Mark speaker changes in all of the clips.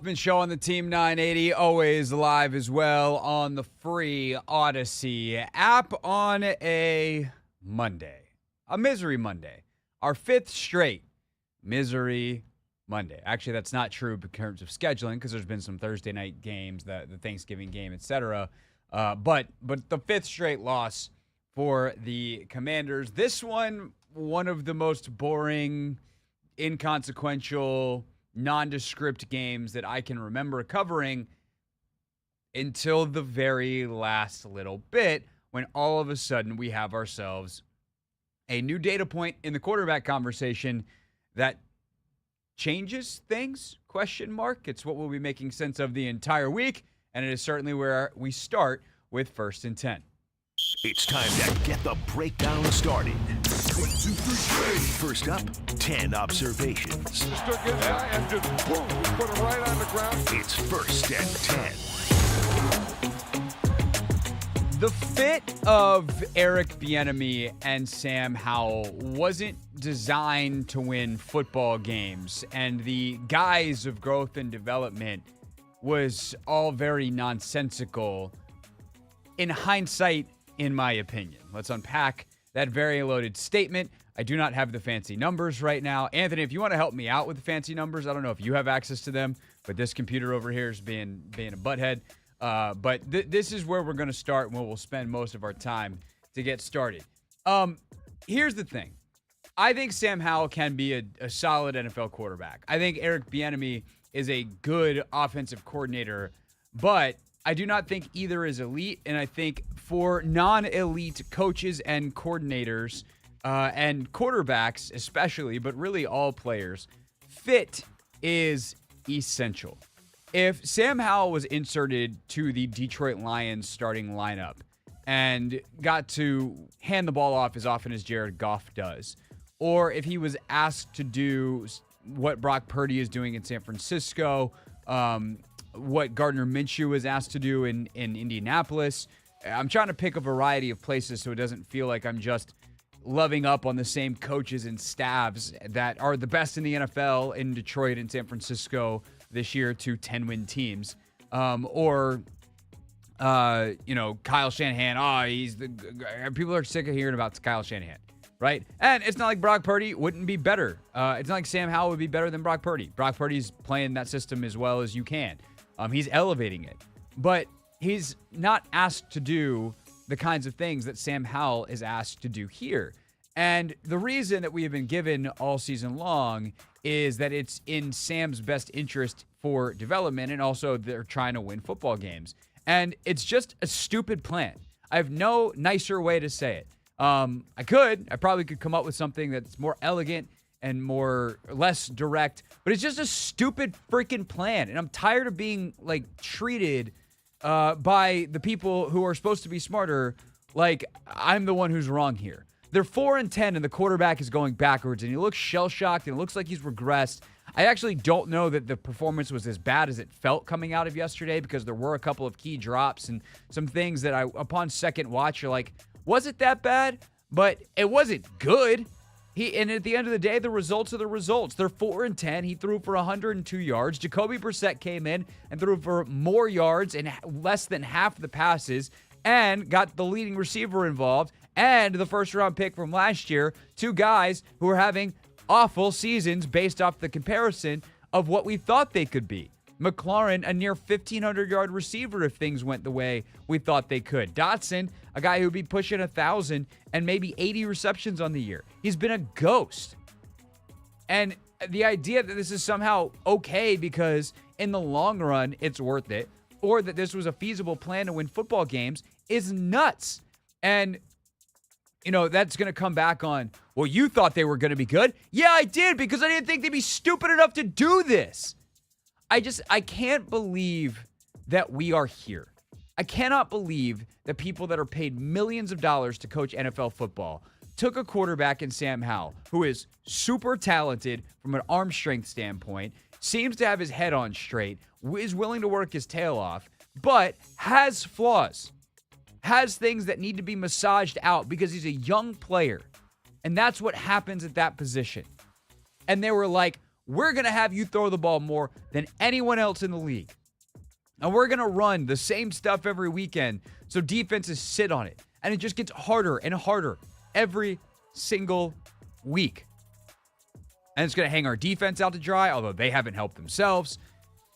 Speaker 1: Hoffman Show on the Team 980, always live as well on the free Odyssey app on a Monday. A misery Monday. Our fifth straight misery Monday. Actually, that's not true in terms of scheduling because there's been some Thursday night games, the Thanksgiving game, etc. But the fifth straight loss for the Commanders. This one of the most boring, inconsequential, nondescript games that I can remember covering until the very last little bit when all of a sudden we have ourselves a new data point in the quarterback conversation that changes things, ? It's what we'll be making sense of the entire week, and it is certainly where we start with First and 10.
Speaker 2: It's time to get the breakdown started. 1, 2, 3, First up, 10 observations.
Speaker 3: Just took it and just boom, put it right on the ground.
Speaker 2: It's First and 10.
Speaker 1: The fit of Eric Bieniemy and Sam Howell wasn't designed to win football games, and the guise of growth and development was all very nonsensical in hindsight, in my opinion. Let's unpack that very loaded statement. I do not have the fancy numbers right now. Anthony, if you want to help me out with the fancy numbers, I don't know if you have access to them, but this computer over here is being a butthead. But this is where we're going to start and where we'll spend most of our time to get started. Here's the thing. I think Sam Howell can be a solid NFL quarterback. I think Eric Bieniemy is a good offensive coordinator, but I do not think either is elite. And I think for non-elite coaches and coordinators and quarterbacks especially, but really all players, fit is essential. If Sam Howell was inserted to the Detroit Lions starting lineup and got to hand the ball off as often as Jared Goff does, or if he was asked to do what Brock Purdy is doing in San Francisco, what Gardner Minshew was asked to do in Indianapolis, I'm trying to pick a variety of places so it doesn't feel like I'm just loving up on the same coaches and staffs that are the best in the NFL in Detroit and San Francisco this year to 10-win teams. Kyle Shanahan. People are sick of hearing about Kyle Shanahan, right? And it's not like Brock Purdy wouldn't be better. It's not like Sam Howell would be better than Brock Purdy. Brock Purdy's playing that system as well as you can. He's elevating it. But he's not asked to do the kinds of things that Sam Howell is asked to do here. And the reason that we have been given all season long is that it's in Sam's best interest for development, and also they're trying to win football games. And it's just a stupid plan. I have no nicer way to say it. I probably could come up with something that's more elegant and less direct, but it's just a stupid freaking plan. And I'm tired of being treated by the people who are supposed to be smarter like I'm the one who's wrong here. They're 4 and 10, and the quarterback is going backwards, and he looks shell-shocked, and it looks like he's regressed. I actually don't know that the performance was as bad as it felt coming out of yesterday, because there were a couple of key drops and some things that upon second watch, you're like, was it that bad? But it wasn't good. And at the end of the day, the results are the results. They're 4 and 10. He threw for 102 yards. Jacoby Brissett came in and threw for more yards and less than half the passes, and got the leading receiver involved, and the first-round pick from last year, two guys who are having awful seasons based off the comparison of what we thought they could be. McLaurin, a near 1,500-yard receiver if things went the way we thought they could. Dotson, a guy who would be pushing 1,000 and maybe 80 receptions on the year. He's been a ghost. And the idea that this is somehow okay because in the long run it's worth it, or that this was a feasible plan to win football games, is nuts. And that's going to come back on, well, you thought they were going to be good. Yeah, I did, because I didn't think they'd be stupid enough to do this. I can't believe that we are here. I cannot believe that people that are paid millions of dollars to coach NFL football took a quarterback in Sam Howell, who is super talented from an arm strength standpoint, seems to have his head on straight, is willing to work his tail off, but has flaws. Has things that need to be massaged out because he's a young player. And that's what happens at that position. And they were like, we're going to have you throw the ball more than anyone else in the league. And we're going to run the same stuff every weekend so defenses sit on it. And it just gets harder and harder every single week. And it's going to hang our defense out to dry, although they haven't helped themselves.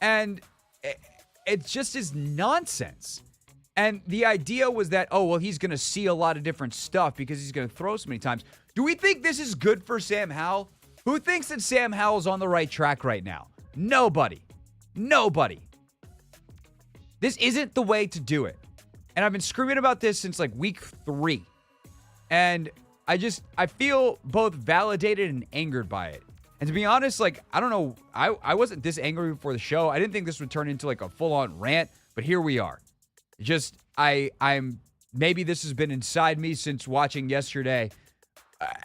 Speaker 1: And it just is nonsense. And the idea was that, oh, well, he's going to see a lot of different stuff because he's going to throw so many times. Do we think this is good for Sam Howell? Who thinks that Sam Howell's on the right track right now? Nobody. Nobody. This isn't the way to do it. And I've been screaming about this since like week 3. And I feel both validated and angered by it. And to be honest, like, I don't know, I wasn't this angry before the show. I didn't think this would turn into like a full-on rant, but here we are. Just, I'm, maybe this has been inside me since watching yesterday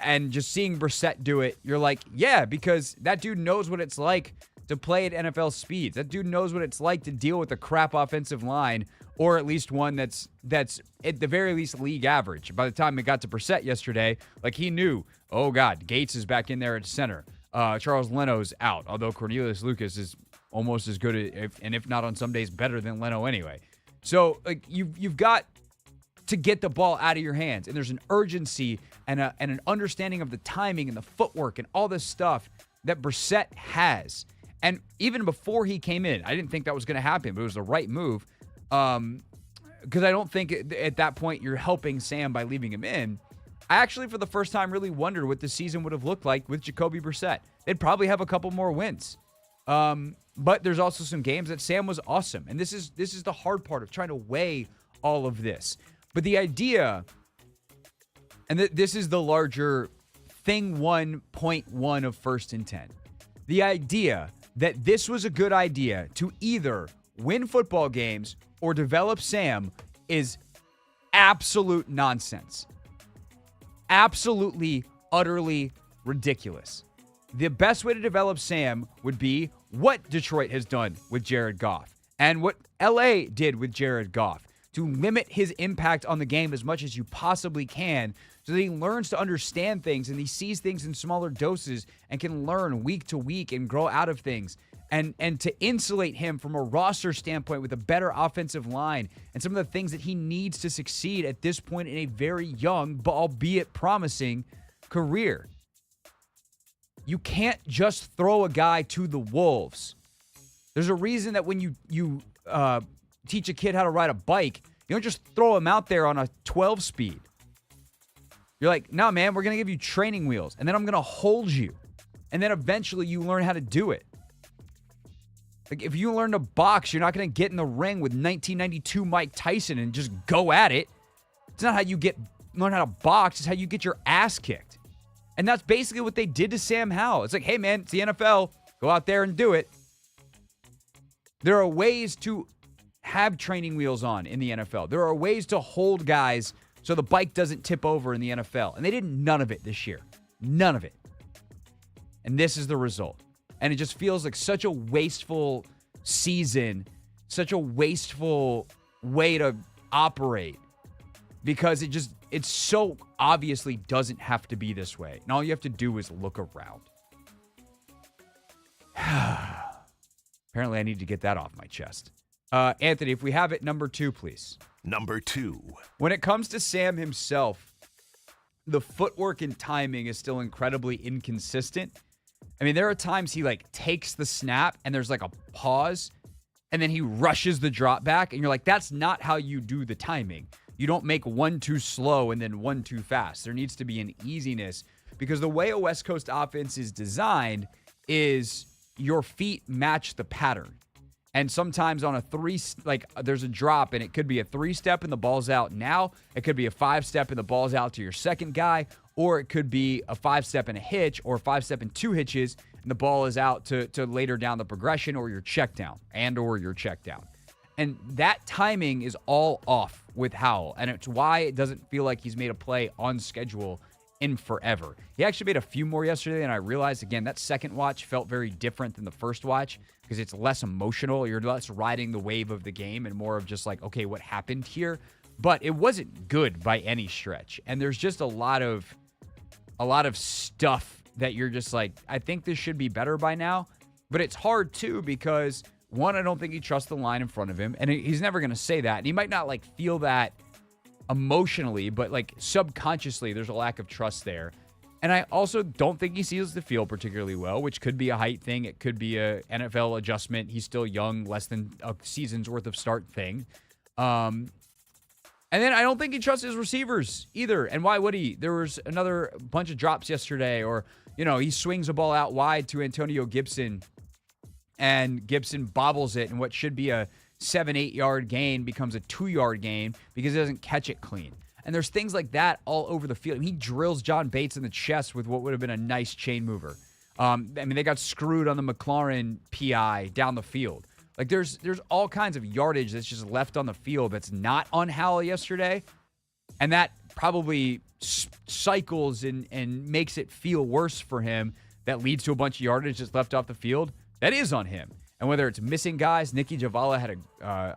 Speaker 1: and just seeing Brissett do it. You're like, yeah, because that dude knows what it's like to play at NFL speeds. That dude knows what it's like to deal with a crap offensive line, or at least one that's at the very least league average. By the time it got to Brissett yesterday, like he knew, oh God, Gates is back in there at center. Charles Leno's out, although Cornelius Lucas is almost as good, if not on some days better than Leno anyway. So like you've got to get the ball out of your hands, and there's an urgency and an understanding of the timing and the footwork and all this stuff that Brissett has. And even before he came in, I didn't think that was going to happen, but it was the right move. Because I don't think at that point you're helping Sam by leaving him in. I actually, for the first time, really wondered what the season would have looked like with Jacoby Brissett. They'd probably have a couple more wins. But there's also some games that Sam was awesome. And this is the hard part of trying to weigh all of this. But the idea, and this is the larger thing 1.1 of First and 10. The idea that this was a good idea to either win football games or develop Sam is absolute nonsense. Absolutely, utterly ridiculous. The best way to develop Sam would be what Detroit has done with Jared Goff and what LA did with Jared Goff, to limit his impact on the game as much as you possibly can so that he learns to understand things and he sees things in smaller doses and can learn week to week and grow out of things. And to insulate him from a roster standpoint with a better offensive line and some of the things that he needs to succeed at this point in a very young, but albeit promising, career. You can't just throw a guy to the wolves. There's a reason that when you teach a kid how to ride a bike, you don't just throw him out there on a 12 speed. You're like, no, man, we're going to give you training wheels, and then I'm going to hold you. And then eventually you learn how to do it. Like, if you learn to box, you're not going to get in the ring with 1992 Mike Tyson and just go at it. It's not how you learn how to box. It's how you get your ass kicked. And that's basically what they did to Sam Howell. It's like, hey, man, it's the NFL. Go out there and do it. There are ways to have training wheels on in the NFL. There are ways to hold guys so the bike doesn't tip over in the NFL. And they did none of it this year. None of it. And this is the result. And it just feels like such a wasteful season, such a wasteful way to operate, because it so obviously doesn't have to be this way. And all you have to do is look around. Apparently I need to get that off my chest. Anthony, if we have it, number 2, please.
Speaker 2: Number 2.
Speaker 1: When it comes to Sam himself, the footwork and timing is still incredibly inconsistent. I mean, there are times he like takes the snap and there's like a pause and then he rushes the drop back and you're like, that's not how you do the timing. You don't make one too slow and then one too fast. There needs to be an easiness, because the way a West Coast offense is designed is your feet match the pattern. And sometimes on a 3, like there's a drop and it could be a 3-step and the ball's out now. It could be a 5-step and the ball's out to your second guy. Or it could be a 5-step and a hitch, or a 5-step and 2 hitches, and the ball is out to later down the progression, or your check down, or your check down. And that timing is all off with Howell. And it's why it doesn't feel like he's made a play on schedule in forever. He actually made a few more yesterday, and I realized, again, that second watch felt very different than the first watch because it's less emotional. You're less riding the wave of the game and more of just like, okay, what happened here? But it wasn't good by any stretch. And there's just a lot of stuff that you're just like, I think this should be better by now. But it's hard, too, because, one, I don't think he trusts the line in front of him. And he's never going to say that. And he might not, like, feel that emotionally, but, like, subconsciously, there's a lack of trust there. And I also don't think he sees the field particularly well, which could be a height thing. It could be a NFL adjustment. He's still young, less than a season's worth of start thing. And then I don't think he trusts his receivers either. And why would he? There was another bunch of drops yesterday, or, he swings a ball out wide to Antonio Gibson, and Gibson bobbles it, and what should be a 7-8 yard gain becomes a 2-yard gain because he doesn't catch it clean. And there's things like that all over the field. He drills John Bates in the chest with what would have been a nice chain mover. They got screwed on the McLaurin PI down the field. Like, there's all kinds of yardage that's just left on the field that's not on Howell yesterday. And that probably cycles and makes it feel worse for him. That leads to a bunch of yardage that's left off the field. That is on him. And whether it's missing guys, Nicky Javala had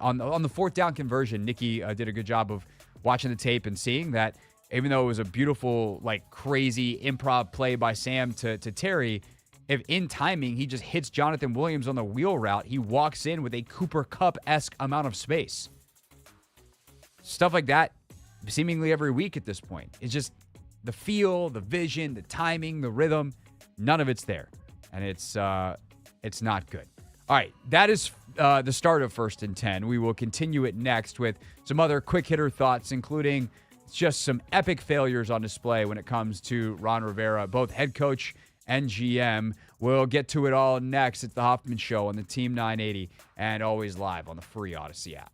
Speaker 1: on the fourth down conversion, Nicky did a good job of watching the tape and seeing that even though it was a beautiful, like, crazy improv play by Sam to Terry, if in timing he just hits Jonathan Williams on the wheel route, he walks in with a Cooper Kupp-esque amount of space. Stuff like that seemingly every week at this point. It's just the feel, the vision, the timing, the rhythm, none of it's there. And it's not good. All right, that is the start of 1st and 10. We will continue it next with some other quick hitter thoughts, including just some epic failures on display when it comes to Ron Rivera, both head coach and GM. We'll get to it all next. It's the Hoffman Show on the Team 980 and always live on the free Odyssey app.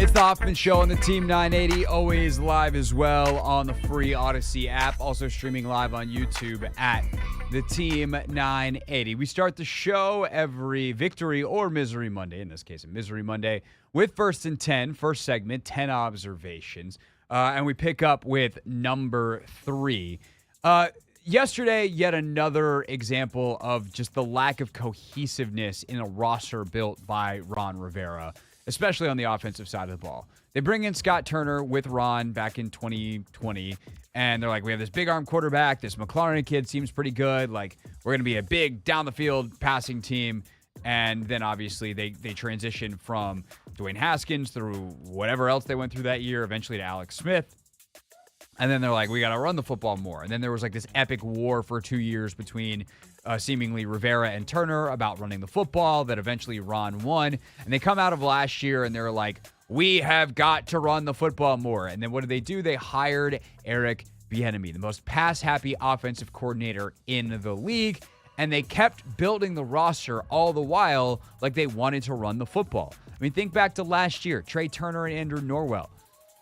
Speaker 1: It's the Hoffman Show on the Team 980, always live as well on the free Odyssey app, also streaming live on YouTube at the Team 980. We start the show every Victory or Misery Monday, in this case a Misery Monday, with First and 10, first segment, 10 observations, and we pick up with number 3. Yesterday, yet another example of just the lack of cohesiveness in a roster built by Ron Rivera, especially on the offensive side of the ball. They bring in Scott Turner with Ron back in 2020, and they're like, we have this big arm quarterback. This McLaurin kid seems pretty good. Like, we're going to be a big down-the-field passing team. And then, obviously, they transition from Dwayne Haskins through whatever else they went through that year, eventually to Alex Smith. And then they're like, we got to run the football more. And then there was like this epic war for 2 years between seemingly Rivera and Turner about running the football that eventually Ron won. And they come out of last year and they're like, we have got to run the football more. And then what do? They hired Eric Bieniemy, the most pass-happy offensive coordinator in the league. And they kept building the roster all the while like they wanted to run the football. I mean, think back to last year, Trey Turner and Andrew Norwell.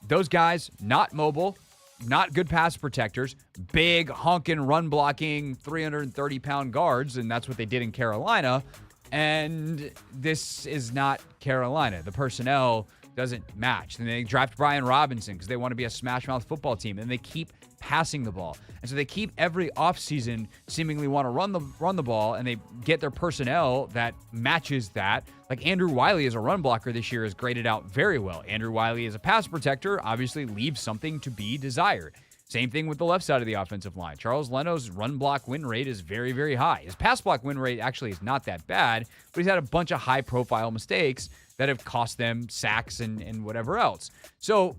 Speaker 1: Those guys, not mobile, not good pass protectors, big, honking, run-blocking, 330-pound guards, and that's what they did in Carolina. And this is not Carolina. The personnel doesn't match. And they draft Brian Robinson because they want to be a smash-mouth football team, and they keep passing the ball. And so they keep every offseason seemingly want to run the ball, and they get their personnel that matches that. Like Andrew Wiley as a run blocker this year is graded out very well. Andrew Wiley as a pass protector obviously leaves something to be desired. Same thing with the left side of the offensive line. Charles Leno's run block win rate is very, very high. His pass block win rate actually is not that bad, but he's had a bunch of high-profile mistakes that have cost them sacks and whatever else. So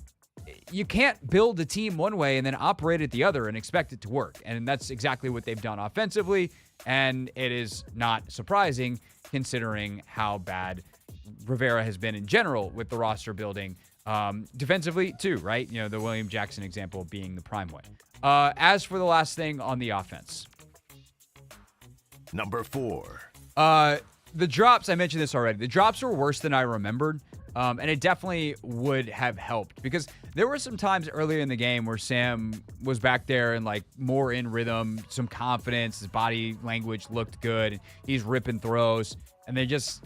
Speaker 1: you can't build a team one way and then operate it the other and expect it to work. And that's exactly what they've done offensively. And it is not surprising considering how bad Rivera has been in general with the roster building. Defensively, too, right? You know, the William Jackson example being the prime one. As for the last thing on the offense.
Speaker 2: Number 4.
Speaker 1: The drops, I mentioned this already. The drops were worse than I remembered. And it definitely would have helped because there were some times earlier in the game where Sam was back there and like more in rhythm, some confidence. His body language looked good. He's ripping throws, and they didn't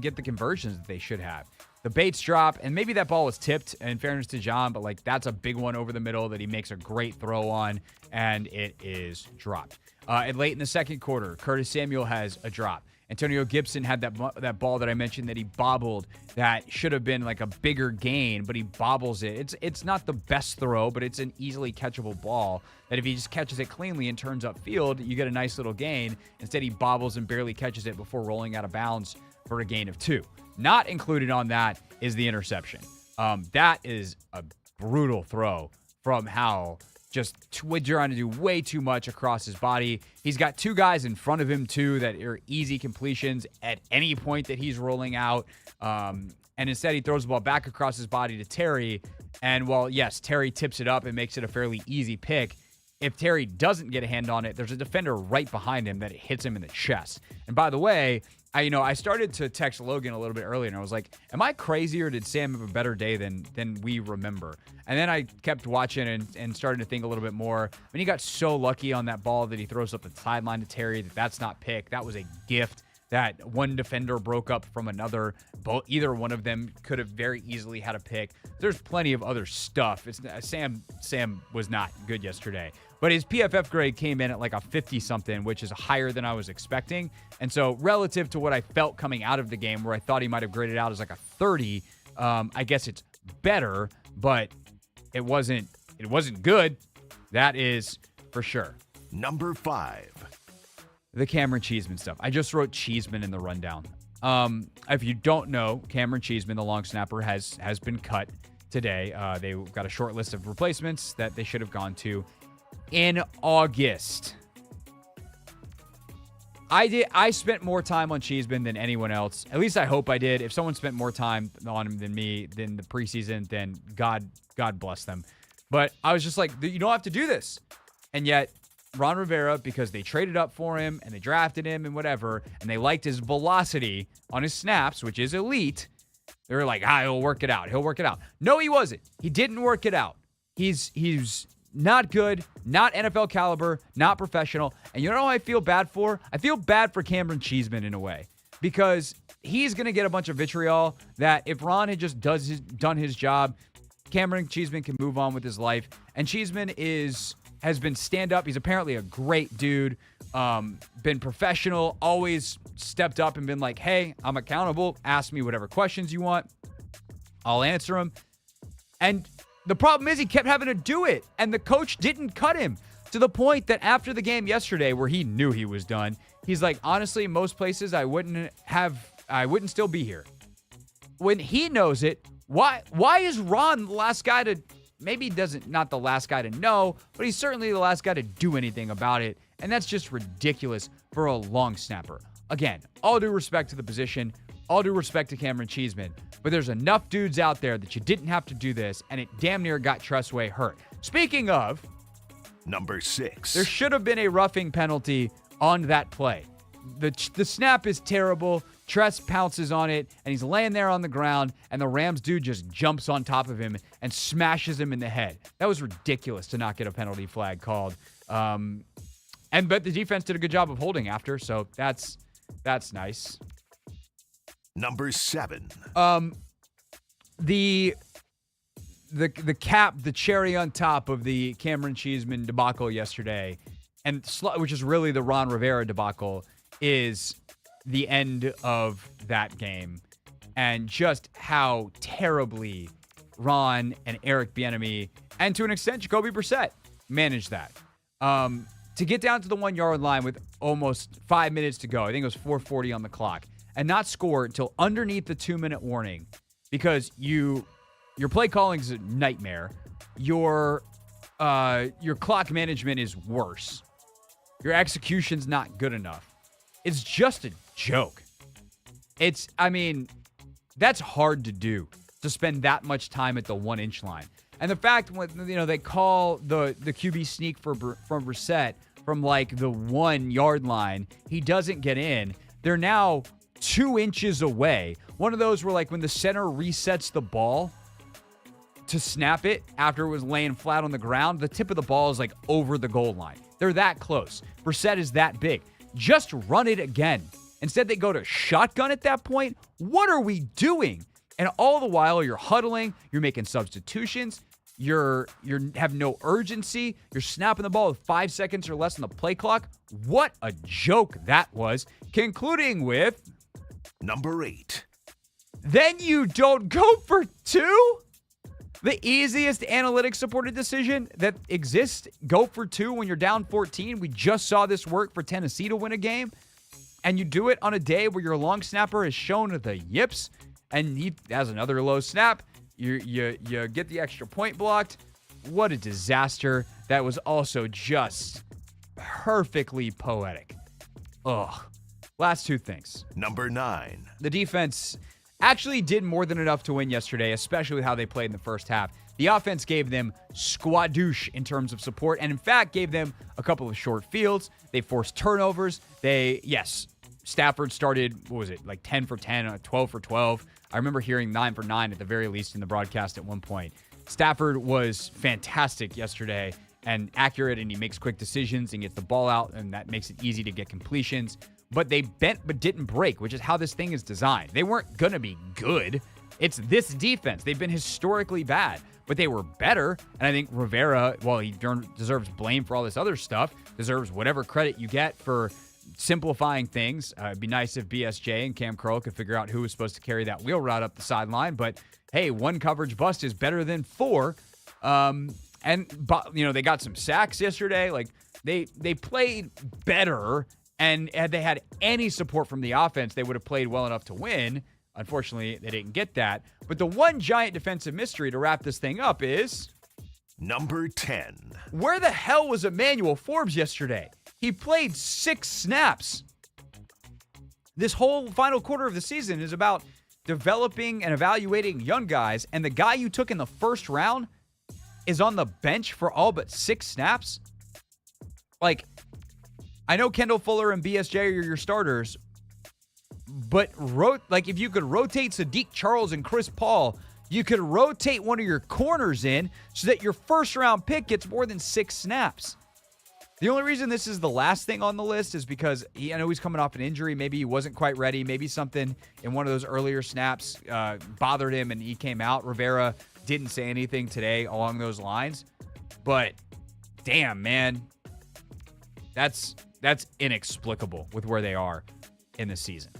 Speaker 1: get the conversions that they should have. The Bates drop, and maybe that ball was tipped, in fairness to John, but like that's a big one over the middle that he makes a great throw on, and it is dropped. And late in the second quarter, Curtis Samuel has a drop. Antonio Gibson had that ball that I mentioned that he bobbled that should have been like a bigger gain, but he bobbles it. It's not the best throw, but it's an easily catchable ball that if he just catches it cleanly and turns upfield, you get a nice little gain. Instead, he bobbles and barely catches it before rolling out of bounds for a gain of 2. Not included on that is the interception. That is a brutal throw from Howell. Just trying to do way too much across his body. He's got 2 guys in front of him, too, that are easy completions at any point that he's rolling out. And instead, he throws the ball back across his body to Terry. And while, yes, Terry tips it up and makes it a fairly easy pick, if Terry doesn't get a hand on it, there's a defender right behind him that hits him in the chest. And by the way, I started to text Logan a little bit earlier, and I was like, am I crazy or did Sam have a better day than we remember? And then I kept watching and started to think a little bit more. I mean, he got so lucky on that ball that he throws up the sideline to Terry that's not picked. That was a gift that one defender broke up from another. Either one of them could have very easily had a pick. There's plenty of other stuff. Sam was not good yesterday. But his PFF grade came in at like a 50-something, which is higher than I was expecting. And so relative to what I felt coming out of the game, where I thought he might have graded out as like a 30, I guess it's better, but it wasn't good. That is for sure.
Speaker 2: Number 5.
Speaker 1: The Cameron Cheeseman stuff. I just wrote Cheeseman in the rundown. If you don't know, Cameron Cheeseman, the long snapper, has been cut today. They got a short list of replacements that they should have gone to in August. I spent more time on Cheeseman than anyone else. At least I hope I did. If someone spent more time on him than me than the preseason, then God bless them. But I was just like, you don't have to do this. And yet, Ron Rivera, because they traded up for him and they drafted him and whatever, and they liked his velocity on his snaps, which is elite, They're like, he'll work it out. He'll work it out. No, he wasn't. He didn't work it out. He's not good, not NFL caliber, not professional. And you know who I feel bad for? I feel bad for Cameron Cheeseman in a way, because he's going to get a bunch of vitriol that if Ron had just done his job, Cameron Cheeseman can move on with his life. And Cheeseman has been stand-up. He's apparently a great dude, been professional, always stepped up and been like, hey, I'm accountable. Ask me whatever questions you want. I'll answer them. And the problem is he kept having to do it, and the coach didn't cut him, to the point that after the game yesterday, where he knew he was done, he's like, honestly, most places I wouldn't still be here. When he knows it, why is Ron the last guy to, maybe not the last guy to know, but he's certainly the last guy to do anything about it, and that's just ridiculous for a long snapper. Again, all due respect to the position, all due respect to Cameron Cheeseman, but there's enough dudes out there that you didn't have to do this, and it damn near got Tressway hurt. Speaking of,
Speaker 2: Number 6.
Speaker 1: there should have been a roughing penalty on that play. The snap is terrible. Tress pounces on it, and he's laying there on the ground, and the Rams dude just jumps on top of him and smashes him in the head. That was ridiculous to not get a penalty flag called. But the defense did a good job of holding after, so that's nice.
Speaker 2: Number 7.
Speaker 1: The cherry on top of the Cameron Cheeseman debacle yesterday, and which is really the Ron Rivera debacle, is the end of that game, and just how terribly Ron and Eric Bieniemy, and to an extent Jacoby Brissett, managed that. To get down to the 1-yard line with almost 5 minutes to go, I think it was 4:40 on the clock, and not score until underneath the 2-minute warning, because your play calling is a nightmare. Your clock management is worse. Your execution's not good enough. It's just a joke. That's hard to do, to spend that much time at the 1-inch line. And the fact when they call the QB sneak from Brissett from like the 1-yard line, he doesn't get in. They're now 2 inches away. One of those where, like, when the center resets the ball to snap it after it was laying flat on the ground, the tip of the ball is like over the goal line. They're that close. Brissett is that big. Just run it again. Instead, they go to shotgun at that point. What are we doing? And all the while, you're huddling, you're making substitutions, you have no urgency, you're snapping the ball with 5 seconds or less on the play clock. What a joke that was. Concluding with
Speaker 2: Number 8.
Speaker 1: Then you don't go for 2? The easiest analytics-supported decision that exists, go for 2 when you're down 14. We just saw this work for Tennessee to win a game. And you do it on a day where your long snapper is shown the yips, and he has another low snap. You get the extra point blocked. What a disaster. That was also just perfectly poetic. Ugh. Last 2 things.
Speaker 2: Number 9.
Speaker 1: The defense actually did more than enough to win yesterday, especially with how they played in the first half. The offense gave them squadouche in terms of support, and in fact gave them a couple of short fields. They forced turnovers. Stafford started, 10 for 10, 12 for 12. I remember hearing 9 for 9 at the very least in the broadcast at one point. Stafford was fantastic yesterday and accurate, and he makes quick decisions and gets the ball out, and that makes it easy to get completions. But they bent but didn't break, which is how this thing is designed. They weren't going to be good. It's this defense. They've been historically bad, but they were better. And I think Rivera, while he deserves blame for all this other stuff, deserves whatever credit you get for simplifying things. It'd be nice if BSJ and Cam Curl could figure out who was supposed to carry that wheel route up the sideline. But hey, 1 coverage bust is better than 4. They got some sacks yesterday. Like they played better. And had they had any support from the offense, they would have played well enough to win. Unfortunately, they didn't get that. But the one giant defensive mystery to wrap this thing up is
Speaker 2: Number 10.
Speaker 1: Where the hell was Emmanuel Forbes yesterday? He played 6 snaps. This whole final quarter of the season is about developing and evaluating young guys, and the guy you took in the first round is on the bench for all but 6 snaps? Like, I know Kendall Fuller and BSJ are your starters, But if you could rotate Sadiq Charles and Chris Paul, you could rotate one of your corners in so that your first-round pick gets more than 6 snaps. The only reason this is the last thing on the list is because I know he's coming off an injury. Maybe he wasn't quite ready. Maybe something in one of those earlier snaps bothered him and he came out. Rivera didn't say anything today along those lines. But damn, man, that's inexplicable with where they are in the season.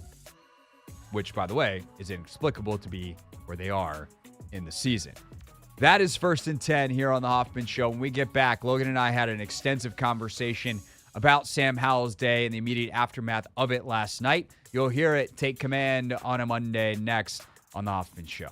Speaker 1: Which, by the way, is inexplicable to be where they are in the season. That is First and 10 here on the Hoffman Show. When we get back, Logan and I had an extensive conversation about Sam Howell's day and the immediate aftermath of it last night. You'll hear it take command on a Monday next on the Hoffman Show.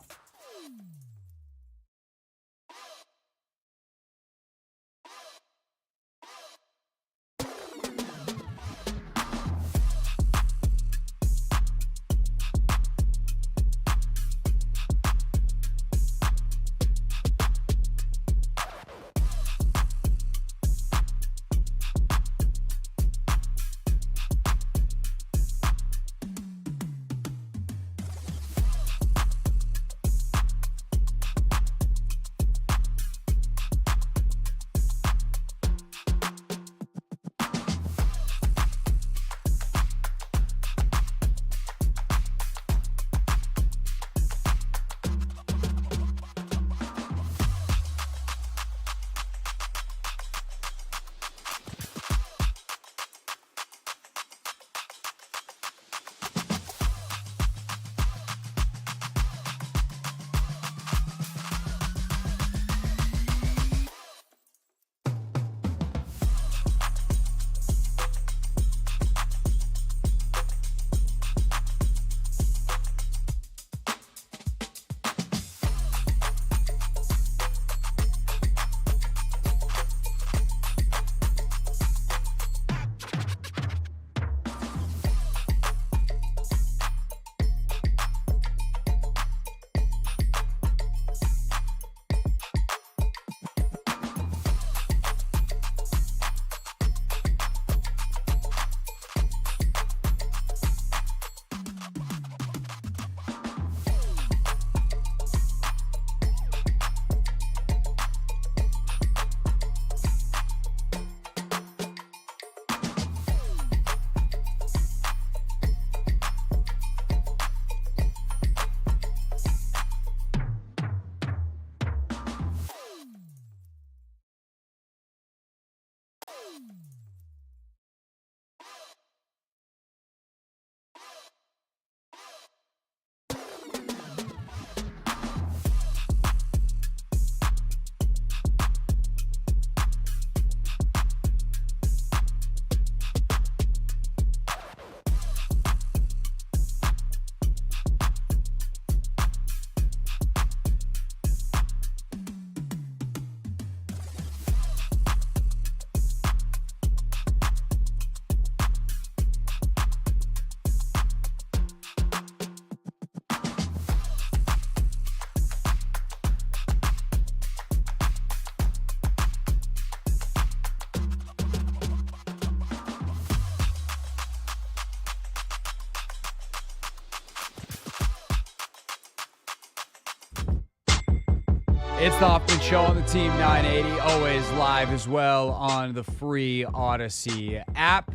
Speaker 1: It's the Hoffman Show on the Team 980, always live as well on the free Odyssey app.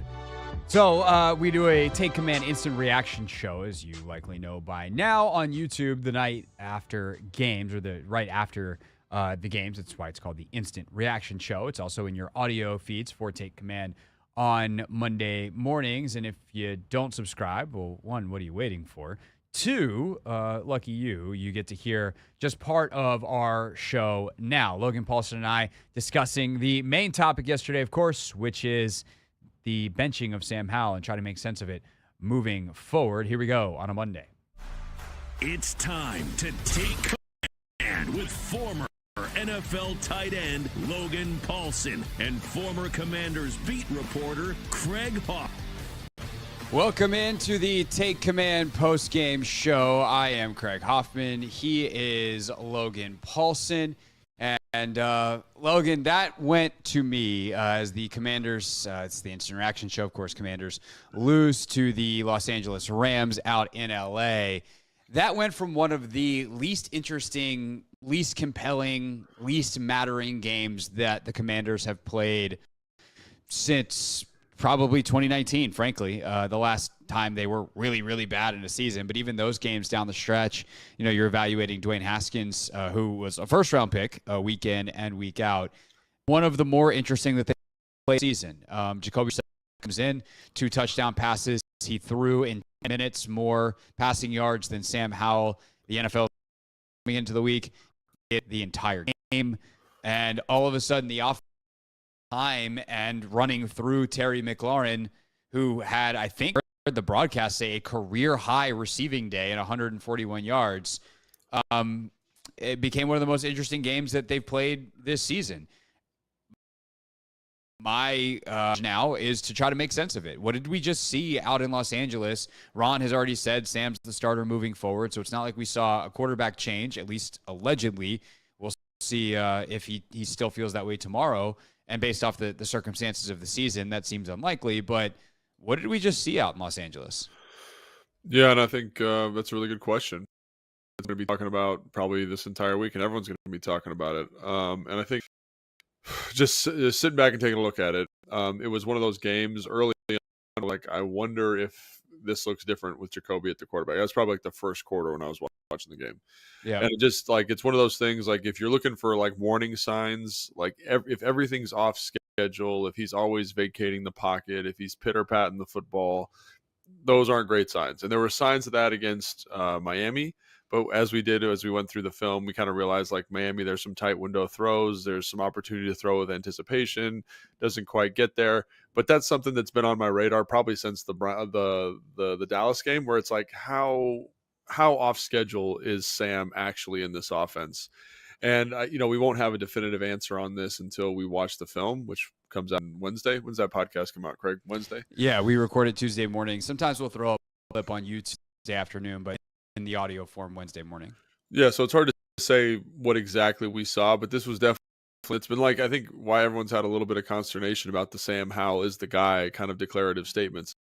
Speaker 1: So we do a Take Command instant reaction show, as you likely know by now, on YouTube the night after games, or right after the games. That's why it's called the Instant Reaction Show. It's also in your audio feeds for Take Command on Monday mornings. And if you don't subscribe, well, one, what are you waiting for? Two, lucky you get to hear just part of our show now. Logan Paulson and I discussing the main topic yesterday, of course, which is the benching of Sam Howell and try to make sense of it moving forward. Here we go on a Monday.
Speaker 2: It's time to take command with former NFL tight end Logan Paulson and former Commanders beat reporter Craig Hoffman.
Speaker 1: Welcome into the Take Command post-game show. I am Craig Hoffman. He is Logan Paulson. And And Logan, that went to me as the Commanders, it's the Instant Reaction Show, of course, Commanders lose to the Los Angeles Rams out in LA. That went from one of the least interesting, least compelling, least mattering games that the Commanders have played since probably 2019, frankly, the last time they were really, really bad in a season. But even those games down the stretch, you're evaluating Dwayne Haskins, who was a first-round pick week in and week out. One of the more interesting that they played season. Jacoby comes in, 2 touchdown passes. He threw in 10 minutes more passing yards than Sam Howell, the NFL coming into the week, the entire game. And all of a sudden, the offense time and running through Terry McLaurin, who had, I think, heard the broadcast say a career-high receiving day and 141 yards. It became one of the most interesting games that they've played this season. My now is to try to make sense of it. What did we just see out in Los Angeles? Ron has already said Sam's the starter moving forward, so it's not like we saw a quarterback change, at least allegedly. We'll see if he still feels that way tomorrow. And based off the circumstances of the season, that seems unlikely. But what did we just see out in Los Angeles?
Speaker 4: Yeah, and I think that's a really good question. It's going to be talking about probably this entire week, and everyone's going to be talking about it. And I think just sitting back and taking a look at it, it was one of those games early on, like, I wonder if this looks different with Jacoby at the quarterback. That's probably like the first quarter when I was watching the game.
Speaker 1: Yeah.
Speaker 4: And it just, like, it's one of those things, like, if you're looking for, like, warning signs, like, if everything's off schedule, if he's always vacating the pocket, if he's pitter-patting the football, those aren't great signs. And there were signs of that against Miami. But as we went through the film, we kind of realized, like, Miami, there's some tight window throws. There's some opportunity to throw with anticipation. Doesn't quite get there. But that's something that's been on my radar probably since the Dallas game, where it's like, how off schedule is Sam actually in this offense? And, we won't have a definitive answer on this until we watch the film, which comes out on Wednesday. When's that podcast come out, Craig? Wednesday?
Speaker 1: Yeah, we record it Tuesday morning. Sometimes we'll throw a clip on YouTube Tuesday afternoon, but in the audio form Wednesday morning.
Speaker 4: Yeah, so it's hard to say what exactly we saw, but this was definitely, it's been, like, I think why everyone's had a little bit of consternation about the Sam Howell is the guy kind of declarative statements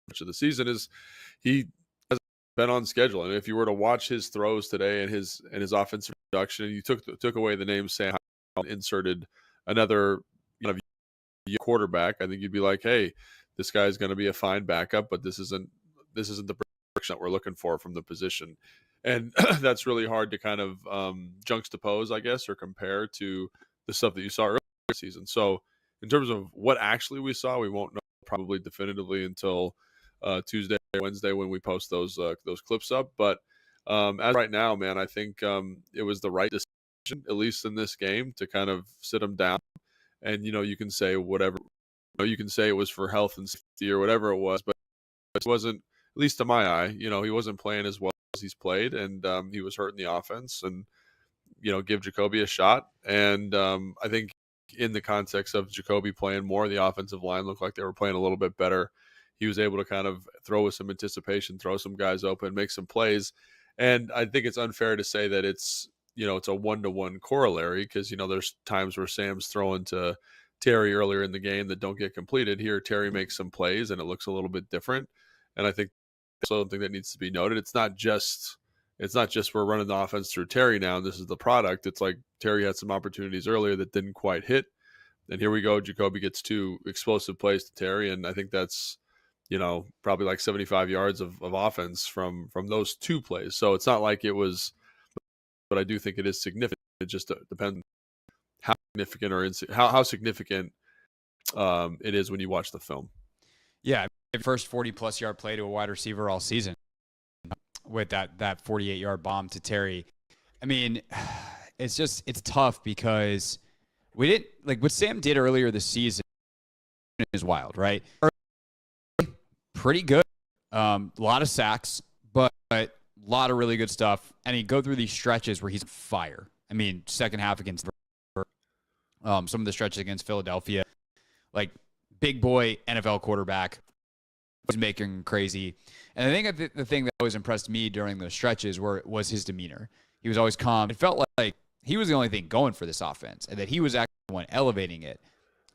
Speaker 4: much of the season is he has been on schedule. And if you were to watch his throws today and his offensive production, and you took away the name Sam Howell and inserted another quarterback, I think you'd be like, hey, this guy's going to be a fine backup, but this isn't the production that we're looking for from the position. And that's really hard to kind of juxtapose, I guess, or compare to the stuff that you saw earlier this season. So in terms of what actually we saw, we won't know probably definitively until Tuesday or Wednesday when we post those clips up. But as right now, man, I think it was the right decision, at least in this game, to kind of sit him down. And, you can say whatever, you can say it was for health and safety or whatever it was, but it wasn't, at least to my eye, he wasn't playing as well as he's played, and he was hurting the offense, and, give Jacoby a shot. And I think in the context of Jacoby playing more, the offensive line looked like they were playing a little bit better. He was able to kind of throw with some anticipation, throw some guys open, make some plays. And I think it's unfair to say that it's a one-to-one corollary, because, there's times where Sam's throwing to Terry earlier in the game that don't get completed. Here, Terry makes some plays and it looks a little bit different. And I think that's something that needs to be noted. It's not just we're running the offense through Terry now and this is the product. It's like Terry had some opportunities earlier that didn't quite hit. And here we go. Jacoby gets 2 explosive plays to Terry. And I think that's, probably like 75 yards of offense from those 2 plays. So it's not like it was, but I do think it is significant. It just depends how significant or how significant it is when you watch the film.
Speaker 1: Yeah, first 40-plus yard play to a wide receiver all season with that 48-yard bomb to Terry. I mean, it's tough because we didn't, like, what Sam did earlier this season is wild, right? Pretty good. A lot of sacks, but a lot of really good stuff. And he'd go through these stretches where he's on fire. I mean, second half against some of the stretches against Philadelphia, like, big boy NFL quarterback was making crazy. And I think the thing that always impressed me during those stretches was his demeanor. He was always calm. It felt like he was the only thing going for this offense, and that he was actually the one elevating it.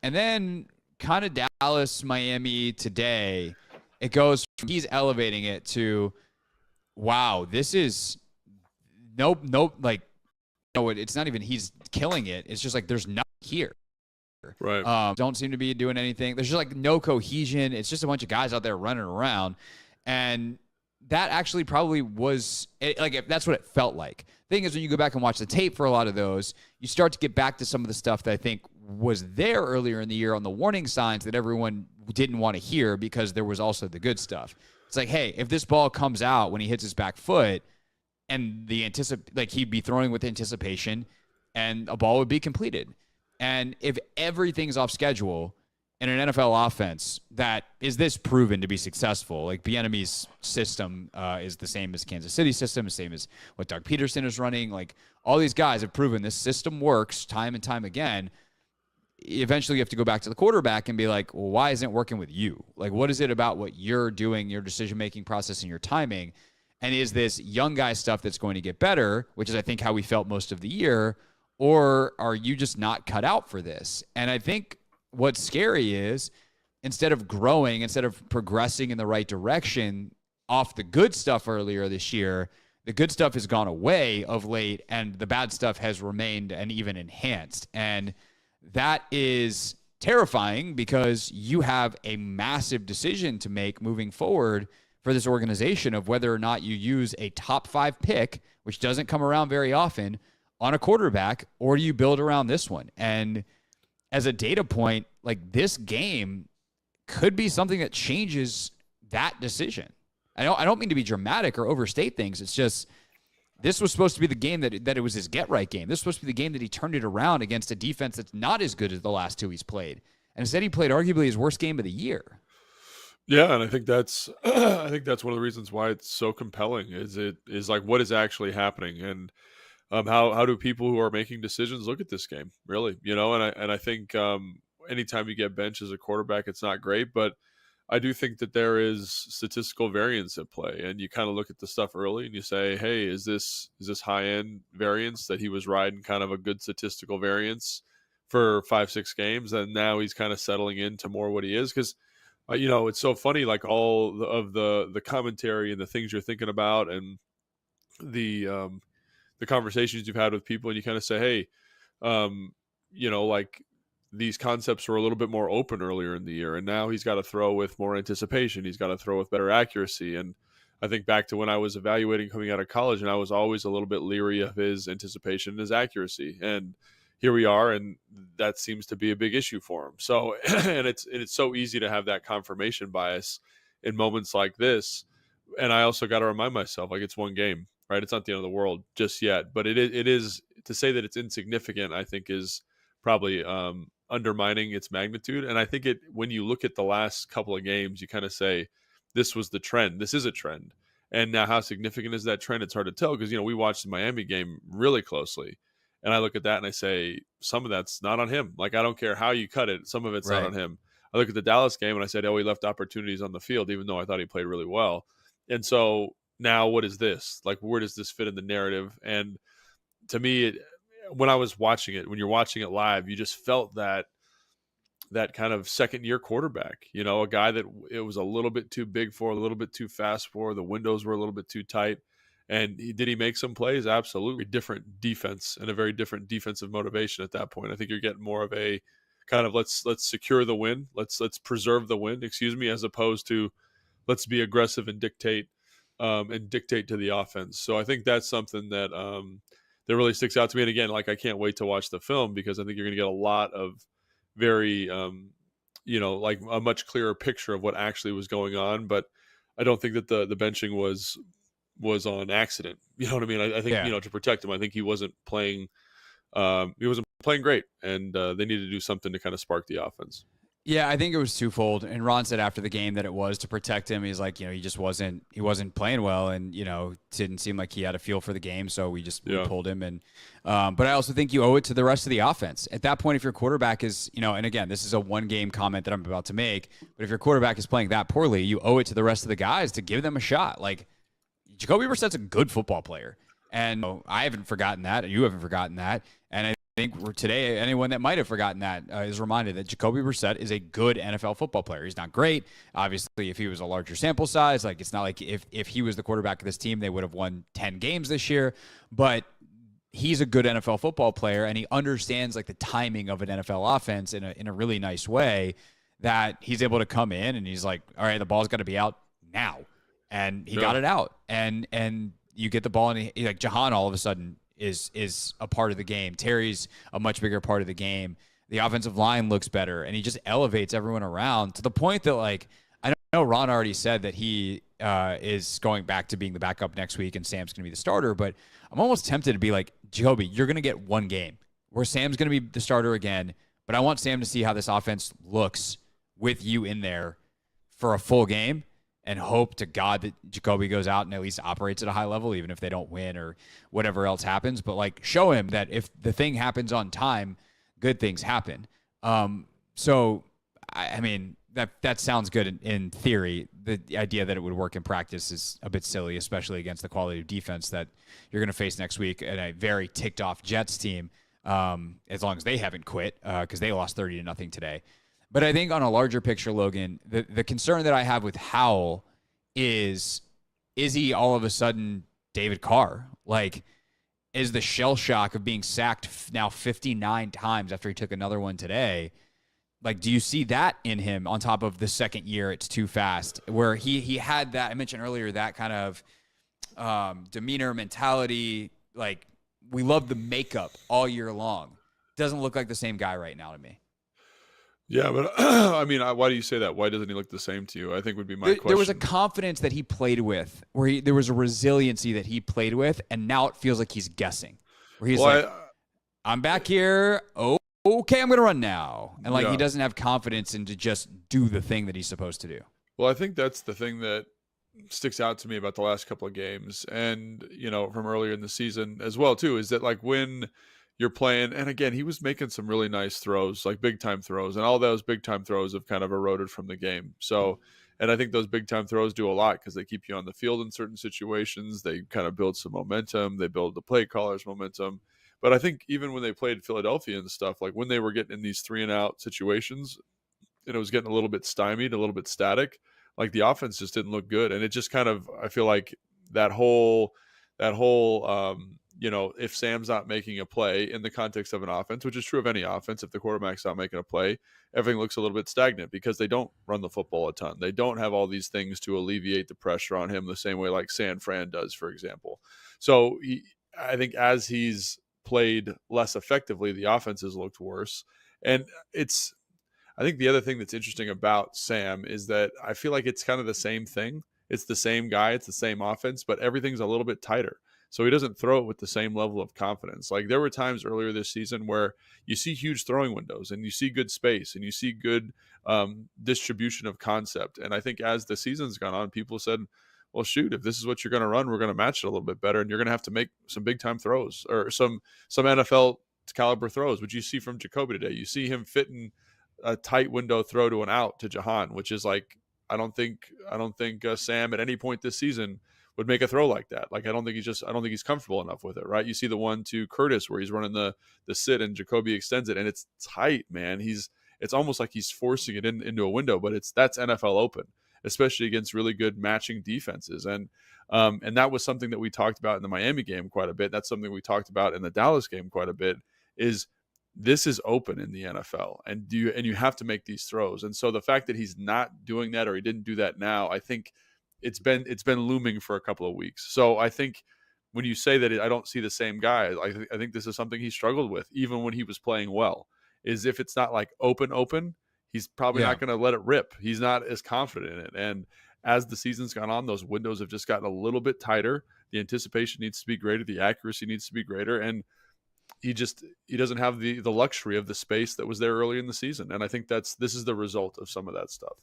Speaker 1: And then kind of Dallas, Miami today, it goes from he's elevating it to, wow, this is nope, like, no, it's not even he's killing it. It's just like there's nothing here.
Speaker 4: Right.
Speaker 1: Don't seem to be doing anything. There's just like no cohesion. It's just a bunch of guys out there running around. And that actually probably was, like, if that's what it felt like. Thing is, when you go back and watch the tape for a lot of those, you start to get back to some of the stuff that I think was there earlier in the year on the warning signs that everyone didn't want to hear because there was also the good stuff. It's like, hey, if this ball comes out when he hits his back foot and he'd be throwing with anticipation and a ball would be completed. And if everything's off schedule in an NFL offense, that is this proven to be successful. Like Bieniemy's system is the same as Kansas City's system, the same as what Doug Peterson is running. Like all these guys have proven this system works time and time again. Eventually you have to go back to the quarterback and be like, well, why isn't it working with you? Like, what is it about what you're doing, your decision-making process and your timing? And is this young guy stuff that's going to get better, which is, I think, how we felt most of the year, or are you just not cut out for this? And I think what's scary is instead of growing, instead of progressing in the right direction off the good stuff earlier this year, the good stuff has gone away of late and the bad stuff has remained and even enhanced. And that is terrifying because you have a massive decision to make moving forward for this organization of whether or not you use a top 5 pick, which doesn't come around very often, on a quarterback, or do you build around this one? And as a data point, like this game could be something that changes that decision. I don't mean to be dramatic or overstate things. It's just this was supposed to be the game that it was his get-right game. This was supposed to be the game that he turned it around against a defense that's not as good as the last 2 he's played. And instead he played arguably his worst game of the year.
Speaker 4: Yeah, and I think that's I think that's one of the reasons why it's so compelling. Is like what is actually happening, and how do people who are making decisions look at this game? Really, and I think anytime you get benched as a quarterback, it's not great, but I do think that there is statistical variance at play, and you kind of look at the stuff early and you say, hey, is this high end variance that he was riding kind of a good statistical variance for 5-6 games, and now he's kind of settling into more what he is because. It's so funny, like all of the commentary and the things you're thinking about and the conversations you've had with people, and you kind of say, hey, like these concepts were a little bit more open earlier in the year, and now he's got to throw with more anticipation. He's got to throw with better accuracy. And I think back to when I was evaluating coming out of college, and I was always a little bit leery of his anticipation and his accuracy. And here we are, and that seems to be a big issue for him. So, and it's so easy to have that confirmation bias in moments like this. And I also got to remind myself, like, it's one game, right? It's not the end of the world just yet, but it is to say that it's insignificant, I think is probably undermining its magnitude. And I think when you look at the last couple of games, you kind of say, this was the trend. This is a trend. And now how significant is that trend? It's hard to tell because, we watched the Miami game really closely. And I look at that and I say, some of that's not on him. Like, I don't care how you cut it. Some of it's not on him. I look at the Dallas game and I said, oh, he left opportunities on the field, even though I thought he played really well. And so now what is this? Like, where does this fit in the narrative? And to me, when I was watching it, when you're watching it live, you just felt that kind of second-year quarterback, a guy that it was a little bit too big for, a little bit too fast for. The windows were a little bit too tight. And did he make some plays? Absolutely. Different defense and a very different defensive motivation at that point. I think you're getting more of a kind of let's secure the win. Let's preserve the win, as opposed to let's be aggressive and dictate to the offense. So I think that's something that that really sticks out to me. And again, like, I can't wait to watch the film because I think you're going to get a lot of very, like a much clearer picture of what actually was going on. But I don't think that the benching was on accident. You know what I mean? I think, to protect him, I think he wasn't playing great, and they needed to do something to kind of spark the offense.
Speaker 1: Yeah, I think it was twofold. And Ron said after the game that it was to protect him. He's like, he just wasn't playing well, and didn't seem like he had a feel for the game, so we pulled him. And but I also think you owe it to the rest of the offense. At that point, if your quarterback is, and again, this is a one-game comment that I'm about to make, but if your quarterback is playing that poorly, you owe it to the rest of the guys to give them a shot. Like, Jacoby Brissett's a good football player. And I haven't forgotten that. You haven't forgotten that. And I think today, anyone that might have forgotten that is reminded that Jacoby Brissett is a good NFL football player. He's not great. Obviously, if he was a larger sample size, like it's not like if he was the quarterback of this team, they would have won 10 games this year. But he's a good NFL football player, and he understands like the timing of an NFL offense in a really nice way, that he's able to come in and he's like, all right, the ball's got to be out now. And he got it out. And you get the ball, and like Jahan all of a sudden is a part of the game. Terry's a much bigger part of the game. The offensive line looks better, and he just elevates everyone around to the point that, like, I know Ron already said that he is going back to being the backup next week and Sam's going to be the starter, but I'm almost tempted to be like, Jacoby, you're going to get one game where Sam's going to be the starter again, but I want Sam to see how this offense looks with you in there for a full game, and hope to God that Jacoby goes out and at least operates at a high level, even if they don't win or whatever else happens. But, like, show him that if the thing happens on time, good things happen. So, I mean, that sounds good in theory. The idea that it would work in practice is a bit silly, especially against the quality of defense that you're going to face next week and a very ticked-off Jets team, as long as they haven't quit, because they lost 30-0 today. But I think on a larger picture, Logan, the concern that I have with Howell is he all of a sudden David Carr? Like, is the shell shock of being sacked now 59 times after he took another one today, like, do you see that in him on top of the second year it's too fast, where he had that, I mentioned earlier, that kind of demeanor, mentality, like, we love the makeup all year long. Doesn't look like the same guy right now to me.
Speaker 4: Yeah, but I mean, why do you say that? Why doesn't he look the same to you? I think would be my question.
Speaker 1: There was a confidence that he played with, where there was a resiliency that he played with, and now it feels like he's guessing. Where he's I'm back here. Oh, okay, I'm going to run now. And, like, he doesn't have confidence in to just do the thing that he's supposed to do.
Speaker 4: Well, I think that's the thing that sticks out to me about the last couple of games, and, you know, from earlier in the season as well, too, is that, like, when you're playing, and again, he was making some really nice throws, like big time throws, and all those big time throws have kind of eroded from the game. So, and I think those big time throws do a lot because they keep you on the field in certain situations. They kind of build some momentum. They build the play callers' momentum. But I think even when they played Philadelphia and stuff, like when they were getting in these 3-and-out situations, and it was getting a little bit stymied, a little bit static, like the offense just didn't look good. And it just kind of, I feel like that whole you know, if Sam's not making a play in the context of an offense, which is true of any offense, if the quarterback's not making a play, everything looks a little bit stagnant because they don't run the football a ton. They don't have all these things to alleviate the pressure on him the same way like San Fran does, for example. So I think as he's played less effectively, the offense has looked worse. And I think the other thing that's interesting about Sam is that I feel like it's kind of the same thing. It's the same guy, it's the same offense, but everything's a little bit tighter. So he doesn't throw it with the same level of confidence. Like there were times earlier this season where you see huge throwing windows and you see good space and you see good distribution of concept. And I think as the season's gone on, people said, well, shoot, if this is what you're going to run, we're going to match it a little bit better. And you're going to have to make some big time throws or some NFL caliber throws, which you see from Jacoby today. You see him fitting a tight window throw to an out to Jahan, which is like, I don't think Sam at any point this season would make a throw like that. Like, I don't think he's comfortable enough with it, right? You see the one to Curtis where he's running the sit and Jacoby extends it and it's tight, man. It's almost like he's forcing it into a window, but that's NFL open, especially against really good matching defenses. And that was something that we talked about in the Miami game quite a bit. That's something we talked about in the Dallas game quite a bit, is this is open in the NFL and you have to make these throws. And so the fact that he's not doing that, or he didn't do that now, I think it's been looming for a couple of weeks. So I think when you say that I don't see the same guy, I think this is something he struggled with even when he was playing well, is if it's not like open, he's probably not going to let it rip. He's not as confident in it. And as the season's gone on, those windows have just gotten a little bit tighter. The anticipation needs to be greater. The accuracy needs to be greater. And he doesn't have the luxury of the space that was there early in the season. And I think this is the result of some of that stuff.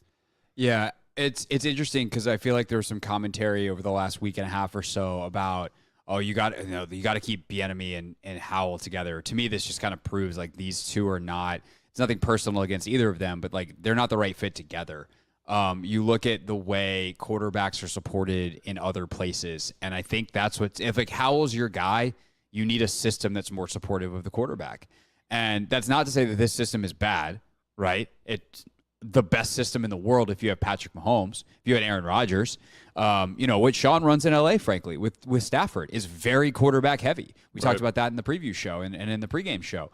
Speaker 1: Yeah, it's interesting because I feel like there was some commentary over the last week and a half or so about, you got to keep Bieniemy and Howell together. To me, this just kind of proves like these two are not. It's nothing personal against either of them, but like they're not the right fit together. You look at the way quarterbacks are supported in other places, and I think that's if like Howell's your guy, you need a system that's more supportive of the quarterback. And that's not to say that this system is bad, right? It's the best system in the world if you have Patrick Mahomes, if you had Aaron Rodgers. What Sean runs in LA, frankly, with Stafford is very quarterback heavy. We talked about that in the preview show and in the pregame show.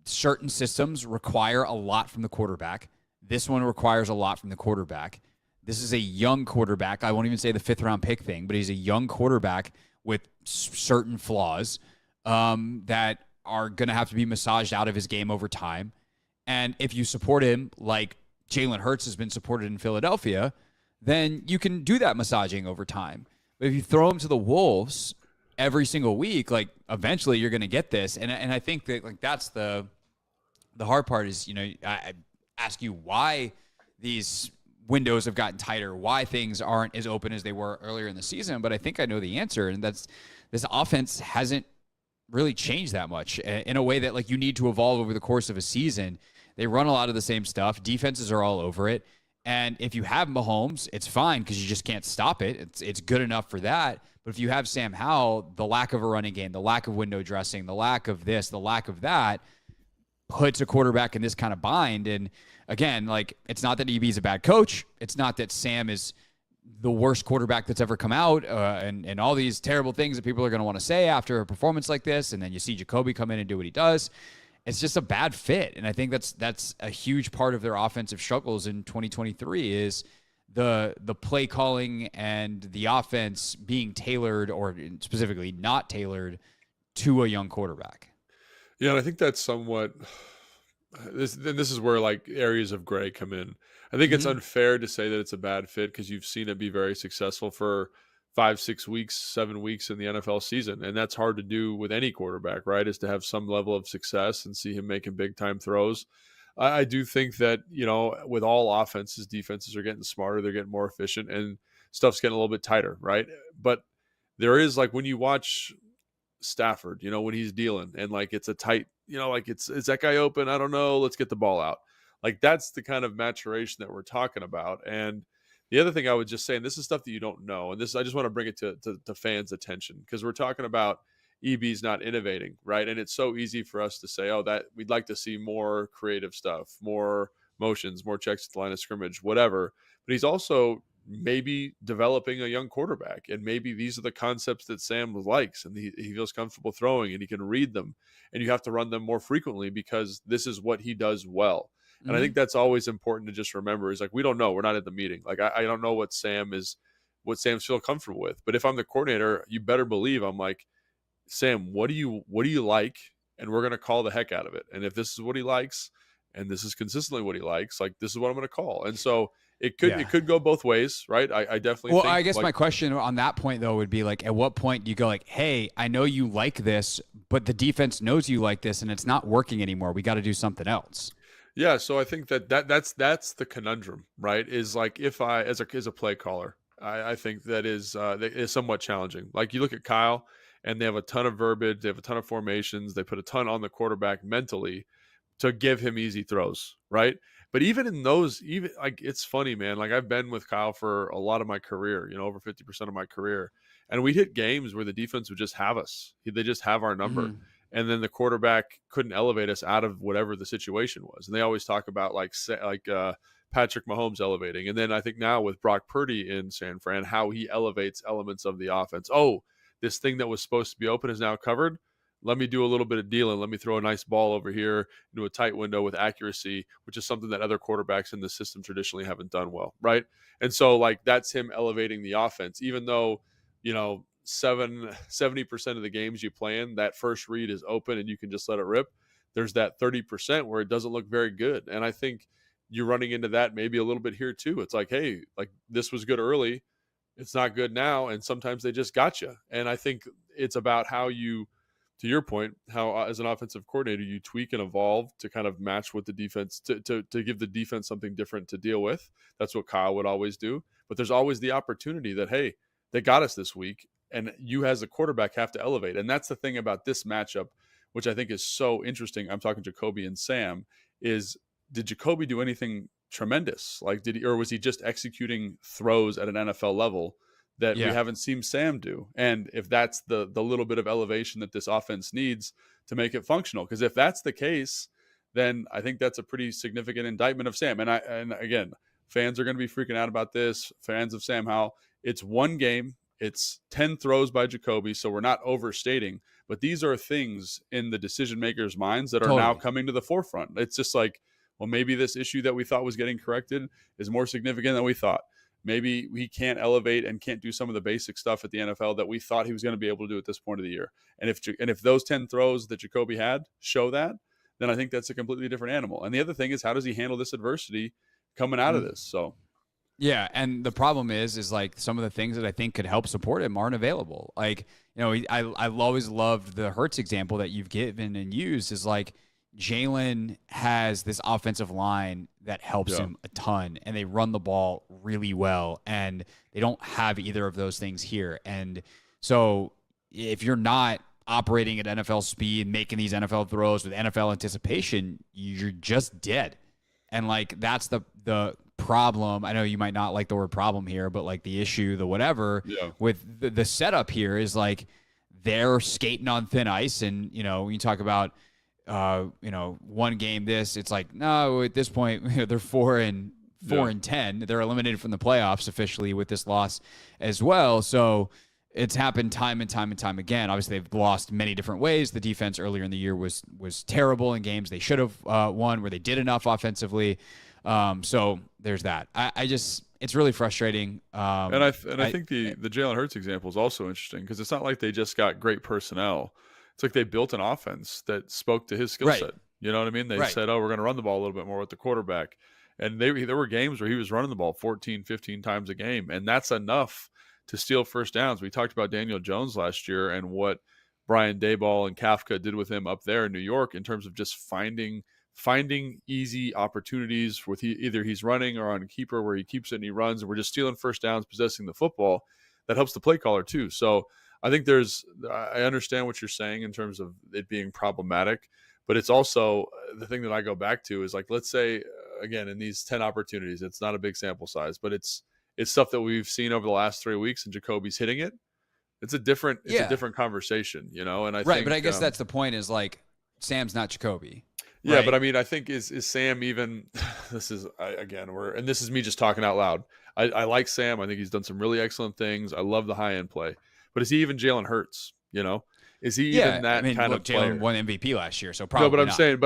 Speaker 1: Certain systems require a lot from the quarterback. This one requires a lot from the quarterback. This is a young quarterback. I won't even say the 5th-round pick thing, but he's a young quarterback with certain flaws that are going to have to be massaged out of his game over time. And if you support him like Jalen Hurts has been supported in Philadelphia, then you can do that massaging over time. But if you throw him to the wolves every single week, like eventually you're going to get this. And I think that like that's the hard part is, I ask you why these windows have gotten tighter, why things aren't as open as they were earlier in the season. But I think I know the answer. And that's this offense hasn't really changed that much in a way that like you need to evolve over the course of a season. They run a lot of the same stuff. Defenses are all over it. And if you have Mahomes, it's fine because you just can't stop it. It's good enough for that. But if you have Sam Howell, the lack of a running game, the lack of window dressing, the lack of this, the lack of that puts a quarterback in this kind of bind. And again, like it's not that EB's a bad coach. It's not that Sam is the worst quarterback that's ever come out and all these terrible things that people are going to want to say after a performance like this. And then you see Jacoby come in and do what he does. It's just a bad fit. And I think that's a huge part of their offensive struggles in 2023 is the play calling and the offense being tailored or specifically not tailored to a young quarterback.
Speaker 4: Yeah, and I think that's somewhat this is where like areas of gray come in. I think it's unfair to say that it's a bad fit because you've seen it be very successful for 5, 6 weeks, 7 weeks in the NFL season. And that's hard to do with any quarterback, right? Is to have some level of success and see him making big time throws. I do think that, with all offenses, defenses are getting smarter, they're getting more efficient, and stuff's getting a little bit tighter, right? But there is like when you watch Stafford, when he's dealing and like it's a tight, like is that guy open? I don't know. Let's get the ball out. Like that's the kind of maturation that we're talking about. And the other thing I would just say, and this is stuff that you don't know, and this I just want to bring it to fans' attention because we're talking about EB's not innovating, right? And it's so easy for us to say, oh, that we'd like to see more creative stuff, more motions, more checks at the line of scrimmage, whatever. But he's also maybe developing a young quarterback, and maybe these are the concepts that Sam likes and he feels comfortable throwing and he can read them, and you have to run them more frequently because this is what he does well. And I think that's always important to just remember is like, we don't know. We're not at the meeting. Like, I don't know what Sam's feel comfortable with. But if I'm the coordinator, you better believe I'm like, Sam, what do you like? And we're going to call the heck out of it. And if this is what he likes, and this is consistently what he likes, like this is what I'm going to call. And so it could go both ways, right? I definitely think,
Speaker 1: I guess my question on that point though would be like, at what point do you go like, hey, I know you like this, but the defense knows you like this and it's not working anymore. We got to do something else.
Speaker 4: Yeah, so I think that's the conundrum, right? Is like if I as a play caller, I think that is somewhat challenging. Like you look at Kyle, and they have a ton of verbiage, they have a ton of formations, they put a ton on the quarterback mentally to give him easy throws, right? But even in those, even like it's funny, man. Like I've been with Kyle for a lot of my career, over 50% of my career, and we hit games where the defense would just have us; they just have our number. And then the quarterback couldn't elevate us out of whatever the situation was. And they always talk about like Patrick Mahomes elevating. And then I think now with Brock Purdy in San Fran, how he elevates elements of the offense. Oh, this thing that was supposed to be open is now covered. Let me do a little bit of dealing. Let me throw a nice ball over here into a tight window with accuracy, which is something that other quarterbacks in the system traditionally haven't done well, right? And so like that's him elevating the offense, even though, 70% of the games you play in, that first read is open and you can just let it rip. There's that 30% where it doesn't look very good. And I think you're running into that maybe a little bit here too. It's like, hey, like this was good early. It's not good now. And sometimes they just got you. And I think it's about how you, to your point, how as an offensive coordinator, you tweak and evolve to kind of match with the defense, to give the defense something different to deal with. That's what Kyle would always do. But there's always the opportunity that, hey, they got us this week. And you as a quarterback have to elevate. And that's the thing about this matchup, which I think is so interesting. I'm talking Jacoby and Sam, is did Jacoby do anything tremendous? Like, was he just executing throws at an NFL level that we haven't seen Sam do? And if that's the little bit of elevation that this offense needs to make it functional, because if that's the case, then I think that's a pretty significant indictment of Sam. And again, fans are going to be freaking out about this. Fans of Sam Howell. It's one game. It's 10 throws by Jacoby, so we're not overstating. But these are things in the decision makers' minds that are now coming to the forefront. It's just like, well, maybe this issue that we thought was getting corrected is more significant than we thought. Maybe he can't elevate and can't do some of the basic stuff at the NFL that we thought he was going to be able to do at this point of the year. And if those 10 throws that Jacoby had show that, then I think that's a completely different animal. And the other thing is, how does he handle this adversity coming out of this? So,
Speaker 1: yeah, and the problem is like some of the things that I think could help support him aren't available. Like, I've always loved the Hurts example that you've given and used, is like Jalen has this offensive line that helps him a ton, and they run the ball really well, and they don't have either of those things here. And so if you're not operating at NFL speed, making these NFL throws with NFL anticipation, you're just dead. And like, that's the problem. I know you might not like the word problem here, but like the issue, the whatever with the setup here is like they're skating on thin ice. And, when you talk about, one game, it's like, no, at this point they're 4-10. They're eliminated from the playoffs officially with this loss as well. So it's happened time and time and time again. Obviously, they've lost many different ways. The defense earlier in the year was terrible in games they should have won, where they did enough offensively. So there's that. It's really frustrating.
Speaker 4: And I think the Jalen Hurts example is also interesting, because it's not like they just got great personnel. It's like they built an offense that spoke to his skill set. You know what I mean? They said, we're going to run the ball a little bit more with the quarterback. And there were games where he was running the ball 14, 15 times a game. And that's enough to steal first downs. We talked about Daniel Jones last year and what Brian Daboll and Kafka did with him up there in New York in terms of just finding easy opportunities with either he's running or on a keeper where he keeps it and he runs, and we're just stealing first downs, possessing the football. That helps the play caller too. So I think I understand what you're saying in terms of it being problematic, but it's also the thing that I go back to is like, let's say again, in these 10 opportunities, it's not a big sample size, but it's stuff that we've seen over the last 3 weeks, and Jacoby's hitting it. It's a different
Speaker 1: And
Speaker 4: conversation, And I
Speaker 1: think, but I guess that's the point, is like Sam's not Jacoby.
Speaker 4: Yeah, right? But I mean, I think is Sam even? This is and this is me just talking out loud. I like Sam. I think he's done some really excellent things. I love the high end play, but is he even Jalen Hurts? Is he even that kind of player?
Speaker 1: Jalen won MVP last year, so probably.
Speaker 4: No, but I'm
Speaker 1: not.
Speaker 4: saying,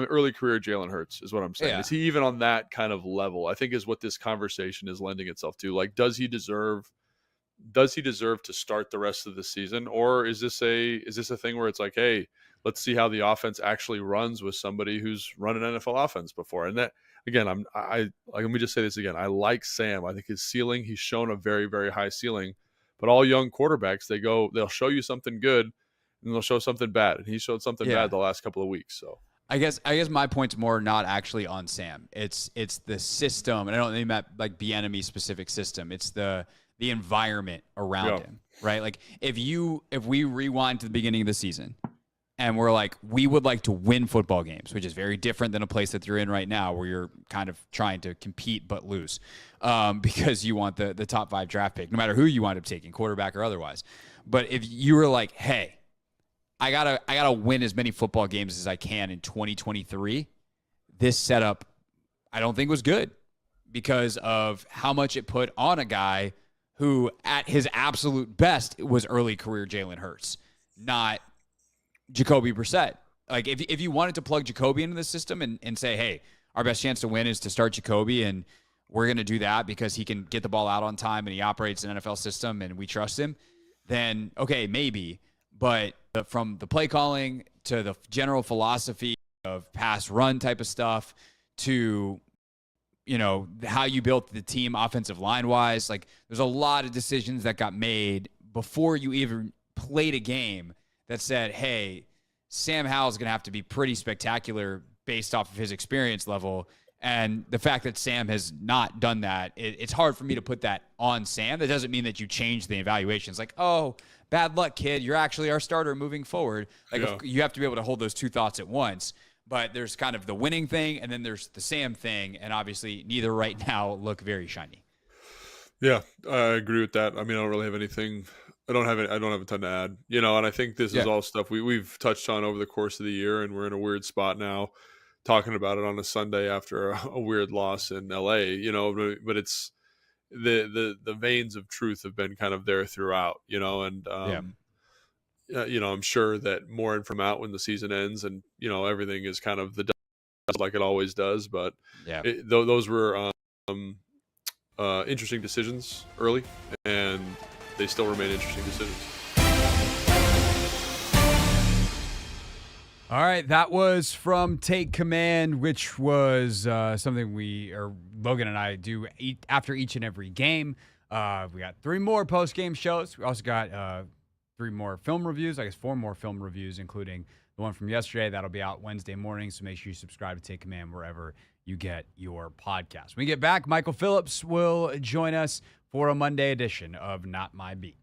Speaker 4: early career Jalen Hurts is what I'm saying. Yeah. Is he even on that kind of level? I think is what this conversation is lending itself to. Like, does he deserve to start the rest of the season, or is this a thing where it's like, hey, let's see how the offense actually runs with somebody who's run an NFL offense before? And that, again, let me just say this again. I like Sam. I think his ceiling, he's shown a very, very high ceiling. But all young quarterbacks, they'll show you something good, and they'll show something bad. And he showed something bad the last couple of weeks. So
Speaker 1: I guess my point's more not actually on Sam. It's the system, and I don't mean that like Bieniemy specific system. It's the environment around him, right? Like if we rewind to the beginning of the season, and we're like, we would like to win football games, which is very different than a place that you're in right now, where you're kind of trying to compete but lose, because you want the top 5 draft pick, no matter who you wind up taking, quarterback or otherwise. But if you were like, hey, I gotta win as many football games as I can in 2023, this setup I don't think was good, because of how much it put on a guy who, at his absolute best, was early career Jalen Hurts, not Jacoby Brissett. Like, if you wanted to plug Jacoby into the system and say, hey, our best chance to win is to start Jacoby, and we're going to do that because he can get the ball out on time and he operates an NFL system and we trust him, then okay, maybe. But from the play calling to the general philosophy of pass run type of stuff to, how you built the team offensive line wise, like there's a lot of decisions that got made before you even played a game that said, hey, Sam Howell's going to have to be pretty spectacular based off of his experience level. And the fact that Sam has not done that, it's hard for me to put that on Sam. That doesn't mean that you change the evaluations. Like, oh, bad luck, kid. You're actually our starter moving forward. Like, you have to be able to hold those two thoughts at once. But there's kind of the winning thing, and then there's the Sam thing, and obviously neither right now look very shiny.
Speaker 4: Yeah, I agree with that. I mean, I don't really have anything. I don't have a ton to add, and I think this is all stuff we've touched on over the course of the year, and we're in a weird spot now talking about it on a Sunday after a weird loss in LA, but it's the veins of truth have been kind of there throughout, and I'm sure that more information out when the season ends, and everything is kind of the dust like it always does. But those were interesting decisions early, and they still remain interesting decisions.
Speaker 1: All right, that was from Take Command, which was something Logan and I do after each and every game. We got 3 more post-game shows. We also got 3 more film reviews, I guess 4 more film reviews, including the one from yesterday. That'll be out Wednesday morning, so make sure you subscribe to Take Command wherever you get your podcast. When we get back, Michael Phillips will join us for a Monday edition of Not My Beat.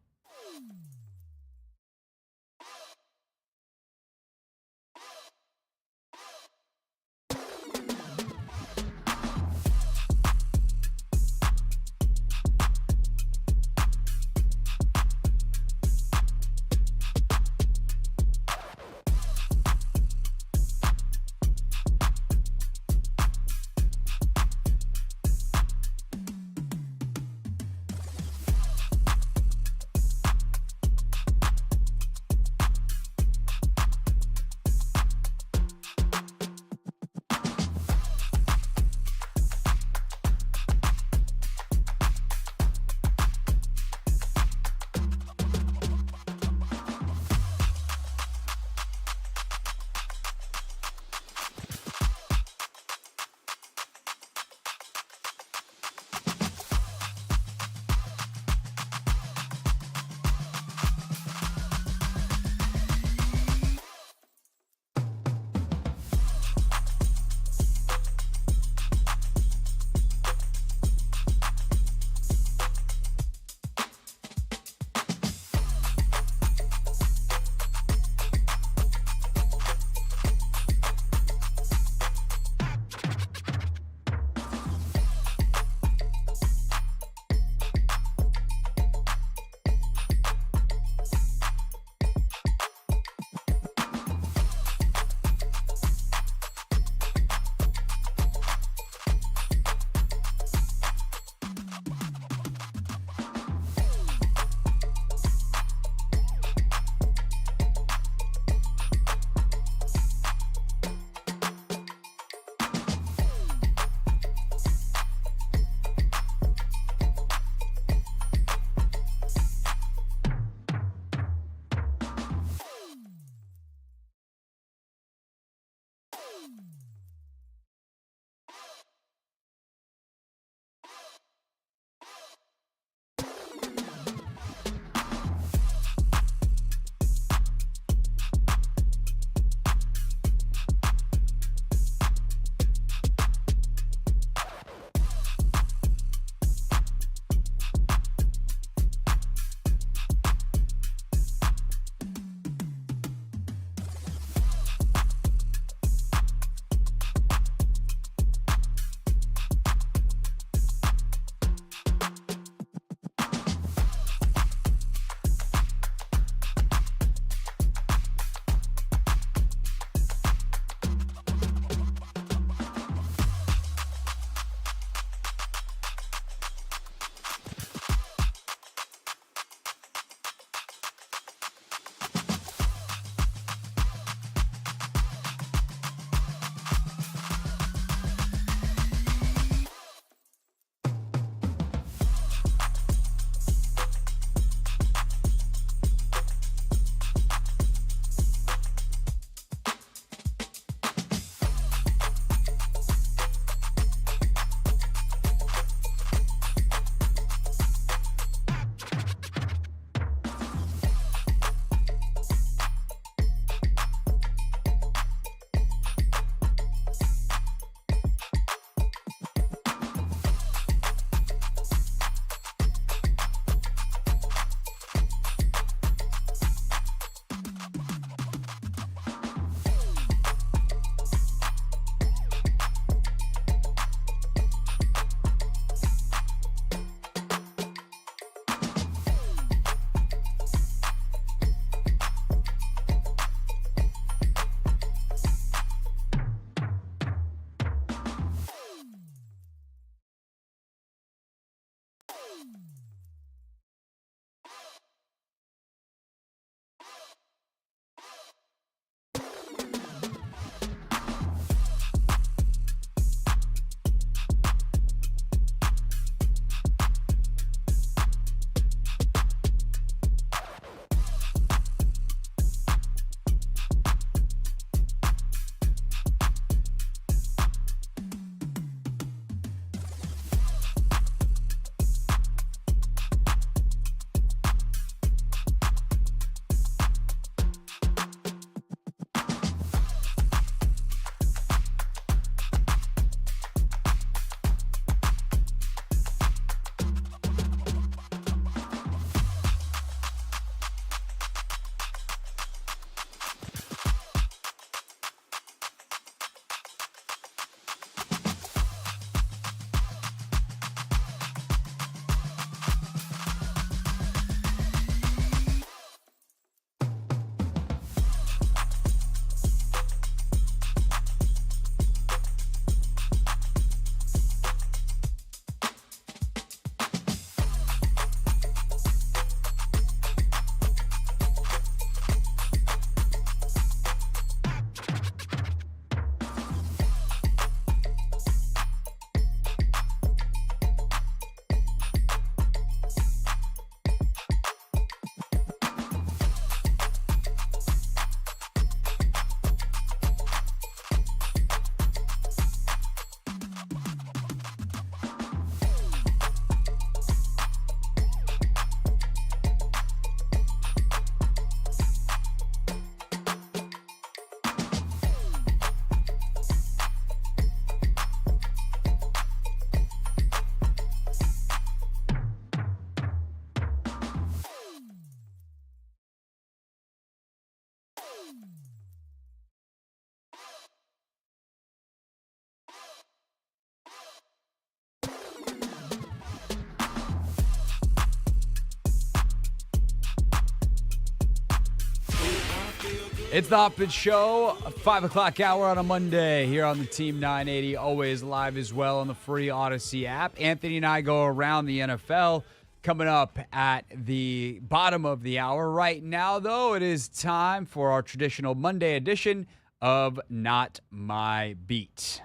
Speaker 1: It's the Hoffman Show, 5 o'clock hour on a Monday here on the Team 980, always live as well on the free Odyssey app. Anthony and I go around the NFL coming up at the bottom of the hour. Right now, though, it is time for our traditional Monday edition of Not My Beat.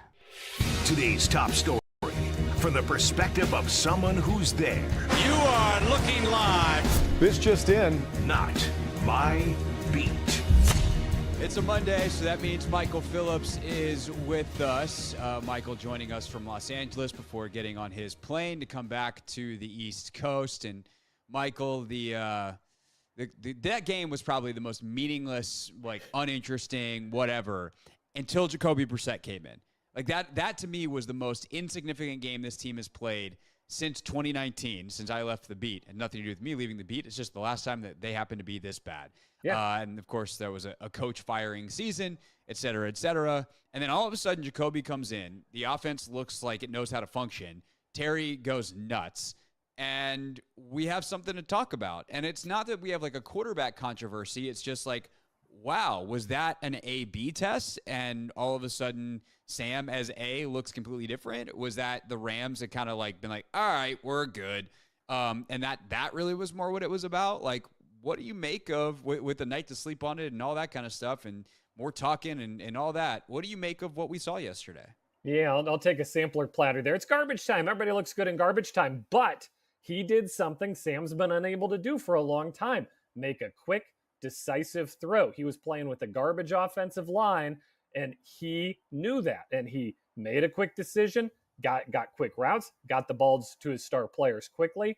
Speaker 5: Today's top story from the perspective of someone who's there.
Speaker 6: You are looking live.
Speaker 3: This just in.
Speaker 5: Not My Beat.
Speaker 1: It's a Monday, so that means Michael Phillips is with us. Michael joining us from Los Angeles before getting on his plane to come back to the East Coast. And Michael, that game was probably the most meaningless, like uninteresting, whatever, until Jacoby Brissett came in. Like that to me was the most insignificant game this team has played since 2019, since I left the beat. And nothing to do with me leaving the beat. It's just the last time that they happened to be this bad. Yeah. And, of course, there was a coach firing season, et cetera, et cetera. And then all of a sudden, Jacoby comes in. The offense looks like it knows how to function. Terry goes nuts. And we have something to talk about. And it's not that we have, like, a quarterback controversy. It's just like, wow, was that an A-B test? And all of a sudden, Sam as A looks completely different? Was that the Rams had kind of, like, been like, all right, we're good? And that really was more what it was about? Like, what do you make of, with the night to sleep on it and all that kind of stuff and more talking and all that, what do you make of what we saw yesterday?
Speaker 7: Yeah, I'll take a sampler platter there. It's garbage time. Everybody looks good in garbage time. But he did something Sam's been unable to do for a long time. Make a quick, decisive throw. He was playing with a garbage offensive line, and he knew that. And he made a quick decision, got quick routes, got the balls to his star players quickly.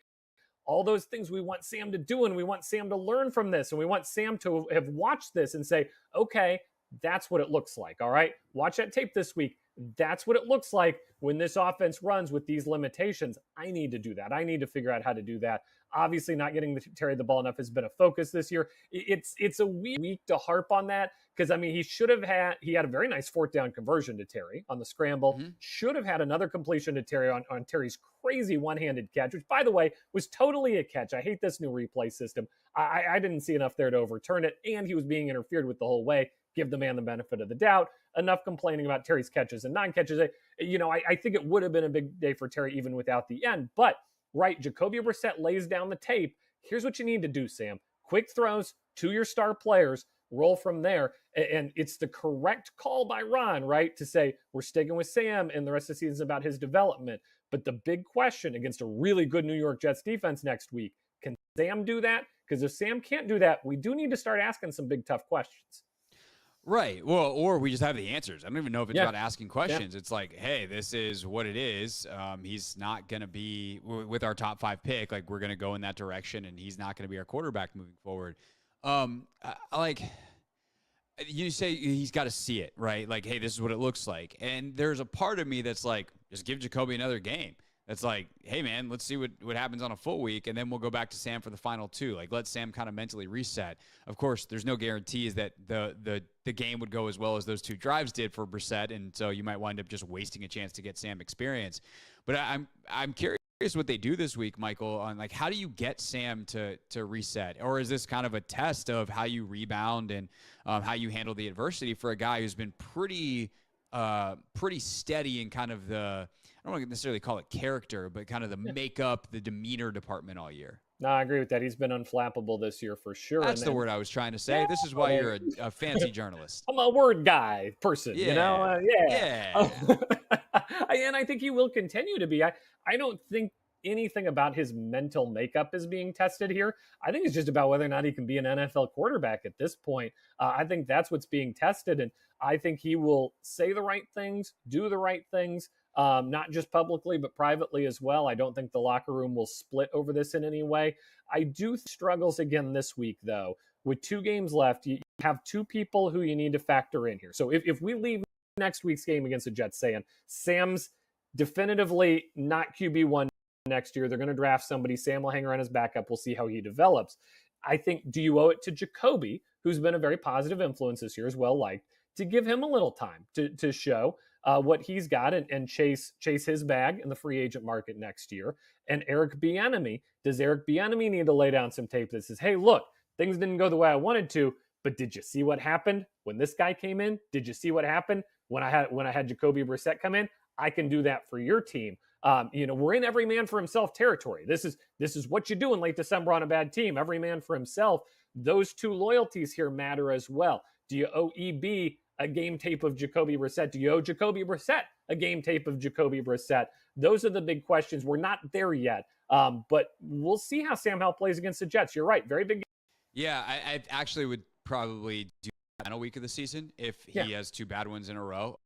Speaker 7: All those things we want Sam to do, and we want Sam to learn from this, and we want Sam to have watched this and say, okay, that's what it looks like, all right? Watch that tape this week. That's what it looks like when this offense runs with these limitations. I need to do that. I need to figure out how to do that. Obviously, not getting Terry the ball enough has been a focus this year. It's a week to harp on that because, I mean, he had a very nice fourth down conversion to Terry on the scramble. Mm-hmm. Should have had another completion to Terry on Terry's crazy one-handed catch, which, by the way, was totally a catch. I hate this new replay system. I didn't see enough there to overturn it, and he was being interfered with the whole way. Give the man the benefit of the doubt. Enough complaining about Terry's catches and non-catches. I think it would have been a big day for Terry even without the end. But right, Jacoby Brissett lays down the tape. Here's what you need to do, Sam. Quick throws to your star players, roll from there. And it's the correct call by Ron, right, to say we're sticking with Sam and the rest of the season is about his development. But the big question against a really good New York Jets defense next week, can Sam do that? Because if Sam can't do that, we do need to start asking some big, tough questions.
Speaker 1: Right. Well, or we just have the answers. I don't even know if it's
Speaker 7: Yeah.
Speaker 1: about asking questions. It's like, hey, this is what it is. He's not going to be with our top 5 pick. Like, we're going to go in that direction, and he's not going to be our quarterback moving forward. You say he's got to see it, right? Like, hey, this is what it looks like. And there's a part of me that's like, just give Jacoby another game. That's like, hey, man, let's see what happens on a full week, and then we'll go back to Sam for the final 2. Like, let Sam kind of mentally reset. Of course, there's no guarantees that the game would go as well as those 2 drives did for Brissett, and so you might wind up just wasting a chance to get Sam experience. But I'm curious what they do this week, Michael, on like how do you get Sam to reset, or is this kind of a test of how you rebound and how you handle the adversity for a guy who's been pretty steady in kind of the, I don't want to necessarily call it character, but kind of the makeup, the demeanor department all year.
Speaker 7: No, I agree with that. He's been unflappable this year for sure.
Speaker 1: That's the word I was trying to say. This is why you're a fancy journalist.
Speaker 7: I'm a word guy person, you know?
Speaker 1: Yeah.
Speaker 7: And I think he will continue to be. I don't think anything about his mental makeup is being tested here. I think it's just about whether or not he can be an NFL quarterback at this point. I think that's what's being tested. And I think he will say the right things, do the right things, not just publicly, but privately as well. I don't think the locker room will split over this in any way. I do struggles again this week, though. With 2 games left, you have 2 people who you need to factor in here. So if we leave next week's game against the Jets saying Sam's definitively not QB1 next year, they're going to draft somebody, Sam will hang around as backup, we'll see how he develops. I think, do you owe it to Jacoby, who's been a very positive influence this year, as well liked, to give him a little time to show what he's got and chase his bag in the free agent market next year? And Eric Bieniemy, does Eric Bieniemy need to lay down some tape that says, hey, look, things didn't go the way I wanted to, but did you see what happened when this guy came in? Did you see what happened when I had Jacoby Brissett come in? I can do that for your team. We're in every man for himself territory. This is what you do in late December on a bad team. Every man for himself. Those 2 loyalties here matter as well. Do you owe EB a game tape of Jacoby Brissett? Do you owe Jacoby Brissett a game tape of Jacoby Brissett? Those are the big questions. We're not there yet, but we'll see how Sam Howell plays against the Jets. You're right. Very big.
Speaker 1: Yeah, I actually would probably do the final week of the season if he has 2 bad ones in a row.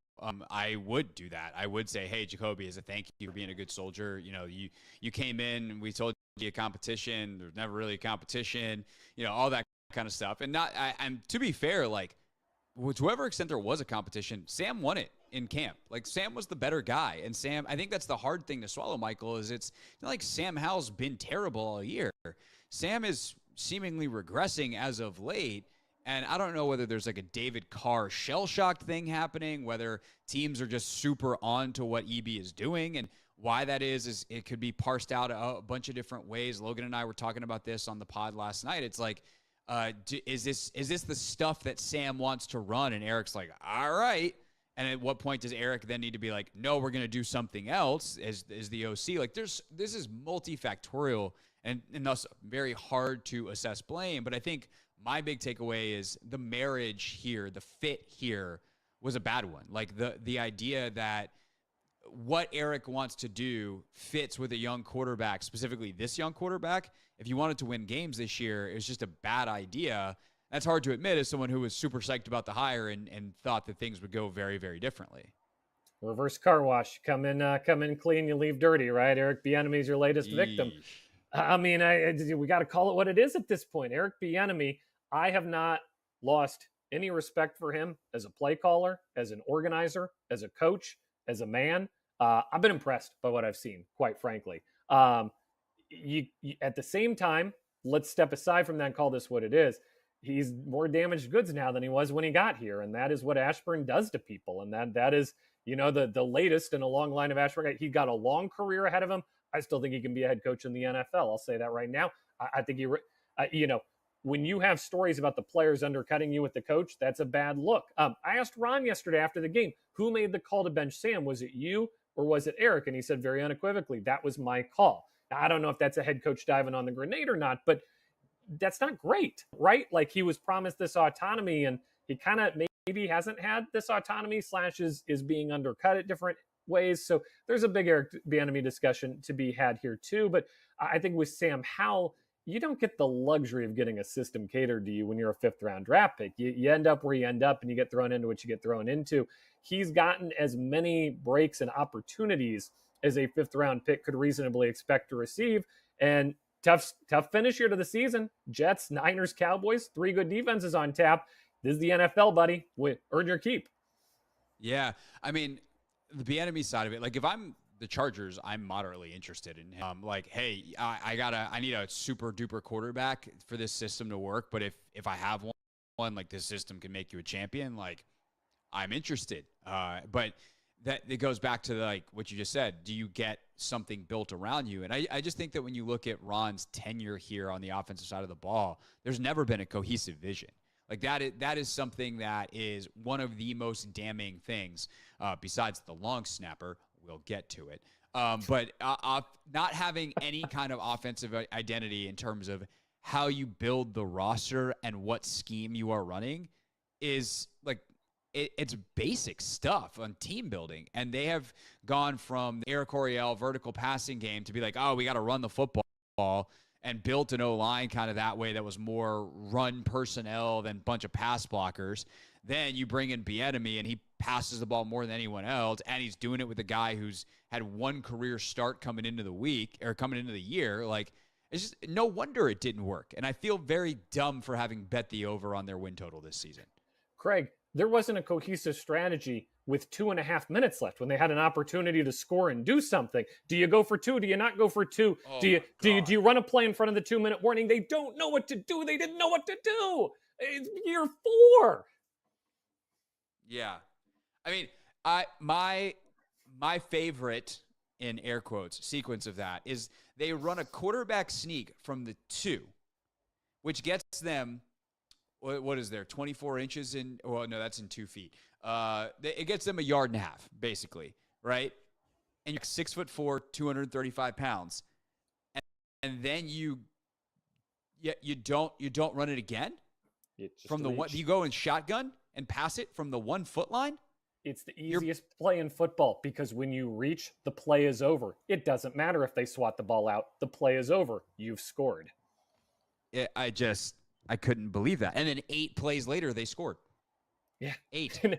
Speaker 1: I would do that. I would say, hey, Jacoby, as a thank you for being a good soldier. You know, you came in and we told you a competition. There's never really a competition. You know, all that kind of stuff. And I'm to be fair, like, to whatever extent there was a competition, Sam won it in camp. Like, Sam was the better guy. And Sam, I think that's the hard thing to swallow, Michael, is it's not like Sam Howell's been terrible all year. Sam is seemingly regressing as of late. And I don't know whether there's like a David Carr shell-shocked thing happening, whether teams are just super on to what EB is doing, and why that is it could be parsed out a bunch of different ways. Logan and I were talking about this on the pod last night. It's like, is this the stuff that Sam wants to run? And Eric's like, all right. And at what point does Eric then need to be like, no, we're going to do something else as the OC? Like, this is multifactorial and thus very hard to assess blame. But I think my big takeaway is the marriage here, the fit here was a bad one. Like the idea that what Eric wants to do fits with a young quarterback, specifically this young quarterback. If you wanted to win games this year, it was just a bad idea. That's hard to admit as someone who was super psyched about the hire and thought that things would go very, very differently.
Speaker 7: Reverse car wash. Come in clean, you leave dirty, right? Eric Bieniemy's your latest victim. I mean, we got to call it what it is at this point. Eric Bieniemy, I have not lost any respect for him as a play caller, as an organizer, as a coach, as a man. I've been impressed by what I've seen, quite frankly. At the same time, let's step aside from that and call this what it is. He's more damaged goods now than he was when he got here, and that is what Ashburn does to people. And that is, the latest in a long line of Ashburn. He got a long career ahead of him. I still think he can be a head coach in the NFL. I'll say that right now. I think when you have stories about the players undercutting you with the coach, that's a bad look. I asked Ron yesterday after the game, who made the call to bench Sam? Was it you or was it Eric? And he said very unequivocally, that was my call. I don't know if that's a head coach diving on the grenade or not, but that's not great, right? Like, he was promised this autonomy, and he kind of maybe hasn't had this autonomy / is being undercut at different ways. So there's a big Eric Bieniemy discussion to be had here too. But I think with Sam Howell, you don't get the luxury of getting a system catered to you when you're a 5th round draft pick. You end up where you end up, and you get thrown into what you get thrown into. He's gotten as many breaks and opportunities as a 5th round pick could reasonably expect to receive. And tough finish here to the season. Jets, Niners, Cowboys, 3 good defenses on tap. This is the NFL, buddy. Earn your keep.
Speaker 1: Yeah. I mean, the Bieniemy side of it, like, if I'm the Chargers, I'm moderately interested in him. Like, hey, I need a super duper quarterback for this system to work. But if I have one, like, this system can make you a champion, like, I'm interested. But that it goes back to, like, what you just said. Do you get something built around you? And I just think that when you look at Ron's tenure here on the offensive side of the ball, there's never been a cohesive vision. Like, that is something that is one of the most damning things, besides the long snapper. We'll get to it. But not having any kind of offensive identity in terms of how you build the roster and what scheme you are running is, like, it's basic stuff on team building. And they have gone from the Eric Coryell vertical passing game to be like, oh, we got to run the football, and built an O-line kind of that way that was more run personnel than bunch of pass blockers. Then you bring in Bieniemy, and he passes the ball more than anyone else, and he's doing it with a guy who's had one career start coming into the year. Like, it's just no wonder it didn't work. And I feel very dumb for having bet the over on their win total this season.
Speaker 7: Craig, there wasn't a cohesive strategy with 2.5 minutes left when they had an opportunity to score and do something. Do you go for 2? Do you not go for 2?
Speaker 1: Oh,
Speaker 7: do you run a play in front of the 2-minute warning? They don't know what to do. They didn't know what to do. It's year 4.
Speaker 1: Yeah. I mean, my favorite, in air quotes, sequence of that is they run a quarterback sneak from the 2, which gets them, what is there, 24 inches in, well, no, that's in 2 feet. It gets them a yard and a half, basically, right? And you're 6'4", 235 pounds. And then you don't run it again? From the one, you go in shotgun and pass it from the 1 foot line?
Speaker 7: It's the easiest play in football, because when you reach, the play is over. It doesn't matter if they swat the ball out. The play is over. You've scored.
Speaker 1: I couldn't believe that. And then 8 plays later, they scored.
Speaker 7: Yeah.
Speaker 1: 8.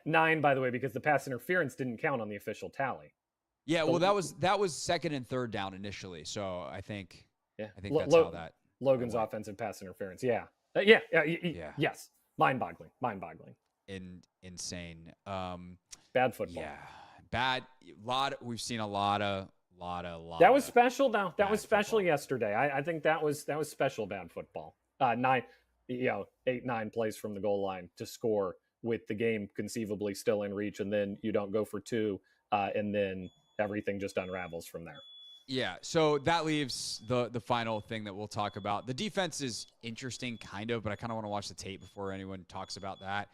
Speaker 7: 9, by the way, because the pass interference didn't count on the official tally.
Speaker 1: Yeah, well, that was 2nd and 3rd down initially. So I think that's how that.
Speaker 7: Logan's offensive pass interference. Yeah. Yes. Mind-boggling.
Speaker 1: Insane.
Speaker 7: Bad football.
Speaker 1: Yeah. Bad. We've seen a lot of.
Speaker 7: That was special. Now that was special
Speaker 1: football.
Speaker 7: yesterday. I think that was special bad football. 8, 9 plays from the goal line to score with the game conceivably still in reach, and then you don't go for 2, and then everything just unravels from there.
Speaker 1: Yeah, so that leaves the final thing that we'll talk about. The defense is interesting, kind of, but I kind of want to watch the tape before anyone talks about that.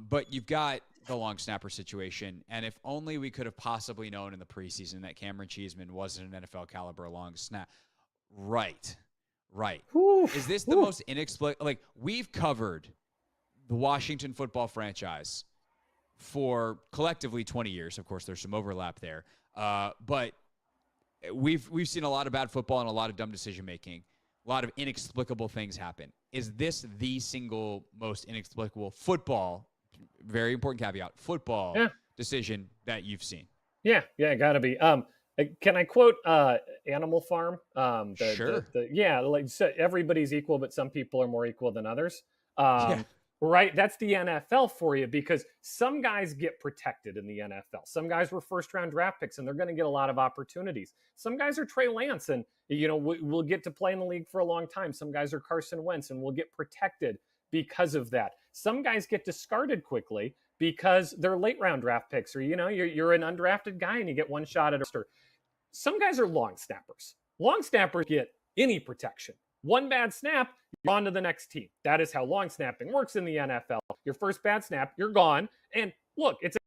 Speaker 1: But you've got the long snapper situation, and if only we could have possibly known in the preseason that Cameron Cheeseman wasn't an NFL caliber long snap. Right. Oof, is this the most inexplicable? Like, we've covered the Washington football franchise for collectively 20 years. Of course, there's some overlap there, but we've seen a lot of bad football and a lot of dumb decision making. A lot of inexplicable things happen. Is this the single most inexplicable football, very important caveat, football decision that you've seen?
Speaker 7: Yeah, it gotta be. Can I quote Animal Farm?
Speaker 1: Sure.
Speaker 7: So everybody's equal, but some people are more equal than others. Right? That's the NFL for you, because some guys get protected in the NFL. Some guys were first-round draft picks, and they're going to get a lot of opportunities. Some guys are Trey Lance, and we'll get to play in the league for a long time. Some guys are Carson Wentz, and will get protected because of that. Some guys get discarded quickly because they're late-round draft picks, or you're an undrafted guy and you get one shot at a roster. Some guys are long snappers. Long snappers get any protection. One bad snap, you're on to the next team. That is how long snapping works in the NFL. Your first bad snap, you're gone. And look, it's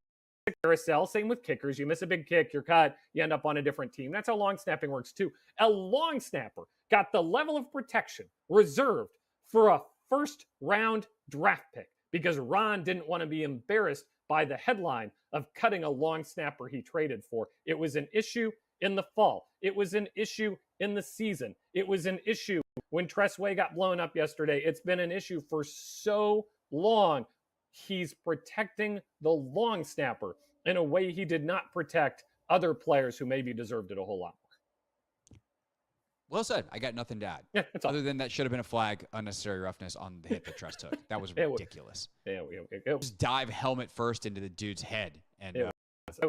Speaker 7: a carousel. Same with kickers. You miss a big kick, you're cut, you end up on a different team. That's how long snapping works too. A long snapper got the level of protection reserved for a first round draft pick because Ron didn't want to be embarrassed by the headline of cutting a long snapper he traded for. It was an issue in the fall. It was an issue in the season. It was an issue when Tress Way got blown up yesterday. It's been an issue for so long. He's protecting the long snapper in a way he did not protect other players who maybe deserved it a whole lot more.
Speaker 1: Well said. I got nothing to add.
Speaker 7: Yeah, that's all.
Speaker 1: Other than that should have been a flag, unnecessary roughness on the hit that Trust took. That was ridiculous.
Speaker 7: It
Speaker 1: Just dive helmet first into the dude's head. And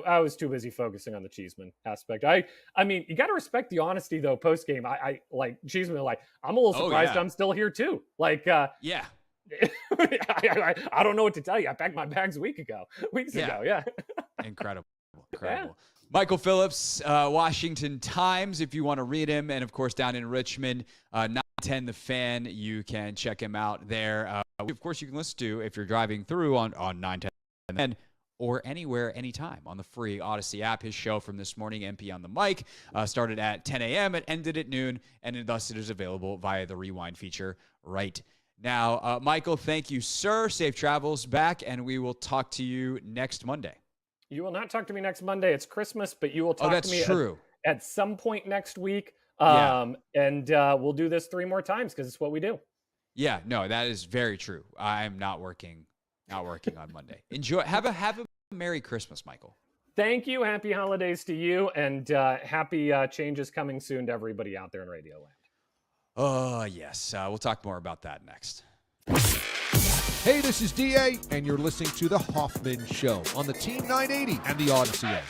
Speaker 7: I was too busy focusing on the Cheeseman aspect. I mean, you got to respect the honesty though. Post game, I like Cheeseman. Like, I'm a little surprised I'm still here too. Like,
Speaker 1: yeah.
Speaker 7: I don't know what to tell you. I packed my bags weeks ago. Yeah.
Speaker 1: Incredible. Yeah. Michael Phillips, Washington Times, if you want to read him. And, of course, down in Richmond, 910 The Fan, you can check him out there. Of course, you can listen to if you're driving through on 910 The Fan or anywhere, anytime on the free Odyssey app. His show from this morning, MP on the Mic, started at 10 a.m. It ended at noon, and thus it is available via the Rewind feature right now. Michael, thank you, sir. Safe travels back, and we will talk to you next Monday.
Speaker 7: You will not talk to me next Monday. It's Christmas, but you will talk to me at some point next week. And we'll do this 3 more times because it's what we do.
Speaker 1: Yeah, no, that is very true. I'm not working on Monday. Enjoy. Have a Merry Christmas, Michael.
Speaker 7: Thank you. Happy holidays to you, and happy changes coming soon to everybody out there in Radio Land.
Speaker 1: Oh, yes. We'll talk more about that next.
Speaker 8: Hey, this is DA, and you're listening to The Hoffman Show on the Team 980 and the Odyssey app.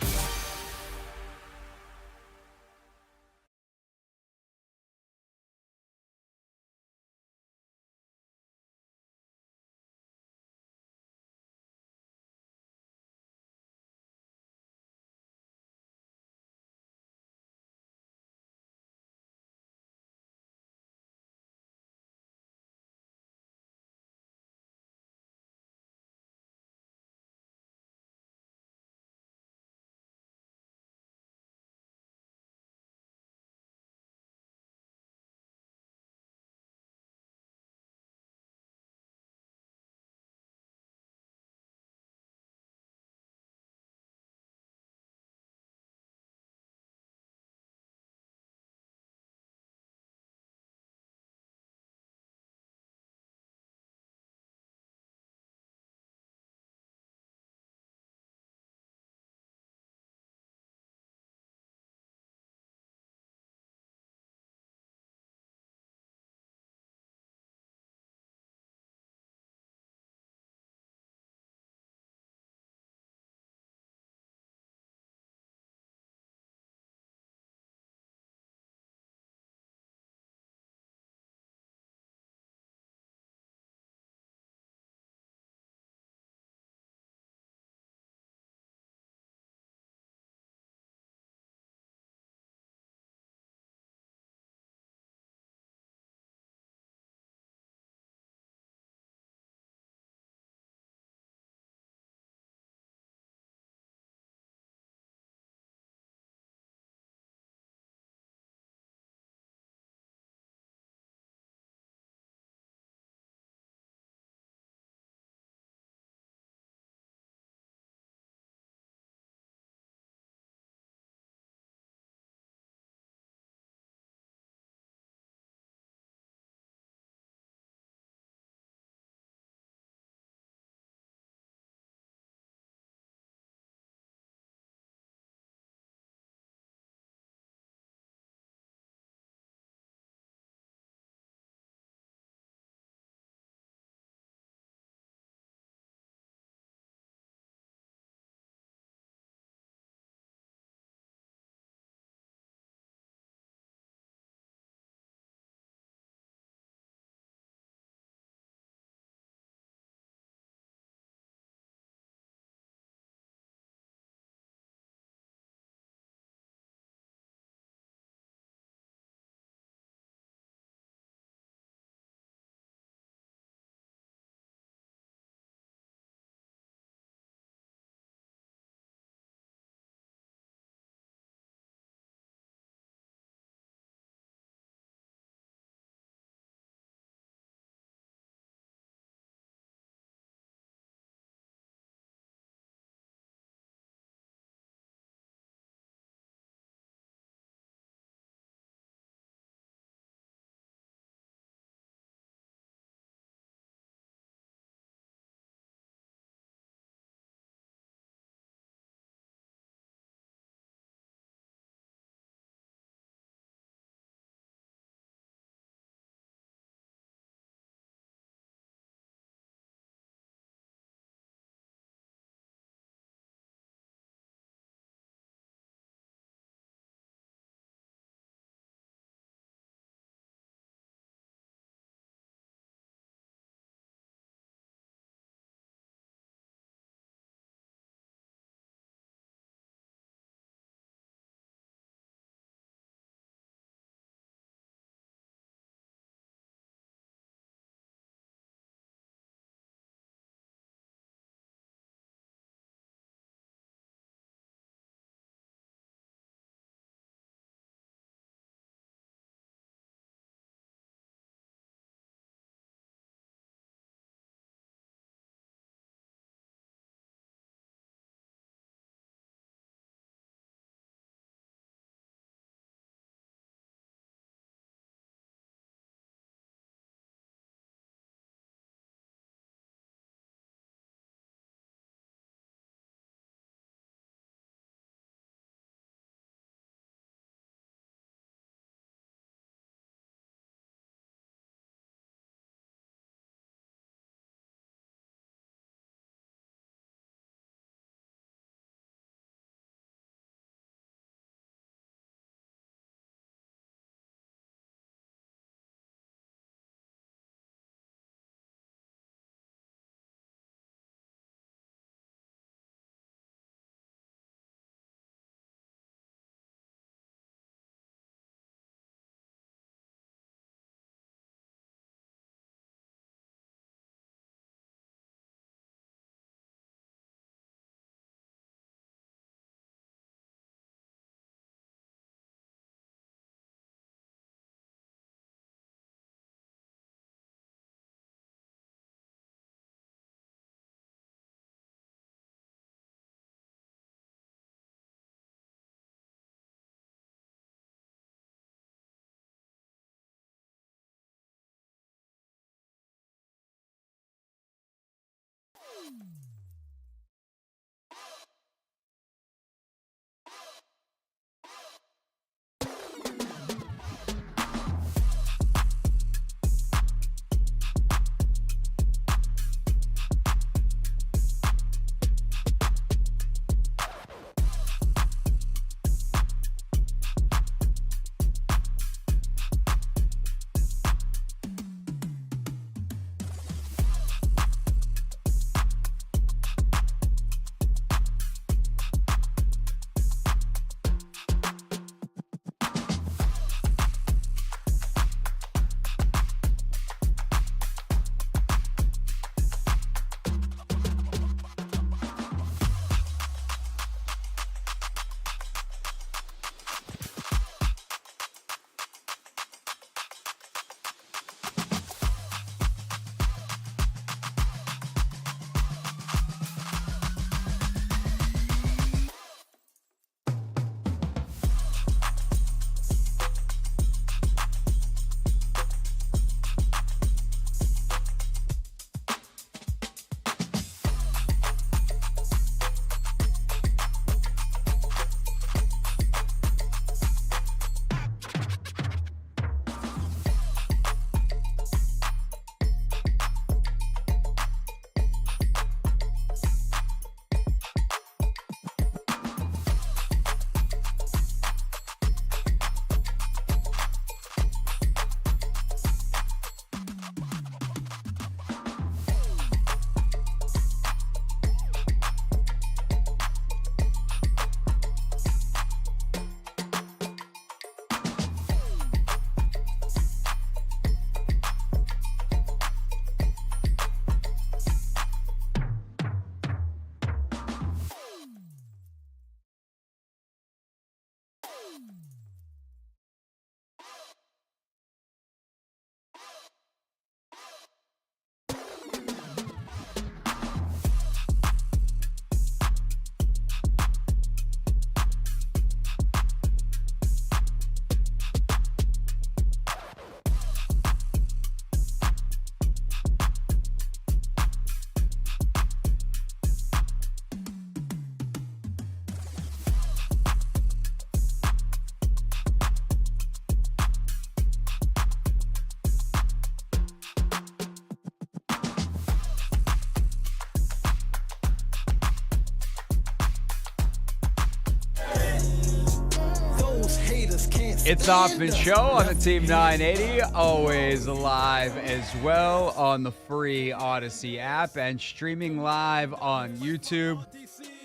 Speaker 1: It's the Hoffman Show on the Team 980, always live as well on the free Odyssey app and streaming live on YouTube,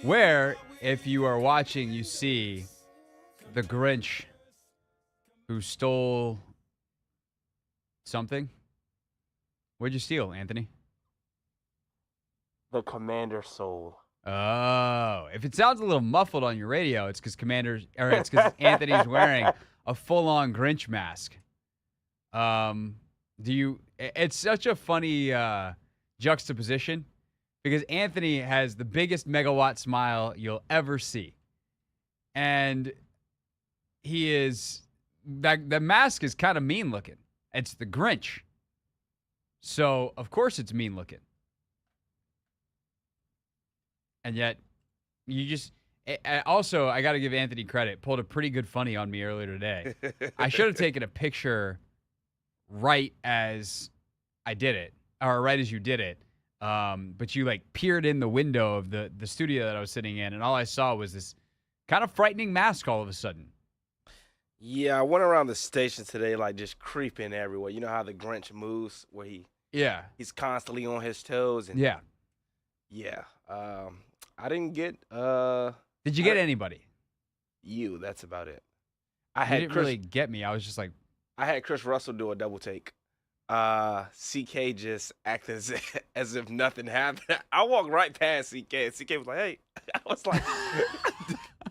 Speaker 1: where, if you are watching, you see the Grinch who stole something. What'd you steal, Anthony?
Speaker 9: The Commander Soul.
Speaker 1: Oh, if it sounds a little muffled on your radio, it's because Anthony's wearing a full-on Grinch mask. It's such a funny juxtaposition because Anthony has the biggest megawatt smile you'll ever see. And the mask is kind of mean looking. It's the Grinch. So, of course it's mean looking. And yet, also, I got to give Anthony credit, pulled a pretty good funny on me earlier today. I should have taken a picture right as I did it, or right as you did it. But you peered in the window of the studio that I was sitting in, and all I saw was this kind of frightening mask all of a sudden.
Speaker 9: Yeah, I went around the station today, just creeping everywhere. You know how the Grinch moves, where he's constantly on his toes. And
Speaker 1: yeah.
Speaker 9: I didn't get.
Speaker 1: Did you get anybody?
Speaker 9: You. That's about it.
Speaker 1: You didn't really get me. I was just like.
Speaker 9: I had Chris Russell do a double take. CK just acted as if nothing happened. I walked right past CK. CK was like, "Hey," I was like,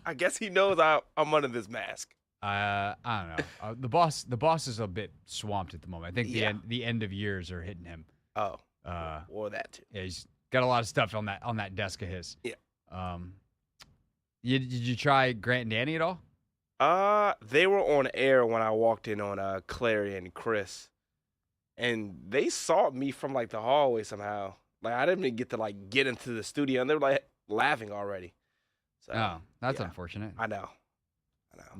Speaker 9: "I guess he knows I'm under this mask."
Speaker 1: I don't know. The boss is a bit swamped at the moment. I think the end of years are hitting him.
Speaker 9: Oh. Or that too.
Speaker 1: Yeah, he's got a lot of stuff on that desk of his.
Speaker 9: Yeah.
Speaker 1: Did you try Grant and Danny at all?
Speaker 9: They were on air when I walked in on Clary and Chris, and they saw me from the hallway somehow. I didn't even get to get into the studio, and they were laughing already. So,
Speaker 1: that's unfortunate.
Speaker 9: I know.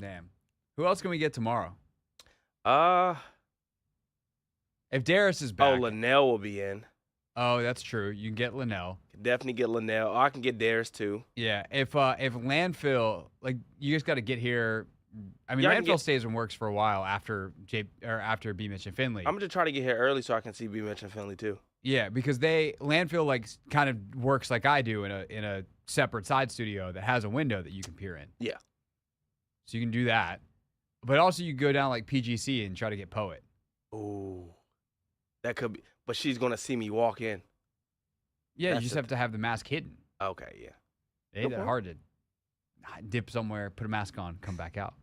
Speaker 1: Damn. Who else can we get tomorrow? If Darius is back.
Speaker 9: Oh, Linnell will be in.
Speaker 1: Oh, that's true. You can get Linnell.
Speaker 9: Definitely get Linnell. Oh, I can get Darius too.
Speaker 1: Yeah. If Landfill, you just got to get here. I mean, Landfill stays and works for a while after B. Mitch and Finley.
Speaker 9: I'm gonna try to get here early so I can see B. Mitch and Finley too.
Speaker 1: Yeah, because Landfill kind of works like I do in a separate side studio that has a window that you can peer in.
Speaker 9: Yeah.
Speaker 1: So you can do that, but also you go down PGC and try to get Poet.
Speaker 9: Ooh, that could be. But she's gonna see me walk in.
Speaker 1: Yeah, you just have to have the mask hidden.
Speaker 9: Okay, yeah.
Speaker 1: It ain't that hard to dip somewhere, put a mask on, come back out.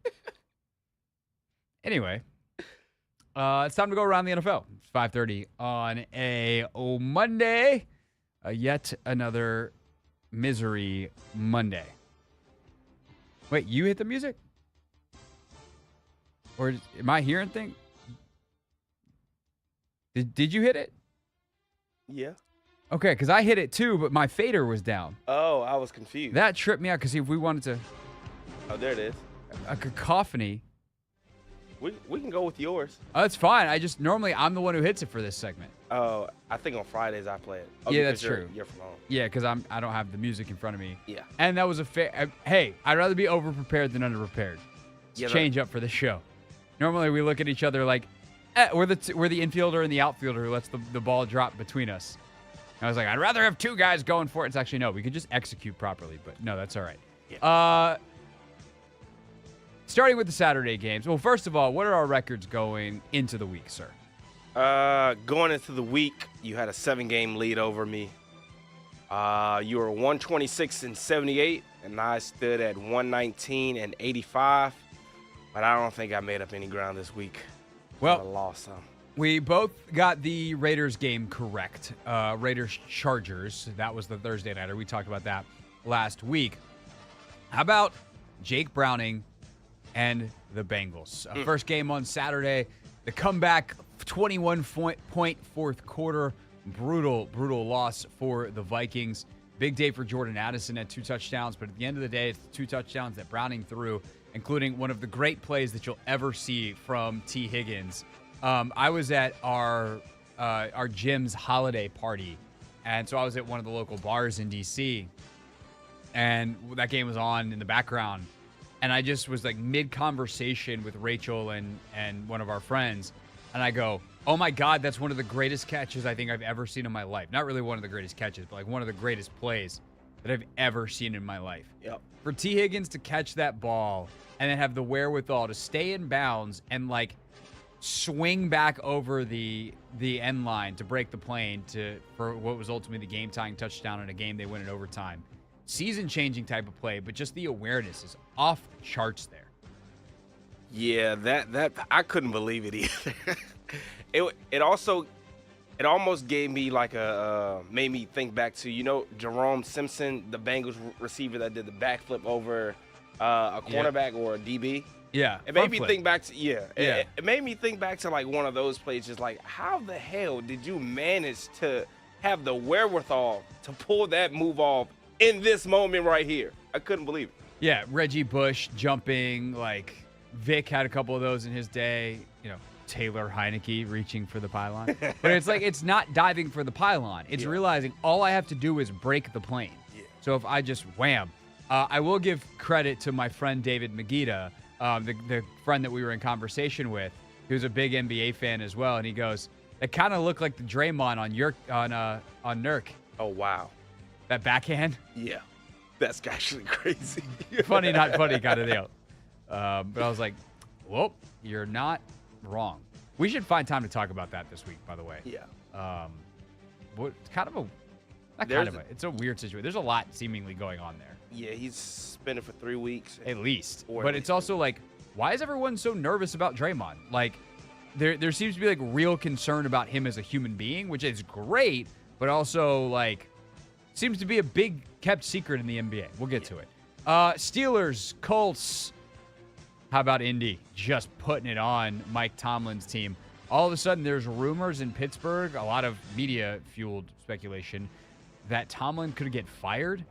Speaker 1: Anyway, it's time to go around the NFL. It's 5:30 on a Monday. Yet another misery Monday. Wait, you hit the music? Or am I hearing things? Did you hit it?
Speaker 9: Yeah.
Speaker 1: Okay, because I hit it too, but my fader was down.
Speaker 9: Oh, I was confused.
Speaker 1: That tripped me out because if we wanted to...
Speaker 9: Oh, there it is.
Speaker 1: A cacophony.
Speaker 9: We can go with yours.
Speaker 1: Oh, that's fine. Normally I'm the one who hits it for this segment.
Speaker 9: Oh, I think on Fridays I play it. Oh,
Speaker 1: yeah, that's true.
Speaker 9: You're from home.
Speaker 1: Yeah, because I don't have the music in front of me.
Speaker 9: Yeah.
Speaker 1: And that was a fair... Hey, I'd rather be over-prepared than under-prepared. It's change up for the show. Normally we look at each other like, we're the infielder and the outfielder who lets the ball drop between us. And I was like, I'd rather have two guys going for it. It's actually, no, we could just execute properly. But no, that's all right.
Speaker 9: Yeah.
Speaker 1: Starting with the Saturday games. Well, first of all, what are our records going into the week, sir?
Speaker 9: Going into the week, you had a 7-game lead over me. You were 126-78, and I stood at 119-85. But I don't think I made up any ground this week.
Speaker 1: Well,
Speaker 9: I lost some.
Speaker 1: We both got the Raiders game correct. Raiders-Chargers. That was the Thursday nighter. We talked about that last week. How about Jake Browning and the Bengals? First game on Saturday. The comeback, 21-point fourth quarter. Brutal loss for the Vikings. Big day for Jordan Addison at 2 touchdowns. But at the end of the day, it's the 2 touchdowns that Browning threw, including one of the great plays that you'll ever see from T. Higgins. I was at our gym's holiday party, and so I was at one of the local bars in D.C., and that game was on in the background, And I just was like mid-conversation with Rachel and one of our friends. And I go, oh my God, that's one of the greatest catches I think I've ever seen in my life. Not really one of the greatest catches, but like one of the greatest plays that I've ever seen in my life.
Speaker 9: Yep.
Speaker 1: For T. Higgins to catch that ball and then have the wherewithal to stay in bounds and like swing back over the end line to break the plane for what was ultimately the game-tying touchdown in a game they win in overtime. Season-changing type of play, but just the awareness is off the charts there.
Speaker 9: Yeah, that I couldn't believe it either. It almost gave me like made me think back to Jerome Simpson, the Bengals receiver that did the backflip over a cornerback or a DB.
Speaker 1: Yeah,
Speaker 9: it made me think back to
Speaker 1: It
Speaker 9: made me think back to like one of those plays, just like how the hell did you manage to have the wherewithal to pull that move off in this moment right here? I couldn't believe it.
Speaker 1: Yeah, Reggie Bush jumping, like Vic had a couple of those in his day. Taylor Heineke reaching for the pylon. But it's like it's not diving for the pylon. It's realizing all I have to do is break the plane. Yeah. So if I just wham. I will give credit to my friend David Magida, the friend that we were in conversation with, who's a big NBA fan as well, and he goes, "That kind of looked like the Draymond on Nurk."
Speaker 9: Oh wow,
Speaker 1: that backhand.
Speaker 9: Yeah, that's actually crazy.
Speaker 1: Funny, not funny kind of deal. But I was like, "Whoa, you're not wrong." We should find time to talk about that this week, by the way.
Speaker 9: Yeah.
Speaker 1: It's a weird situation. There's a lot seemingly going on there.
Speaker 9: Yeah, he's suspended for 3 weeks.
Speaker 1: At least. But it's also like, why is everyone so nervous about Draymond? Like, there seems to be like real concern about him as a human being, which is great, but also like seems to be a big kept secret in the NBA. We'll get to it. Steelers, Colts. How about Indy just putting it on Mike Tomlin's team? All of a sudden, there's rumors in Pittsburgh, a lot of media-fueled speculation, that Tomlin could get fired.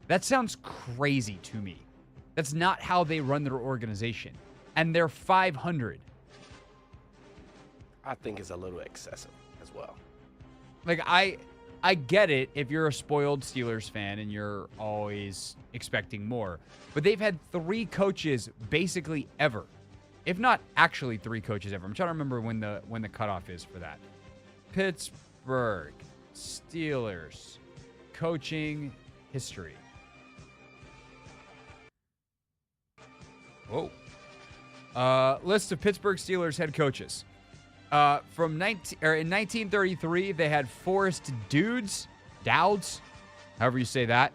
Speaker 1: That sounds crazy to me. That's not how they run their organization. And they're 500.
Speaker 9: I think it's a little excessive as well.
Speaker 1: Like, I get it if you're a spoiled Steelers fan and you're always expecting more. But they've had 3 coaches basically ever. If not actually 3 coaches ever. I'm trying to remember when the cutoff is for that. Pittsburgh Steelers coaching history. Whoa. List of Pittsburgh Steelers head coaches. In 1933, they had Forrest Dowds, however you say that.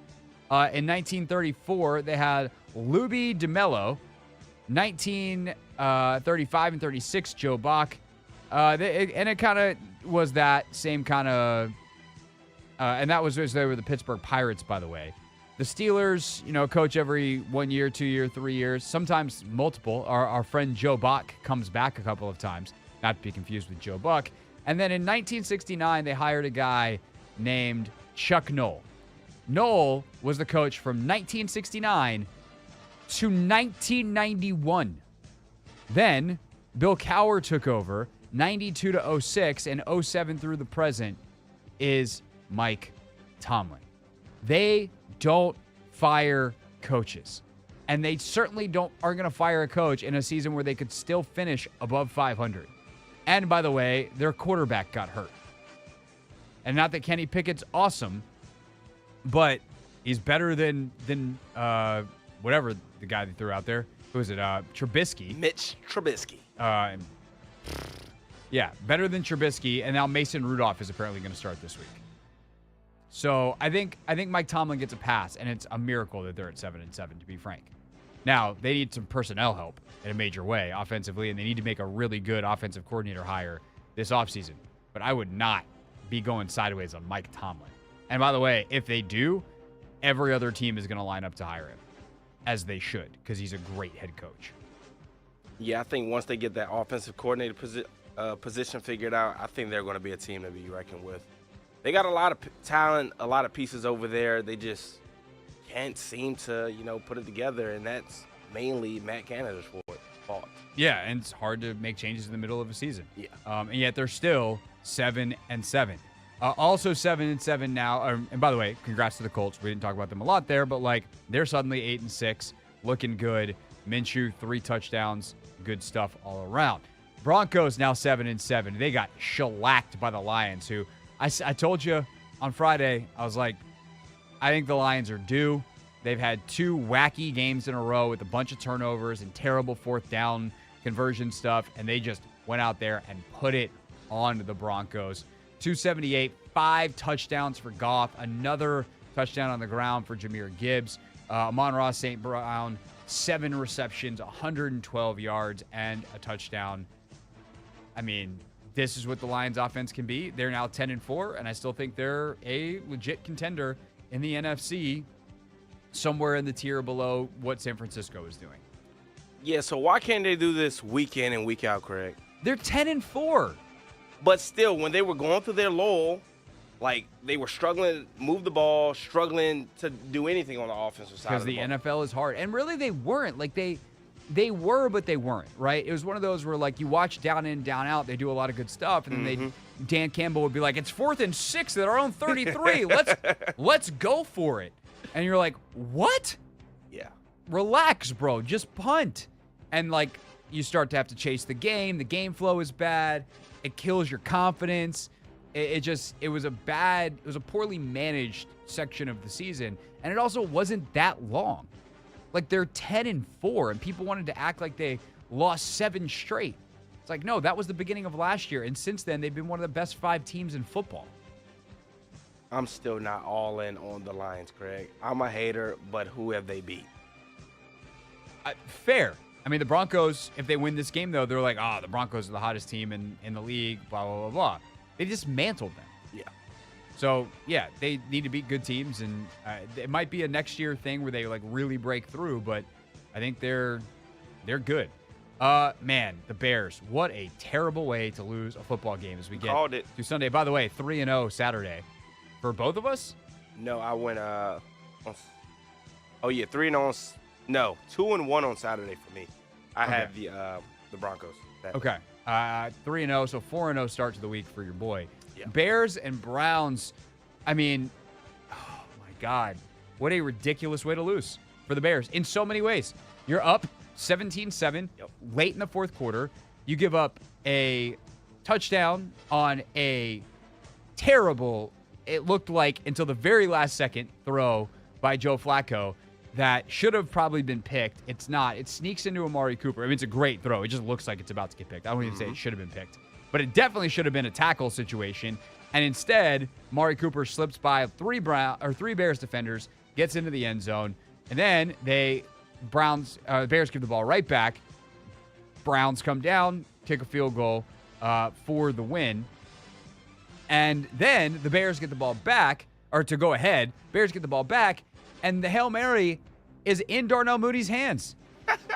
Speaker 1: In 1934, they had Luby DeMello. 1935 and 36, Joe Buck. And it kind of was that same kind of, and that was as they were the Pittsburgh Pirates, by the way. The Steelers, coach every 1 year, 2 year, 3 years, sometimes multiple. Our friend Joe Buck comes back a couple of times, not to be confused with Joe Buck. And then in 1969, they hired a guy named Chuck Noll. Noll was the coach from 1969 to 1991. Then Bill Cowher took over 92 to 06, and 07 through the present is Mike Tomlin. They don't fire coaches. And they certainly aren't going to fire a coach in a season where they could still finish above 500. And by the way, their quarterback got hurt. And not that Kenny Pickett's awesome, but he's better than whatever the guy they threw out there. Who is it? Trubisky.
Speaker 9: Mitch Trubisky.
Speaker 1: Yeah, better than Trubisky. And now Mason Rudolph is apparently going to start this week. So I think Mike Tomlin gets a pass, and it's a miracle that they're at 7-7, to be frank. Now, they need some personnel help in a major way offensively, and they need to make a really good offensive coordinator hire this offseason. But I would not be going sideways on Mike Tomlin. And by the way, if they do, every other team is going to line up to hire him, as they should, because he's a great head coach.
Speaker 9: Yeah, I think once they get that offensive coordinator position figured out, I think they're going to be a team to be reckoned with. They got a lot of talent, a lot of pieces over there. They just can't seem to, put it together, and that's mainly Matt Canada's fault.
Speaker 1: Yeah, and it's hard to make changes in the middle of a season.
Speaker 9: Yeah.
Speaker 1: And yet they're still 7-7. Also 7-7 now. And by the way, congrats to the Colts. We didn't talk about them a lot there, but they're suddenly 8-6. looking good. Minshew, 3 touchdowns. Good stuff all around. Broncos now 7-7. They got shellacked by the Lions, who I told you on Friday, I was like, I think the Lions are due. They've had 2 wacky games in a row with a bunch of turnovers and terrible 4th down conversion stuff, and they just went out there and put it on the Broncos. 278, 5 touchdowns for Goff, another touchdown on the ground for Jahmyr Gibbs. Amon-Ra St. Brown, 7 receptions, 112 yards, and a touchdown. I mean, this is what the Lions offense can be. They're now 10-4, and I still think they're a legit contender in the NFC, somewhere in the tier below what San Francisco is doing.
Speaker 9: Yeah, so why can't they do this week in and week out, Craig?
Speaker 1: They're 10-4.
Speaker 9: But still, when they were going through their lull, like they were struggling to move the ball, struggling to do anything on the offensive side of the ball.
Speaker 1: Because the NFL is hard. And really they weren't. Like they were, but they weren't, right? It was one of those where like you watch down in, down out, they do a lot of good stuff, and then Dan Campbell would be like, it's 4th and 6 at our own 33. Let's go for it. And you're like, what?
Speaker 9: Yeah.
Speaker 1: Relax, bro. Just punt. And like you start to have to chase the game. The game flow is bad. It kills your confidence. It was a poorly managed section of the season. And it also wasn't that long. Like they're 10-4 and people wanted to act like they lost 7 straight. It's like, no, that was the beginning of last year. And since then, they've been one of the best 5 teams in football.
Speaker 9: I'm still not all in on the Lions, Craig. I'm a hater, but who have they beat?
Speaker 1: Fair. I mean, the Broncos, if they win this game, though, they're like, the Broncos are the hottest team in the league, blah, blah, blah, blah. They dismantled them.
Speaker 9: Yeah.
Speaker 1: So, yeah, they need to beat good teams, and it might be a next year thing where they, like, really break through, but I think they're good. Man, the Bears, what a terrible way to lose a football game as we get to Sunday. By the way, 3-0 Saturday. For both of us?
Speaker 9: No, I went, 3-0. No, 2-1 on Saturday for me. I had the Broncos.
Speaker 1: Okay. 3-0, so 4-0 start to the week for your boy.
Speaker 9: Yeah.
Speaker 1: Bears and Browns, I mean, oh my God. What a ridiculous way to lose for the Bears in so many ways. You're up 17-7 late in the 4th quarter. You give up a touchdown on a terrible, it looked like until the very last second throw by Joe Flacco that should have probably been picked. It's not. It sneaks into Amari Cooper. I mean, it's a great throw. It just looks like it's about to get picked. I won't even say it should have been picked. But it definitely should have been a tackle situation. And instead, Amari Cooper slips by 3 Bears defenders, gets into the end zone, and then Bears give the ball right back. Browns come down, kick a field goal for the win. And then the Bears get the ball back, or to go ahead. Bears get the ball back, and the Hail Mary is in Darnell Moody's hands.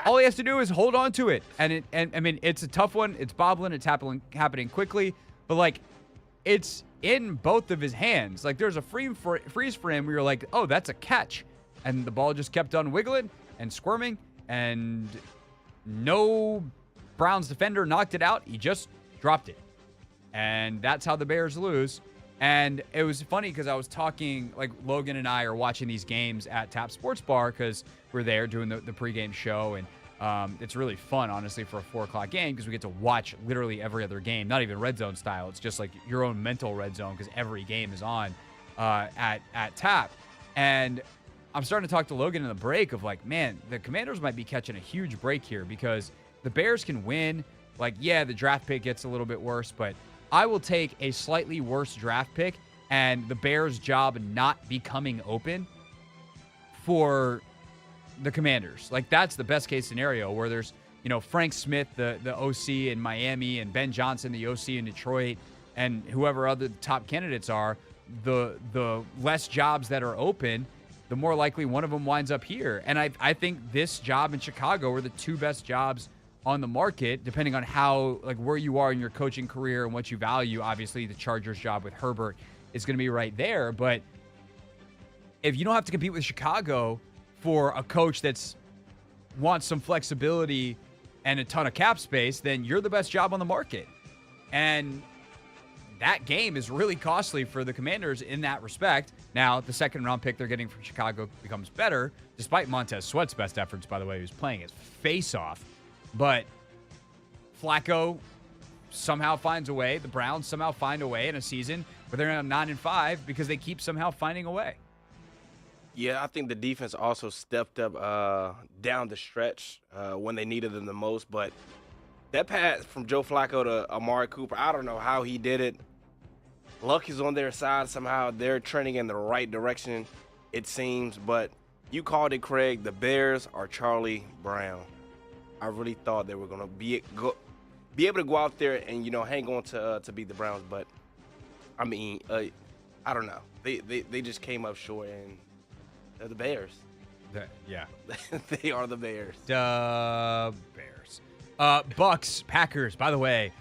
Speaker 1: All he has to do is hold on to it. And I mean, it's a tough one. It's bobbling. It's happening quickly. But, like, it's in both of his hands. Like, there's a freeze frame where you're like, oh, that's a catch. And the ball just kept on wiggling and squirming. And no Browns defender knocked it out. He just dropped it. And that's how the Bears lose. And it was funny because I was talking, like Logan and I are watching these games at Tap Sports Bar because we're there doing the pregame show. And it's really fun, honestly, for a 4 o'clock game because we get to watch literally every other game, not even red zone style. It's just like your own mental red zone because every game is on at Tap. And I'm starting to talk to Logan in the break of like, man, the Commanders might be catching a huge break here because the Bears can win. Like, yeah, the draft pick gets a little bit worse, but I will take a slightly worse draft pick and the Bears' job not becoming open for the Commanders. Like, that's the best case scenario where there's, Frank Smith, the OC in Miami, and Ben Johnson, the OC in Detroit, and whoever other top candidates are, the less jobs that are open, the more likely one of them winds up here. And I think this job in Chicago are the 2 best jobs on the market, depending on how, like, where you are in your coaching career and what you value. Obviously, the Chargers job with Herbert is going to be right there. But if you don't have to compete with Chicago for a coach that's wants some flexibility and a ton of cap space, then you're the best job on the market. And that game is really costly for the Commanders in that respect. Now, the second-round pick they're getting from Chicago becomes better, despite Montez Sweat's best efforts, by the way. He was playing his face off. But Flacco somehow finds a way. The Browns somehow find a way in a season where they're now 9-5 because they keep somehow finding a way.
Speaker 9: Yeah, I think the defense also stepped up down the stretch when they needed them the most. But that pass from Joe Flacco to Amari Cooper, I don't know how he did it. Luck is on their side somehow. They're trending in the right direction, it seems. But you called it, Craig. The Bears are Charlie Brown. I really thought they were going to be able to go out there and, hang on to beat the Browns. But, I mean, I don't know. They just came up short, and they're the Bears.
Speaker 1: Yeah.
Speaker 9: They are the Bears.
Speaker 1: The Bears. Bucks, Packers, by the way,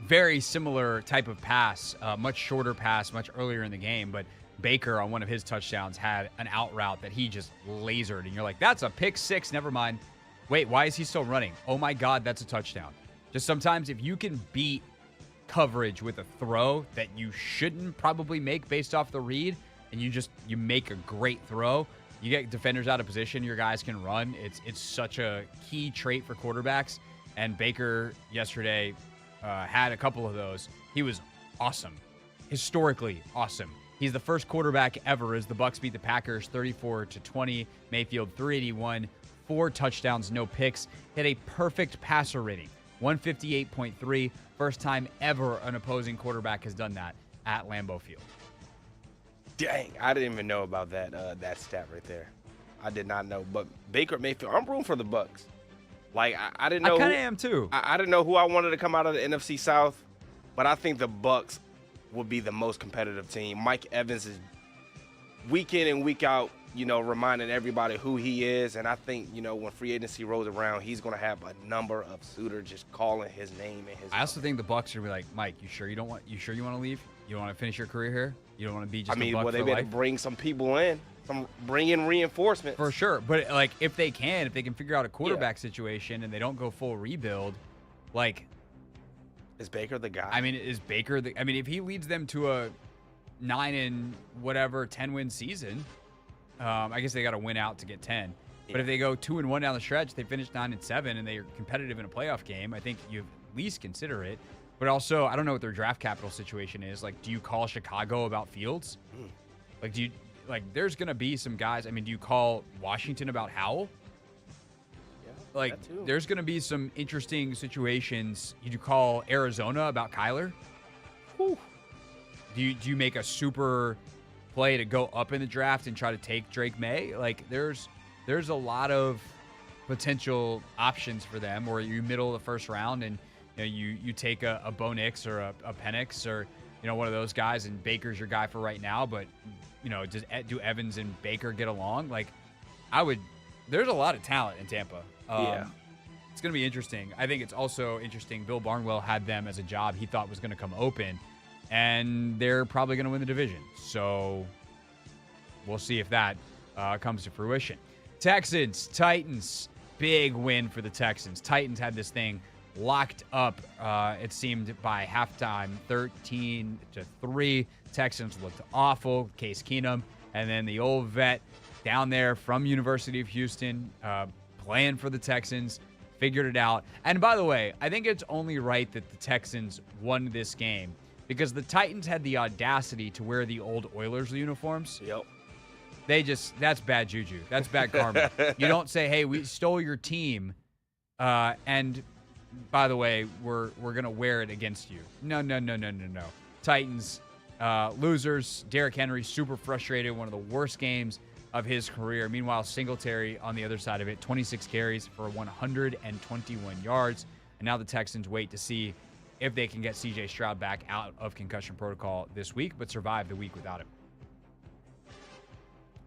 Speaker 1: very similar type of pass, much shorter pass, much earlier in the game. But Baker, on one of his touchdowns, had an out route that he just lasered. And you're like, that's a pick six. Never mind. Wait, why is he still running? Oh, my God, that's a touchdown. Just sometimes if you can beat coverage with a throw that you shouldn't probably make based off the read, and you make a great throw, you get defenders out of position, your guys can run. It's such a key trait for quarterbacks. And Baker yesterday had a couple of those. He was awesome, historically awesome. He's the first quarterback ever as the Bucs beat the Packers 34-20. Mayfield 381, 4 touchdowns, no picks. Hit a perfect passer rating, 158.3. First time ever an opposing quarterback has done that at Lambeau Field.
Speaker 9: Dang, I didn't even know about that stat right there. I did not know. But Baker Mayfield, I'm rooting for the Bucs. Like, I didn't know.
Speaker 1: I kind of am too.
Speaker 9: I didn't know who I wanted to come out of the NFC South, but I think the Bucs will be the most competitive team. Mike Evans is week in and week out, reminding everybody who he is. And I think, when free agency rolls around, he's going to have a number of suitors just calling his name and his.
Speaker 1: I also think the Bucs are going to be like, Mike, you sure you want to leave? You don't want to finish your career here? You don't want to be just a Buck
Speaker 9: they
Speaker 1: for
Speaker 9: better
Speaker 1: life?
Speaker 9: bring some people in. Bring in reinforcements.
Speaker 1: For sure. But, if they can figure out a quarterback situation and they don't go full rebuild,
Speaker 9: is Baker the guy?
Speaker 1: I mean, if he leads them to a 10-win season, I guess they got to win out to get 10. Yeah. But if they go 2-1 down the stretch, they finish 9-7, and they are competitive in a playoff game, I think you at least consider it. But also, I don't know what their draft capital situation is. Do you call Chicago about Fields? There's going to be some guys. I mean, do you call Washington about Howell? Yeah, there's going to be some interesting situations. You call Arizona about Kyler? Whew. Do you make a super play to go up in the draft and try to take Drake May? There's a lot of potential options for them, or you middle of the first round and you take a Bo Nix or a Penix or one of those guys, and Baker's your guy for right now. But do Evans and Baker get along? There's a lot of talent in Tampa.
Speaker 9: Yeah.
Speaker 1: It's going to be interesting. I think it's also interesting. Bill Barnwell had them as a job he thought was going to come open, and they're probably going to win the division. So we'll see if that comes to fruition. Texans, Titans, big win for the Texans. Titans had this thing locked up, it seemed, by halftime, 13-3. Texans looked awful. Case Keenum, and then the old vet down there from University of Houston, playing for the Texans, figured it out. And by the way, I think it's only right that the Texans won this game because the Titans had the audacity to wear the old Oilers uniforms.
Speaker 9: Yep.
Speaker 1: That's bad juju. That's bad karma. You don't say, hey, we stole your team, and by the way, we're going to wear it against you. No. Titans, losers. Derrick Henry, super frustrated. One of the worst games of his career. Meanwhile, Singletary on the other side of it, 26 carries for 121 yards. And now the Texans wait to see if they can get C.J. Stroud back out of concussion protocol this week, but survive the week without him.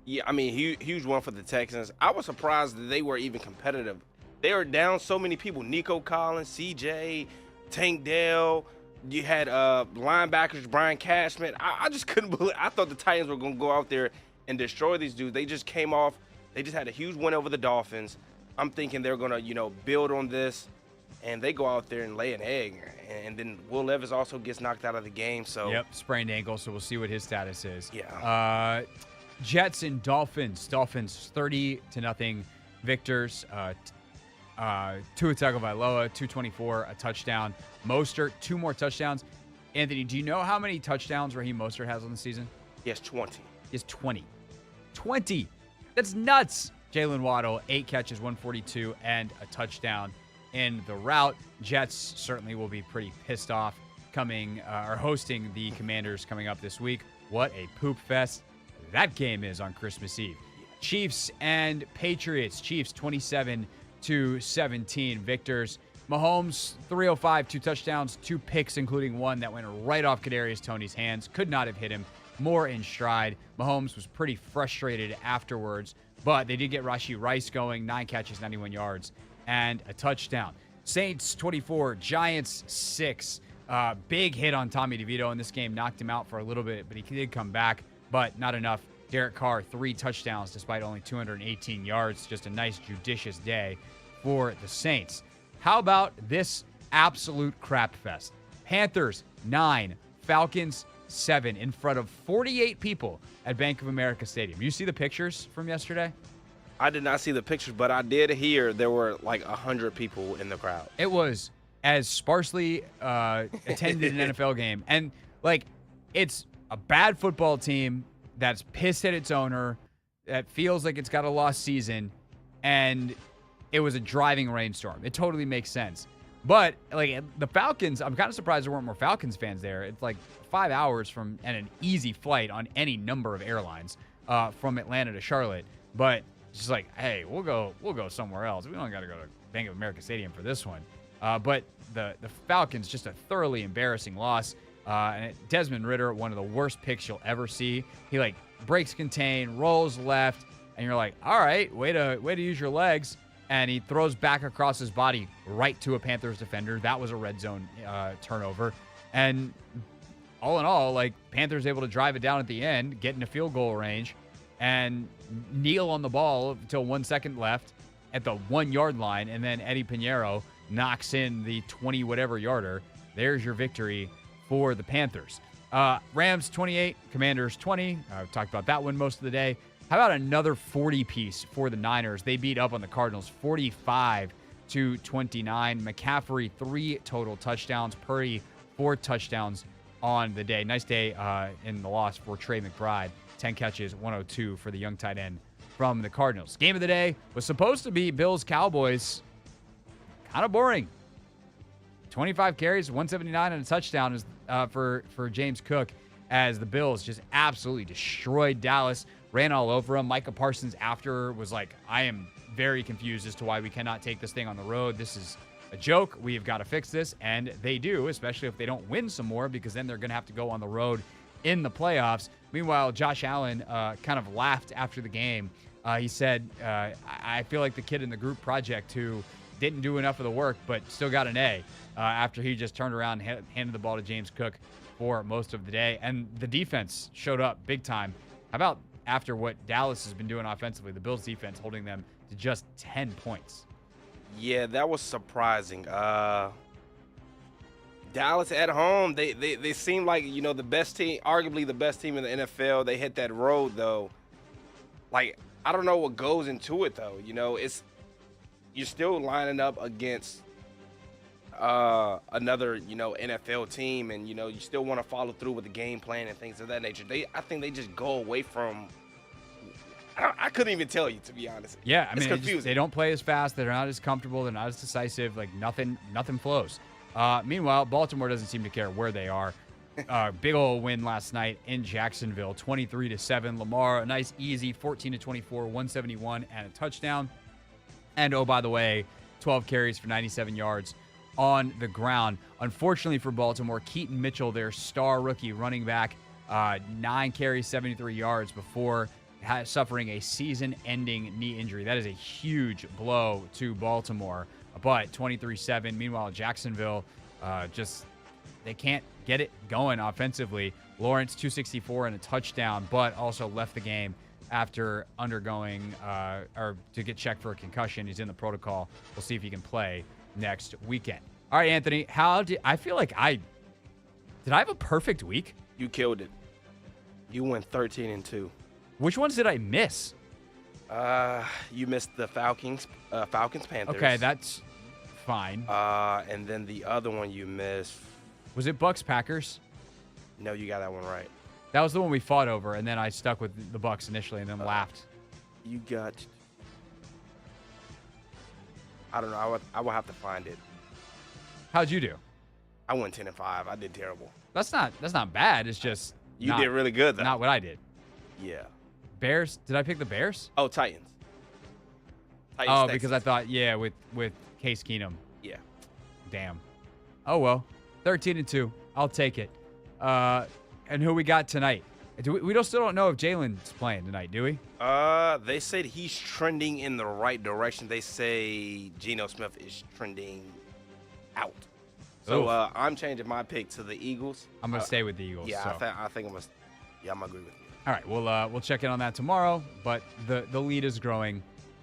Speaker 9: Yeah, I mean, huge one for the Texans. I was surprised that they were even competitive. They were down so many people. Nico Collins, C.J., Tank Dell. You had linebackers, Brian Cashman. I just couldn't believe. I thought the Titans were going to go out there and destroy these dudes. They just came off. They just had a huge win over the Dolphins. I'm thinking they're going to, build on this and they go out there and lay an egg. And then Will Levis also gets knocked out of the game. So
Speaker 1: Yep, sprained ankle, so we'll see what his status is.
Speaker 9: Yeah.
Speaker 1: Jets and Dolphins. Dolphins 30-0 victors. Tua Tagovailoa, 224, a touchdown. Mostert, 2 more touchdowns. Anthony, do you know how many touchdowns Raheem Mostert has on the season?
Speaker 9: he has 20.
Speaker 1: He has 20. 20! That's nuts! Jalen Waddle, 8 catches, 142, and a touchdown in the rout. Jets certainly will be pretty pissed off hosting the Commanders coming up this week. What a poop fest that game is on Christmas Eve. Chiefs and Patriots. Chiefs 27-17 victors. Mahomes 305, 2 touchdowns, 2 picks, including one that went right off Kadarius Toney's hands. Could not have hit him more in stride. Mahomes was pretty frustrated afterwards, but they did get Rashee Rice going, 9 catches, 91 yards, and a touchdown. Saints 24, Giants 6. Big hit on Tommy DeVito in this game, knocked him out for a little bit, but he did come back, but not enough. Derek Carr, 3 touchdowns despite only 218 yards. Just a nice, judicious day for the Saints. How about this absolute crap fest? Panthers 9, Falcons 7 in front of 48 people at Bank of America Stadium. You see the pictures from yesterday?
Speaker 9: I did not see the pictures, but I did hear there were like 100 people in the crowd.
Speaker 1: It was as sparsely attended an NFL game. And, like, it's a bad football team that's pissed at its owner, that feels like it's got a lost season, and it was a driving rainstorm. It totally makes sense. But, like, the Falcons, I'm kind of surprised there weren't more Falcons fans there. It's like 5 hours and an easy flight on any number of airlines from Atlanta to Charlotte. But it's just like, hey, we'll go somewhere else. We don't got to go to Bank of America Stadium for this one. But the Falcons, just a thoroughly embarrassing loss. And Desmond Ridder, one of the worst picks you'll ever see. He, like, breaks contain, rolls left, and you're like, all right, way to use your legs. And he throws back across his body right to a Panthers defender. That was a red zone turnover. And all in all, like, Panthers able to drive it down at the end, get into field goal range, and kneel on the ball until 1 second left at the 1 yard line. And then Eddie Pinheiro knocks in the 20-whatever yarder. There's your victory for the Panthers. Rams 28, Commanders 20. I've talked about that one most of the day. How about another 40-piece for the Niners? They beat up on the Cardinals 45-29. McCaffrey, 3 total touchdowns. Purdy, 4 touchdowns on the day. Nice day in the loss for Trey McBride. 10 catches, 102 for the young tight end from the Cardinals. Game of the day was supposed to be Bills-Cowboys. Kind of boring. 25 carries, 179 and a touchdown for James Cook as the Bills just absolutely destroyed Dallas, ran all over him. Micah Parsons after was like, I am very confused as to why we cannot take this thing on the road. This is a joke. We've got to fix this. And they do, especially if they don't win some more, because then they're going to have to go on the road in the playoffs. Meanwhile, Josh Allen kind of laughed after the game. He said, I feel like the kid in the group project who didn't do enough of the work, but still got an A after he just turned around and handed the ball to James Cook for most of the day. And the defense showed up big time. How about after what Dallas has been doing offensively, the Bills defense holding them to just 10 points?
Speaker 9: Yeah, that was surprising. Dallas at home, they seem like, you know, the best team, arguably the best team in the NFL. They hit that road, though. Like, I don't know what goes into it, though. You know, you're still lining up against another, you know, NFL team, and, you know, you still want to follow through with the game plan and things of that nature. I think they just go away from. I couldn't even tell you, to be honest.
Speaker 1: Yeah, I mean,
Speaker 9: it's confusing.
Speaker 1: They don't play as fast. They're not as comfortable. They're not as decisive. Like, nothing flows. Meanwhile, Baltimore doesn't seem to care where they are. Big old win last night in Jacksonville, 23-7. Lamar, a nice, easy 14-24, 171 and a touchdown. And, oh, by the way, 12 carries for 97 yards on the ground. Unfortunately for Baltimore, Keaton Mitchell, their star rookie running back, 9 carries, 73 yards before suffering a season-ending knee injury. That is a huge blow to Baltimore. But 23-7. Meanwhile, Jacksonville, they can't get it going offensively. Lawrence, 264 and a touchdown, but also left the game after undergoing or to get checked for a concussion. He's in the protocol. We'll see if he can play next weekend. All right, Anthony, I feel like did I have a perfect week?
Speaker 9: You killed it. You went 13-2.
Speaker 1: Which ones did I miss?
Speaker 9: You missed the Falcons Panthers.
Speaker 1: Okay, that's fine.
Speaker 9: And then the other one you missed.
Speaker 1: Was it Bucks Packers?
Speaker 9: No, you got that one right.
Speaker 1: That was the one we fought over, and then I stuck with the Bucks initially and then laughed.
Speaker 9: You got. I don't know. I will have to find it.
Speaker 1: How'd you do?
Speaker 9: I went 10-5. I did terrible.
Speaker 1: That's not bad. It's just
Speaker 9: You did really good though.
Speaker 1: Not what I did.
Speaker 9: Yeah.
Speaker 1: Bears? Did I pick the Bears?
Speaker 9: Oh, Titans.
Speaker 1: Oh,
Speaker 9: Texans.
Speaker 1: because I thought, yeah, with Case Keenum.
Speaker 9: Yeah.
Speaker 1: Damn. Oh well, 13-2. I'll take it. And who we got tonight? We still don't know if Jalen's playing tonight, do we?
Speaker 9: They said he's trending in the right direction. They say Geno Smith is trending out. So I'm changing my pick to the Eagles.
Speaker 1: I'm gonna stay with the Eagles.
Speaker 9: Yeah,
Speaker 1: so.
Speaker 9: I think I'm gonna. Yeah, I'm gonna agree with you.
Speaker 1: All right, we'll check in on that tomorrow. But the lead is growing.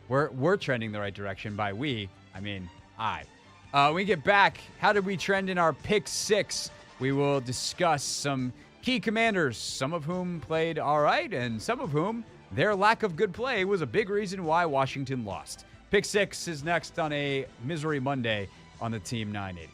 Speaker 1: We're trending the right direction. By we, I mean I. When we get back, how did we trend in our pick 6? We will discuss some key commanders, some of whom played all right, and some of whom their lack of good play was a big reason why Washington lost. Pick 6 is next on a Misery Monday on the Team 980.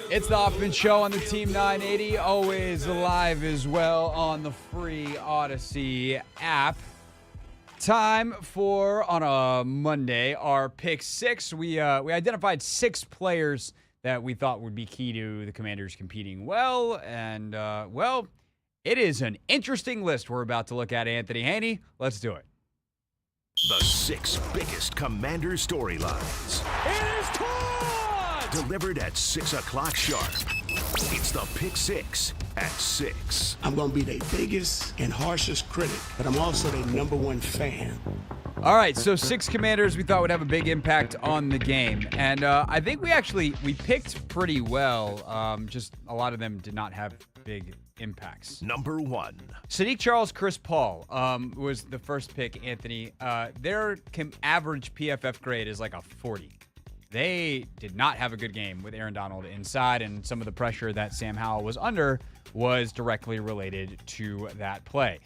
Speaker 1: It's the Hoffman Show on the Team 980, always live as well on the free Odyssey app. Time for, on a Monday, our pick six. We identified 6 players that we thought would be key to the Commanders competing well. And, well, it is an interesting list we're about to look at, Anthony Haney. Let's do it.
Speaker 5: The 6 biggest Commander storylines.
Speaker 6: It is caught!
Speaker 5: Delivered at 6 o'clock sharp. It's the Pick 6 at 6.
Speaker 10: I'm going to be their biggest and harshest critic, but I'm also their #1 fan.
Speaker 1: All right, so 6 Commanders we thought would have a big impact on the game. And I think we picked pretty well. Just a lot of them did not have big impacts.
Speaker 5: Number 1.
Speaker 1: Sadiq Charles, Chris Paul was the first pick, Anthony. Their average PFF grade is like a 40. They did not have a good game with Aaron Donald inside, and some of the pressure that Sam Howell was under was directly related to that play.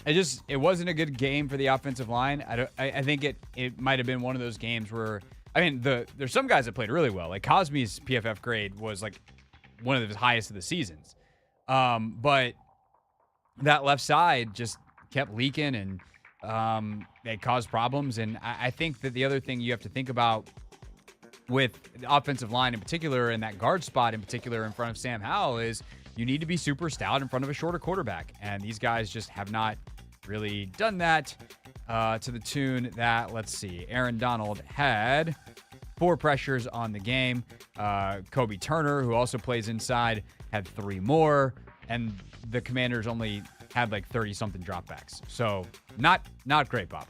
Speaker 1: It wasn't a good game for the offensive line. I think it might have been one of those games where, there's some guys that played really well. Like Cosme's PFF grade was like one of the highest of the seasons. But that left side just kept leaking, and it caused problems. And I think that the other thing you have to think about with the offensive line in particular, and that guard spot in particular in front of Sam Howell, is you need to be super stout in front of a shorter quarterback. And these guys just have not really done that to the tune that, let's see, Aaron Donald had 4 pressures on the game. Kobe Turner, who also plays inside, had 3 more. And the Commanders only had like 30-something dropbacks. So not great, Bob.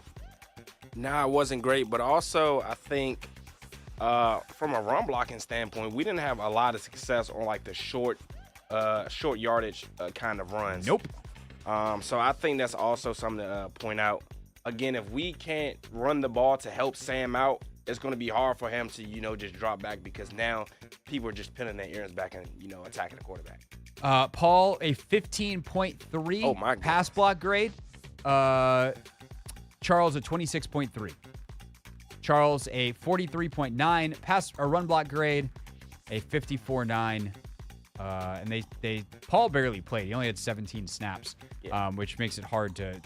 Speaker 9: Nah, it wasn't great. But also, I think from a run blocking standpoint, we didn't have a lot of success on like the short yardage kind of runs.
Speaker 1: Nope.
Speaker 9: So I think that's also something to point out. Again, if we can't run the ball to help Sam out, it's going to be hard for him to, just drop back, because now people are just pinning their ears back and, attacking the quarterback.
Speaker 1: Paul, a 15.3 pass block grade. Charles, a 26.3. Charles, a 43.9 run block grade, a 54.9. And Paul barely played. He only had 17 snaps, which makes it hard to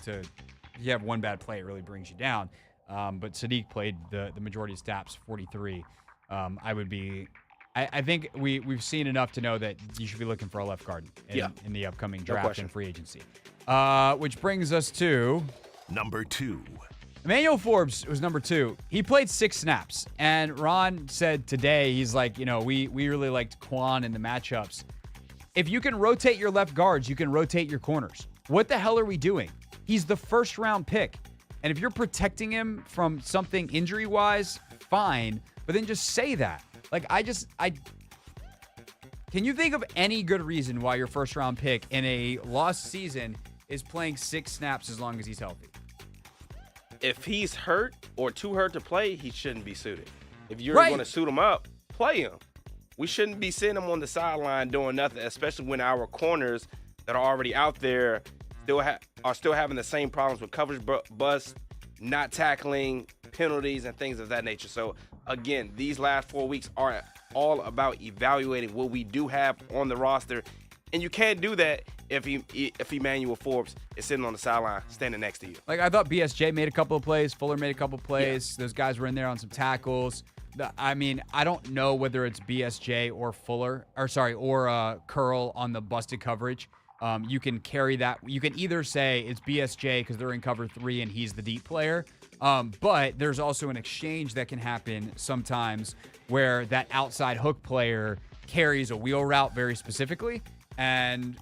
Speaker 1: if you have one bad play, it really brings you down. But Sadiq played the majority of snaps, 43. I think we've seen enough to know that you should be looking for a left guard in the upcoming draft and free agency. Which brings us to
Speaker 5: number 2.
Speaker 1: Emmanuel Forbes was number 2. He played 6 snaps, and Ron said today, he's like, we really liked Quan in the matchups. If you can rotate your left guards, you can rotate your corners. What the hell are we doing? He's the first-round pick. And if you're protecting him from something injury-wise, fine, but then just say that. Like, can you think of any good reason why your first-round pick in a lost season is playing 6 snaps as long as he's healthy?
Speaker 9: If he's hurt or too hurt to play, he shouldn't be suited. If you're going to suit him up, play him. We shouldn't be sitting him on the sideline doing nothing, especially when our corners that are already out there are still having the same problems with coverage bust, not tackling, penalties, and things of that nature. So, again, these last 4 weeks are all about evaluating what we do have on the roster. And you can't do that if Emmanuel Forbes is sitting on the sideline standing next to you.
Speaker 1: Like, I thought BSJ made a couple of plays. Fuller made a couple of plays. Yeah. Those guys were in there on some tackles. I don't know whether it's BSJ or Fuller, or Curl on the busted coverage. You can carry that. You can either say it's BSJ because they're in cover 3 and he's the deep player. But there's also an exchange that can happen sometimes where that outside hook player carries a wheel route very specifically. And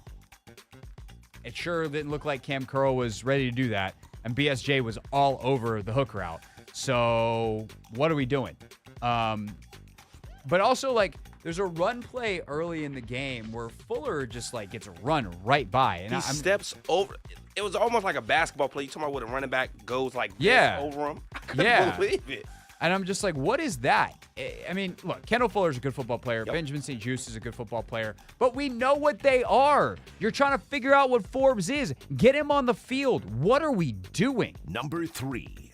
Speaker 1: it sure didn't look like Cam Curl was ready to do that. And BSJ was all over the hook route. So what are we doing? But also, like, there's a run play early in the game where Fuller just, like, gets run right by. And
Speaker 9: he steps over. It was almost like a basketball play. You talking about when a running back goes like this over him? I couldn't believe it.
Speaker 1: And I'm just like, what is that? I mean, look, Kendall Fuller's a good football player. Yep. Benjamin St. Juste is a good football player. But we know what they are. You're trying to figure out what Forbes is. Get him on the field. What are we doing?
Speaker 5: Number 3.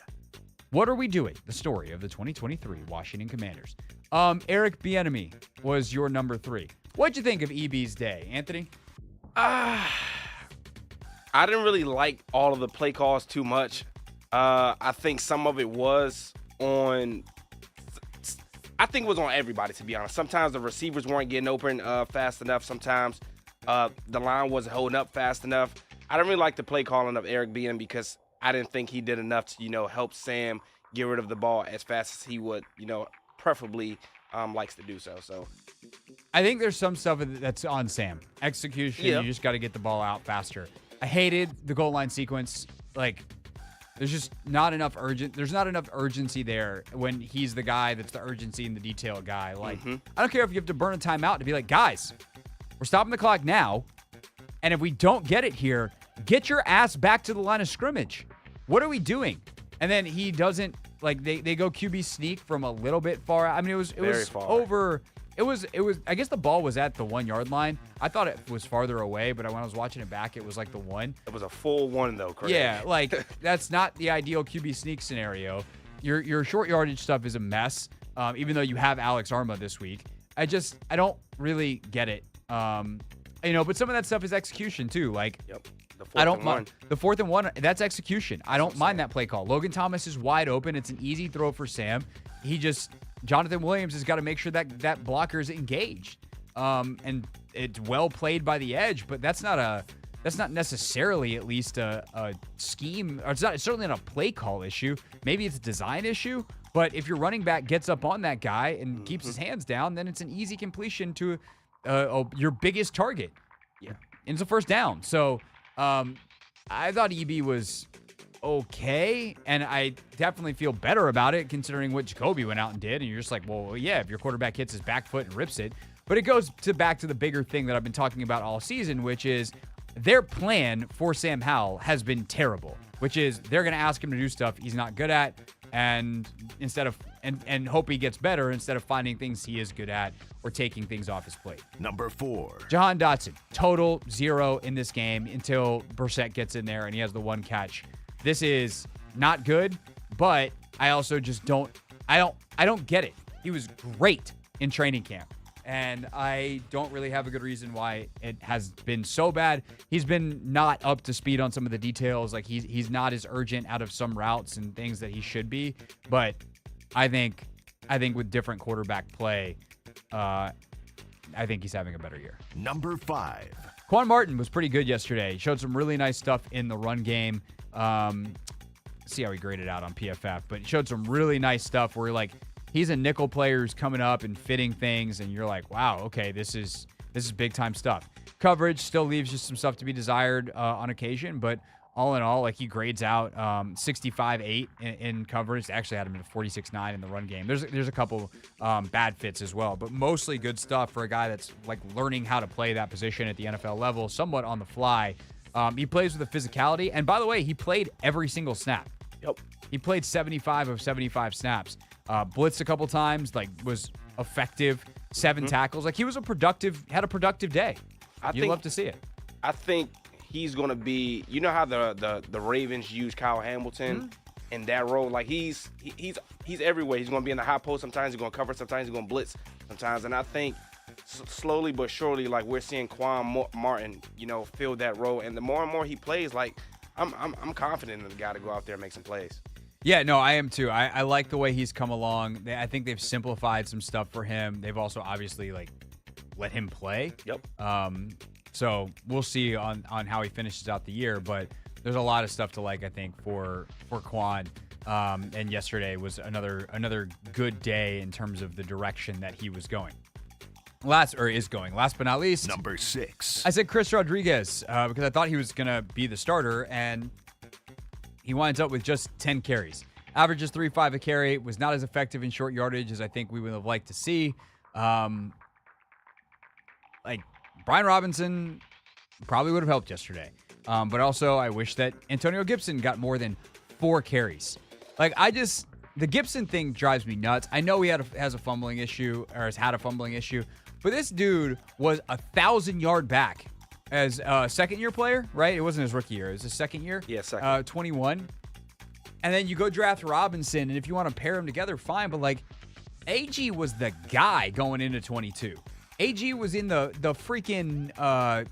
Speaker 1: What are we doing? The story of the 2023 Washington Commanders. Eric Bieniemy was your number 3. What'd you think of EB's day, Anthony?
Speaker 9: I didn't really like all of the play calls too much. I think some of it was on everybody, to be honest. Sometimes the receivers weren't getting open fast enough. Sometimes the line wasn't holding up fast enough. I didn't really like the play calling of Eric Bieniemy because I didn't think he did enough to, help Sam get rid of the ball as fast as he would, preferably likes to do so. So
Speaker 1: I think there's some stuff that's on Sam. Execution, You just got to get the ball out faster. I hated the goal line sequence. Like, there's just not enough urgency there when he's the guy that's the urgency and the detail guy. Like, I don't care if you have to burn a timeout to be like, guys, we're stopping the clock now. And if we don't get it here, get your ass back to the line of scrimmage. What are we doing? And then he doesn't, like, they go QB sneak from a little bit far. I mean, it was over. It was, I guess the ball was at the 1 yard line. I thought it was farther away, but when I was watching it back, it was like the 1.
Speaker 9: It was a full 1, though, correct?
Speaker 1: Yeah, like, that's not the ideal QB sneak scenario. Your short yardage stuff is a mess, even though you have Alex Arma this week. I don't really get it. But some of that stuff is execution, too. Like, I don't mind. The 4th and 1, that's execution. I don't mind that play call. Logan Thomas is wide open. It's an easy throw for Sam. Jonathan Williams has got to make sure that blocker is engaged. And it's well played by the edge, but that's not necessarily at least a scheme, or it's certainly not a play call issue. Maybe it's a design issue, but if your running back gets up on that guy and keeps his hands down, then it's an easy completion to your biggest target.
Speaker 9: Yeah.
Speaker 1: And it's a first down. So I thought EB was okay, and I definitely feel better about it considering what Jacoby went out and did. And you're just like, well, yeah, if your quarterback hits his back foot and rips it. But it goes back to the bigger thing that I've been talking about all season, which is their plan for Sam Howell has been terrible, which is they're going to ask him to do stuff he's not good at, and and hope he gets better instead of finding things he is good at or taking things off his plate.
Speaker 5: Number 4.
Speaker 1: Jahan Dotson, total 0 in this game until Brissett gets in there and he has the 1 catch. This is not good, but I also just don't get it. He was great in training camp, and I don't really have a good reason why it has been so bad. He's been not up to speed on some of the details. Like, he's not as urgent out of some routes and things that he should be, but I think with different quarterback play, I think he's having a better year.
Speaker 5: Number 5.
Speaker 1: Quan Martin was pretty good yesterday. He showed some really nice stuff in the run game. See how he graded out on PFF, but he showed some really nice stuff where like he's a nickel player who's coming up and fitting things, and you're like, wow, okay, this is big time stuff. Coverage still leaves just some stuff to be desired on occasion, but all in all, like, he grades out 65.8 in coverage. They actually had him at 46.9 in the run game. There's a couple bad fits as well, but mostly good stuff for a guy that's like learning how to play that position at the NFL level, somewhat on the fly. He plays with a physicality, and by the way, he played every single snap.
Speaker 9: Yep.
Speaker 1: He played 75 of 75 snaps. Blitzed a couple times, like was effective. 7 tackles. Like, he was had a productive day. You'd love to see it.
Speaker 9: I think he's going to be, you know how the Ravens use Kyle Hamilton in that role? Like, he's everywhere. He's going to be in the high post. Sometimes he's going to cover. Sometimes he's going to blitz. Sometimes. And I think slowly but surely, like, we're seeing Quan Martin, fill that role. And the more and more he plays, like, I'm confident in the guy to go out there and make some plays.
Speaker 1: Yeah, no, I am too. I like the way he's come along. I think they've simplified some stuff for him. They've also obviously, like, let him play.
Speaker 9: Yep.
Speaker 1: So we'll see on how he finishes out the year, but there's a lot of stuff to like, I think, for Quan. And yesterday was another good day in terms of the direction that he was going. Last but not least,
Speaker 5: number 6.
Speaker 1: I said Chris Rodriguez because I thought he was gonna be the starter, and he winds up with just 10 carries. Averages 3.5 a carry. Was not as effective in short yardage as I think we would have liked to see. Like, Brian Robinson probably would have helped yesterday. But also, I wish that Antonio Gibson got more than 4 carries. Like, the Gibson thing drives me nuts. I know he has a fumbling issue, or has had a fumbling issue, but this dude was 1,000-yard back as a second-year player, right? It wasn't his rookie year. It was his second year.
Speaker 9: Yeah, second.
Speaker 1: 21. And then you go draft Robinson, and if you want to pair them together, fine. But, like, AG was the guy going into 22. AG was in the freaking, I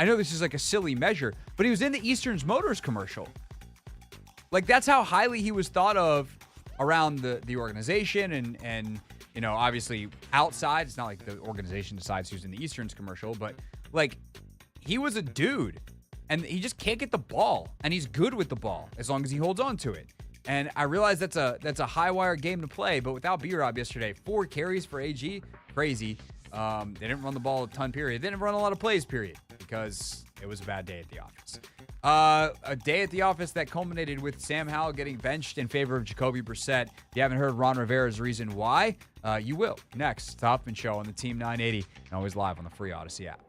Speaker 1: know this is like a silly measure, but he was in the Eastern's Motors commercial. Like, that's how highly he was thought of around the organization and you know, obviously outside. It's not like the organization decides who's in the Eastern's commercial, but like, he was a dude and he just can't get the ball, and he's good with the ball as long as he holds on to it. And I realize that's a high wire game to play, but without B-Rob yesterday, 4 carries for AG, crazy. They didn't run the ball a ton, period. They didn't run a lot of plays, period, because it was a bad day at the office. A day at the office that culminated with Sam Howell getting benched in favor of Jacoby Brissett. If you haven't heard Ron Rivera's reason why, you will. Next, the Hoffman Show on the Team 980, and always live on the free Odyssey app.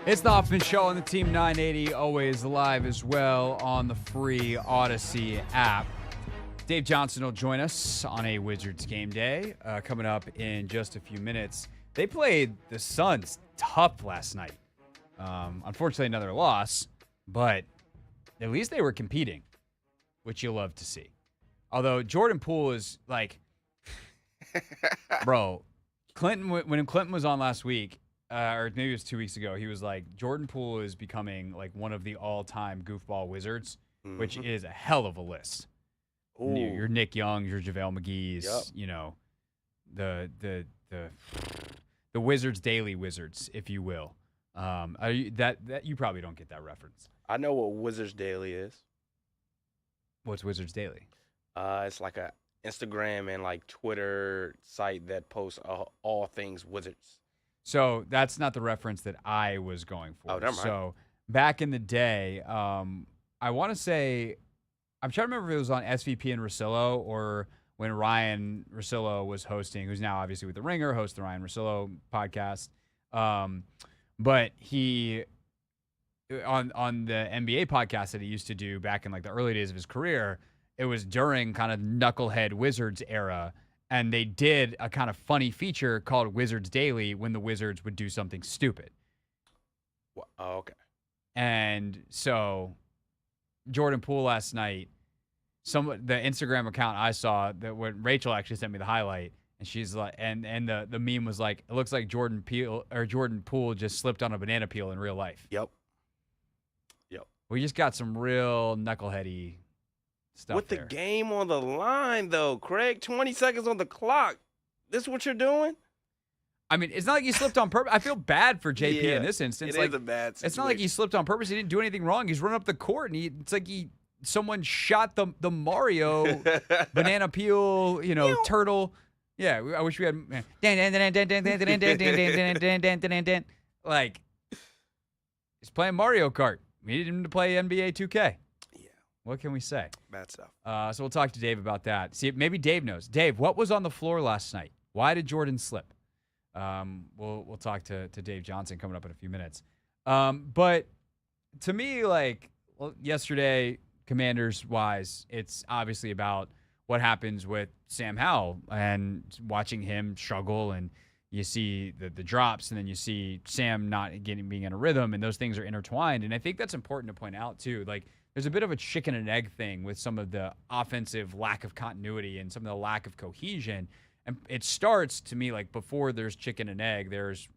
Speaker 1: It's the Hoffman Show on the Team 980, always live as well on the free Odyssey app. Dave Johnson will join us on a Wizards game day coming up in just a few minutes. They played the Suns tough last night. Unfortunately, another loss, but at least they were competing, which you'll love to see. Although Jordan Poole is like, bro, when Clinton was on last week, or maybe it was 2 weeks ago, he was like, Jordan Poole is becoming like one of the all-time goofball wizards, which is a hell of a list. Your Nick Young, your JaVale McGee's, you know, the Wizards Daily Wizards, if you will. That you probably don't get that reference.
Speaker 9: I know what Wizards Daily is.
Speaker 1: What's Wizards Daily?
Speaker 9: It's like a Instagram and like Twitter site that posts all things Wizards.
Speaker 1: So that's not the reference that I was going for.
Speaker 9: Oh, never mind.
Speaker 1: So back in the day, I want to say, I'm trying to remember if it was on SVP and Russillo or when Ryan Russillo was hosting, who's now obviously with The Ringer, hosts the Ryan Russillo podcast. But he, on the NBA podcast that he used to do back in like the early days of his career, it was during kind of knucklehead Wizards era, and they did a kind of funny feature called Wizards Daily when the Wizards would do something stupid.
Speaker 9: Oh, okay.
Speaker 1: And so Jordan Poole last night, the Instagram account I saw, that when Rachel actually sent me the highlight, and she's like, and the meme was like, it looks like Jordan Poole just slipped on a banana peel in real life.
Speaker 9: Yep.
Speaker 1: We just got some real knuckleheady stuff
Speaker 9: with
Speaker 1: there.
Speaker 9: The game on the line, though, Craig. 20 seconds on the clock. This is what you're doing?
Speaker 1: I mean, it's not like he slipped on purpose. I feel bad for JP in this instance.
Speaker 9: It is a bad situation.
Speaker 1: It's not like he slipped on purpose. He didn't do anything wrong. He's running up the court, and it's like someone shot the Mario banana peel, turtle. Yeah, I wish we had like he's playing Mario Kart. We need him to play NBA 2K.
Speaker 9: Yeah.
Speaker 1: What can we say?
Speaker 9: Bad stuff.
Speaker 1: So we'll talk to Dave about that. See, maybe Dave knows. Dave, what was on the floor last night? Why did Jordan slip? We'll talk to Dave Johnson coming up in a few minutes. But to me, yesterday, Commanders-wise, it's obviously about what happens with Sam Howell and watching him struggle, and you see the drops, and then you see Sam not being in a rhythm, and those things are intertwined. And I think that's important to point out, too. Like, there's a bit of a chicken and egg thing with some of the offensive lack of continuity and some of the lack of cohesion. And it starts, to me, like before there's chicken and egg, there's,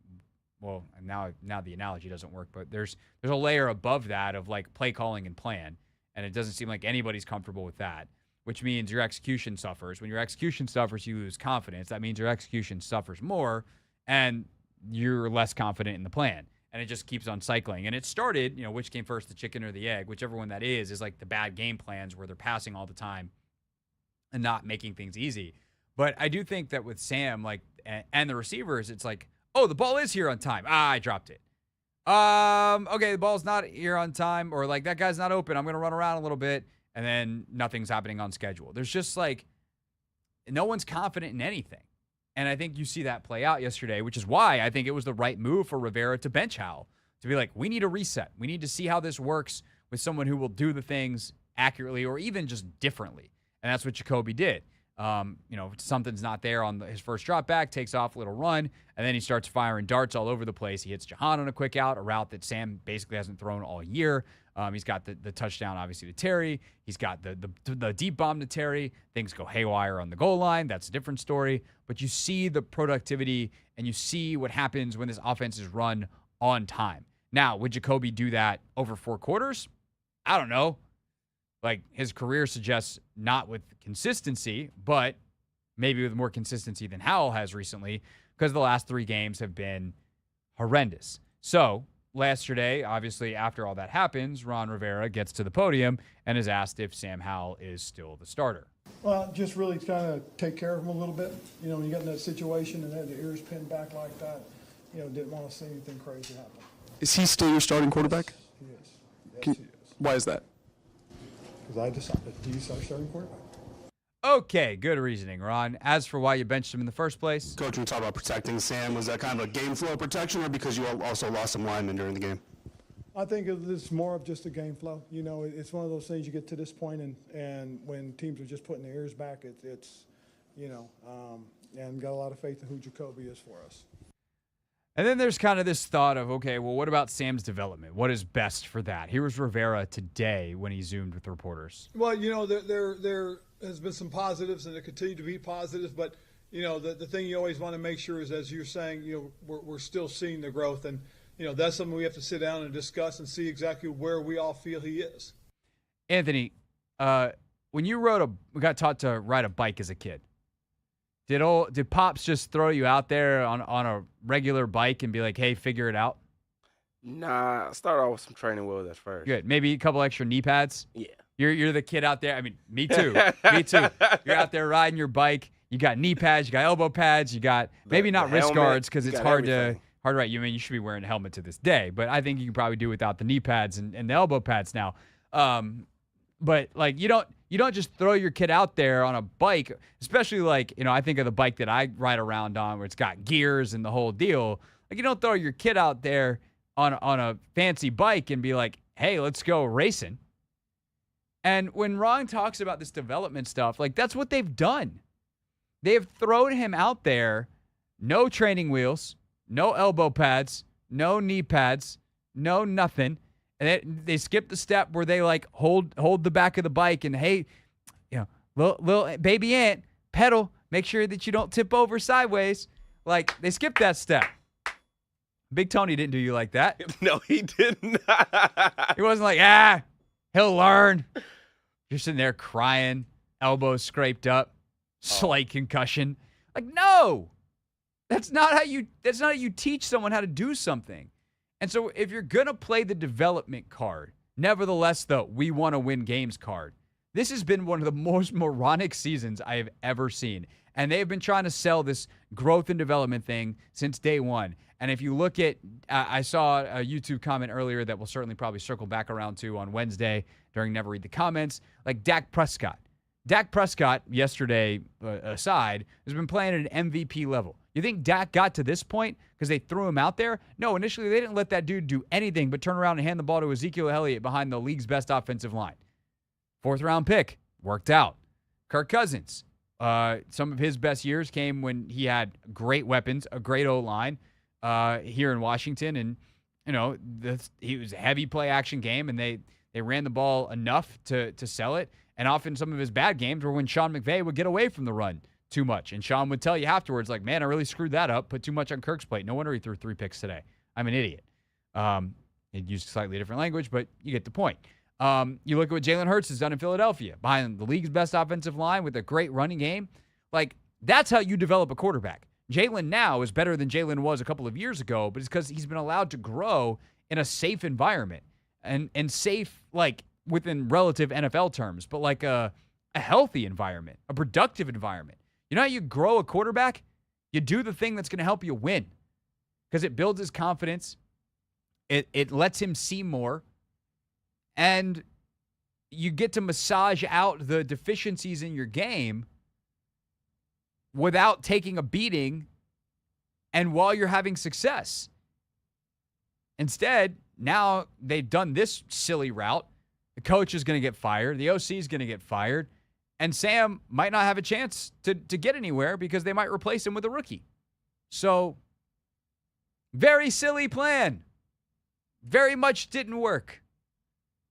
Speaker 1: well, now the analogy doesn't work, but there's a layer above that of like play calling and plan. And it doesn't seem like anybody's comfortable with that, which means your execution suffers. When your execution suffers, you lose confidence. That means your execution suffers more, and you're less confident in the plan. And it just keeps on cycling. And it started, which came first, the chicken or the egg, whichever one that is like the bad game plans where they're passing all the time and not making things easy. But I do think that with Sam, and the receivers, it's like, oh, the ball is here on time. I dropped it. Okay, the ball's not here on time, or like that guy's not open. I'm going to run around a little bit, and then nothing's happening on schedule. There's just no one's confident in anything. And I think you see that play out yesterday, which is why I think it was the right move for Rivera to bench Howell, to be like, we need a reset. We need to see how this works with someone who will do the things accurately or even just differently. And that's what Jacoby did. Something's not there on his first drop back, takes off a little run, and then he starts firing darts all over the place. He hits Jahan on a quick out, a route that Sam basically hasn't thrown all year. He's got the touchdown, obviously, to Terry. He's got the deep bomb to Terry. Things go haywire on the goal line. That's a different story. But you see the productivity, and you see what happens when this offense is run on time. Now, would Jacoby do that over 4 quarters? I don't know. Like, his career suggests not with consistency, but maybe with more consistency than Howell has recently, because the last 3 games have been horrendous. So, yesterday, obviously, after all that happens, Ron Rivera gets to the podium and is asked if Sam Howell is still the starter.
Speaker 11: Well, just really kind of take care of him a little bit. When you get in that situation and had the ears pinned back like that, didn't want to see anything crazy happen.
Speaker 12: Is he still your starting quarterback?
Speaker 11: He is. Yes, he is.
Speaker 12: Why is that?
Speaker 11: Because I decided he's our starting quarterback.
Speaker 1: Okay, good reasoning, Ron. As for why you benched him in the first place?
Speaker 12: Coach, when you talk about protecting Sam, was that kind of a game flow protection, or because you also lost some linemen during the game?
Speaker 11: I think it's more of just a game flow. It's one of those things you get to this point, and when teams are just putting their ears back, and got a lot of faith in who Jacoby is for us.
Speaker 1: And then there's kind of this thought of, okay, well, what about Sam's development? What is best for that? Here was Rivera today when he Zoomed with reporters.
Speaker 11: Well, there has been some positives, and there continue to be positives, but the thing you always want to make sure is, as you're saying, we're still seeing the growth, and that's something we have to sit down and discuss and see exactly where we all feel he is.
Speaker 1: Anthony, when you got taught to ride a bike as a kid, did Pops just throw you out there on a regular bike and be like, hey, figure it out?
Speaker 9: Nah, I started off with some training wheels at first.
Speaker 1: Good. Maybe a couple extra knee pads?
Speaker 9: Yeah.
Speaker 1: You're the kid out there. I mean, me too. Me too. You're out there riding your bike. You got knee pads. You got elbow pads. You got maybe not wrist guards because it's hard to ride. You mean you should be wearing a helmet to this day, but I think you can probably do without the knee pads and the elbow pads now. But like you don't just throw your kid out there on a bike, especially like, I think of the bike that I ride around on where it's got gears and the whole deal. Like you don't throw your kid out there on a fancy bike and be like, hey, let's go racing. And when Ron talks about this development stuff, like that's what they've done. They have thrown him out there, no training wheels, no elbow pads, no knee pads, no nothing. And they skip the step where they like hold the back of the bike and, hey, little baby ant, pedal, make sure that you don't tip over sideways. Like they skipped that step. Big Tony didn't do you like that.
Speaker 9: No, he did not.
Speaker 1: He wasn't like, he'll learn. You're sitting there crying, elbows scraped up, slight concussion. Like, no, that's not how you teach someone how to do something. And so if you're going to play the development card, nevertheless, though, we want to win games card, this has been one of the most moronic seasons I have ever seen. And they have been trying to sell this growth and development thing since day one. And if you look at, I saw a YouTube comment earlier that we'll certainly probably circle back around to on Wednesday during Never Read the Comments, like Dak Prescott. Dak Prescott, yesterday aside, has been playing at an MVP level. You think Dak got to this point because they threw him out there? No, initially they didn't let that dude do anything but turn around and hand the ball to Ezekiel Elliott behind the league's best offensive line. 4th-round pick, worked out. Kirk Cousins, some of his best years came when he had great weapons, a great O-line here in Washington, and he was a heavy play action game, and they ran the ball enough to sell it. And often some of his bad games were when Sean McVay would get away from the run too much. And Sean would tell you afterwards, like, man, I really screwed that up, put too much on Kirk's plate. No wonder he threw 3 picks today. I'm an idiot. He used slightly different language, but you get the point. You look at what Jalen Hurts has done in Philadelphia, behind the league's best offensive line with a great running game. Like, that's how you develop a quarterback. Jalen now is better than Jalen was a couple of years ago, but it's because he's been allowed to grow in a safe environment. And safe, like, within relative NFL terms, but like a healthy environment, a productive environment. You know how you grow a quarterback? You do the thing that's going to help you win because it builds his confidence. It lets him see more. And you get to massage out the deficiencies in your game without taking a beating and while you're having success. Instead, now they've done this silly route. The coach is going to get fired. The OC is going to get fired. And Sam might not have a chance to get anywhere because they might replace him with a rookie. So, very silly plan. Very much didn't work.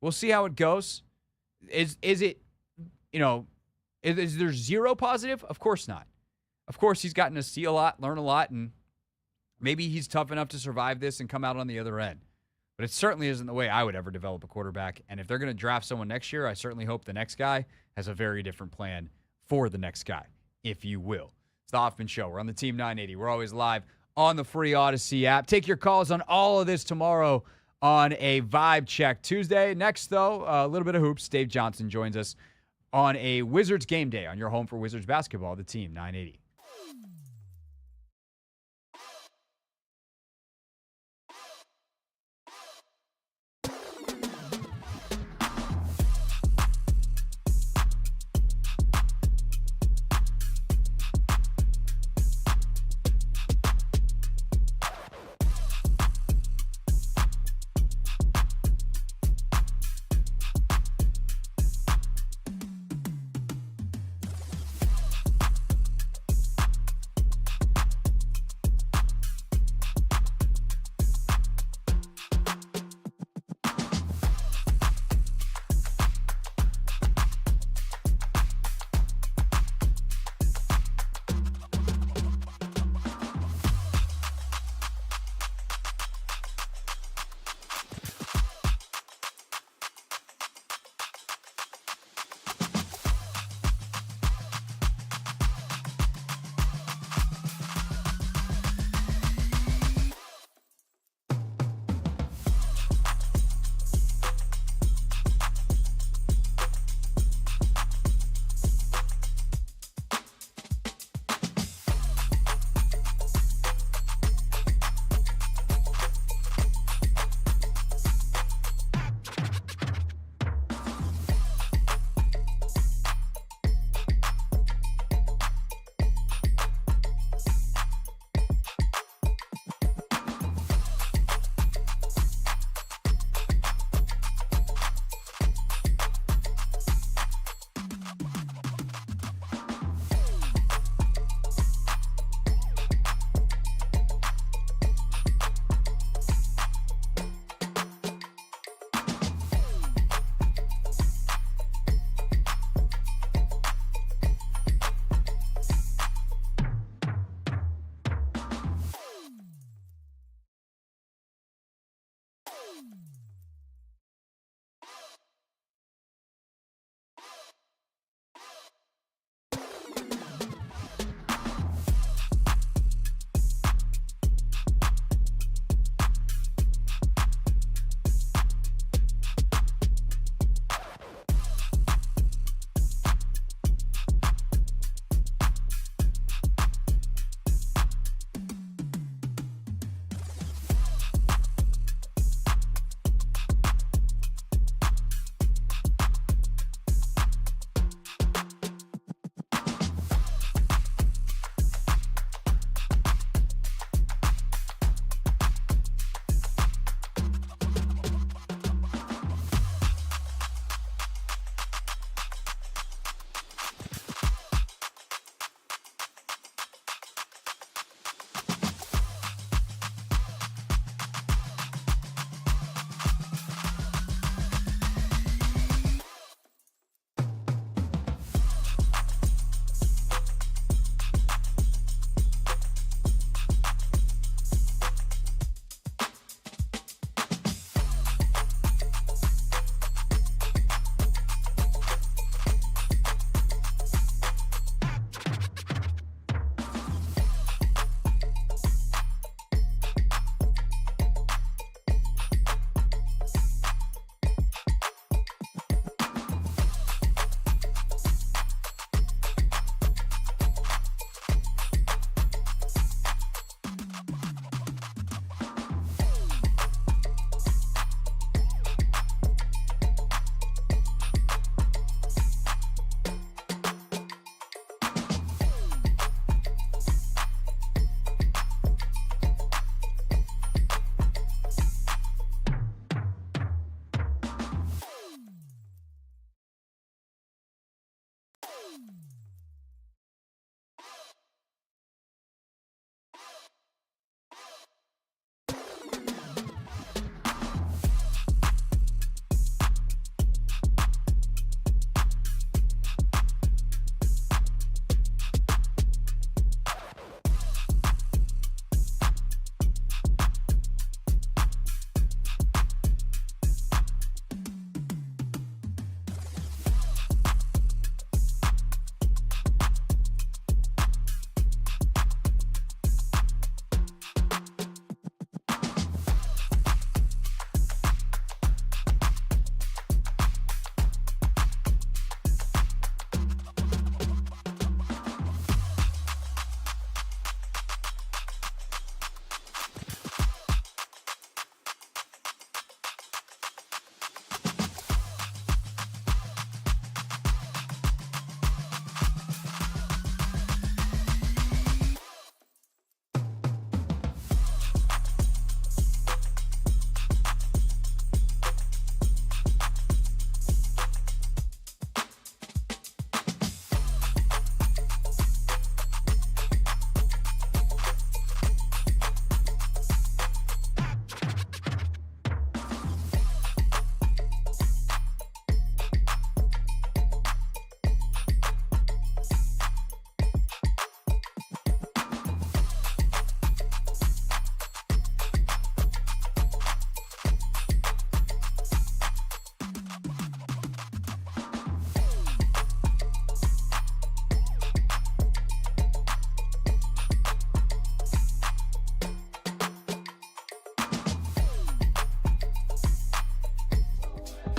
Speaker 1: We'll see how it goes. Is it, is there zero positive? Of course not. Of course, he's gotten to see a lot, learn a lot, and maybe he's tough enough to survive this and come out on the other end. But it certainly isn't the way I would ever develop a quarterback. And if they're going to draft someone next year, I certainly hope the next guy has a very different plan for the next guy, if you will. It's the Hoffman Show. We're on the Team 980. We're always live on the free Odyssey app. Take your calls on all of this tomorrow on a Vibe Check Tuesday. Next, though, a little bit of hoops. Dave Johnson joins us on a Wizards game day on your home for Wizards basketball, the Team 980.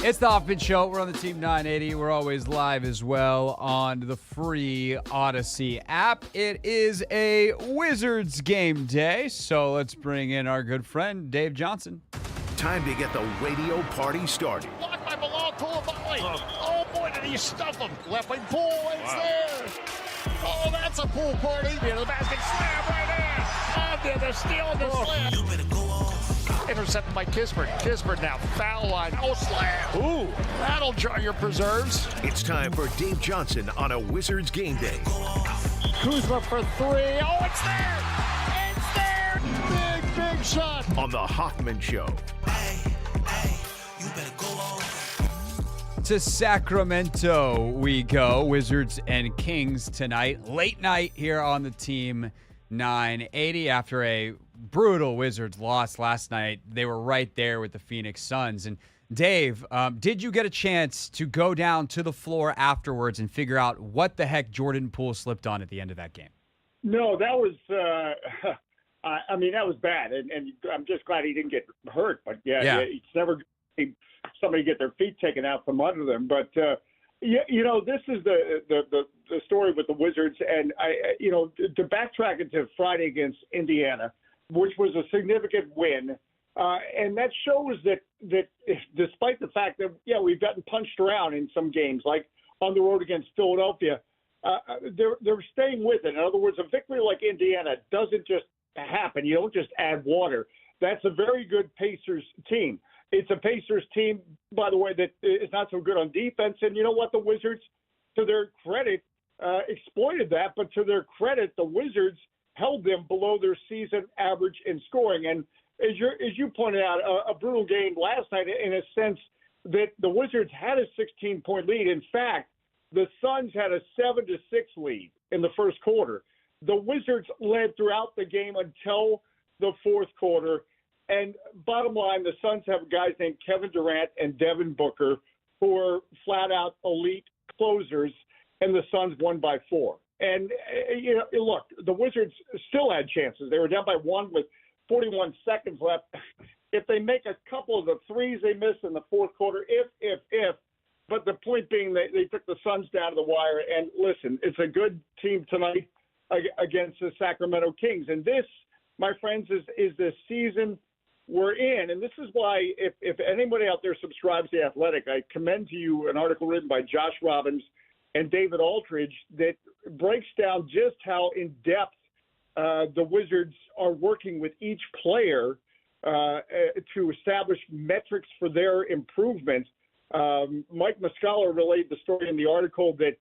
Speaker 1: It's the Hoffman Show. We're on the Team 980. We're always live as well on the free Odyssey app. It is a Wizards game day, so let's bring in our good friend, Dave Johnson.
Speaker 5: Time to get the radio party started.
Speaker 6: Blocked by Malone, Koulibaly. Oh boy, did he stuff him. Left wing pool, it's there. Oh, that's a pool party. Near the basket, slam right there. Oh, the steal and the slam. You better go off. Intercepted by Kispert. Kispert now, foul line. Oh, slam. Ooh, that'll jar your preserves.
Speaker 5: It's time for Dave Johnson on a Wizards game day.
Speaker 6: Kuzma for three. Oh, it's there. It's there. Big shot.
Speaker 5: On the Hoffman Show.
Speaker 1: To Sacramento we go. Wizards and Kings tonight. Late night here on the Team 980 after a brutal Wizards loss last night. They were right there with the Phoenix Suns. And Dave, did you get a chance to go down to the floor afterwards and figure out what the heck Jordan Poole slipped on at the end of that game?
Speaker 13: No, that was that was bad. And I'm just glad he didn't get hurt. But yeah. It's never somebody get their feet taken out from under them. But this is the story with the Wizards, and to backtrack into Friday against Indiana, which was a significant win, and that shows that despite the fact that we've gotten punched around in some games, like on the road against Philadelphia, they're staying with it. In other words, a victory like Indiana doesn't just happen. You don't just add water. That's a very good Pacers team. It's a Pacers team, by the way, that is not so good on defense. And you know what? The Wizards, to their credit, exploited that. But to their credit, the Wizards held them below their season average in scoring. And as you pointed out, a brutal game last night in a sense that the Wizards had a 16-point lead. In fact, the Suns had a 7-6 lead in the first quarter. The Wizards led throughout the game until the fourth quarter. And bottom line, the Suns have guys named Kevin Durant and Devin Booker who are flat-out elite closers, and the Suns won by 4. And, look, the Wizards still had chances. They were down by 1 with 41 seconds left. If they make a couple of the threes they missed in the fourth quarter, if. But the point being they took the Suns down to the wire. And, listen, it's a good team tonight against the Sacramento Kings. And this, my friends, is the season we're in. And this is why if anybody out there subscribes to The Athletic, I commend to you an article written by Josh Robbins and David Aldridge that breaks down just how in-depth the Wizards are working with each player to establish metrics for their improvement. Mike Muscala relayed the story in the article that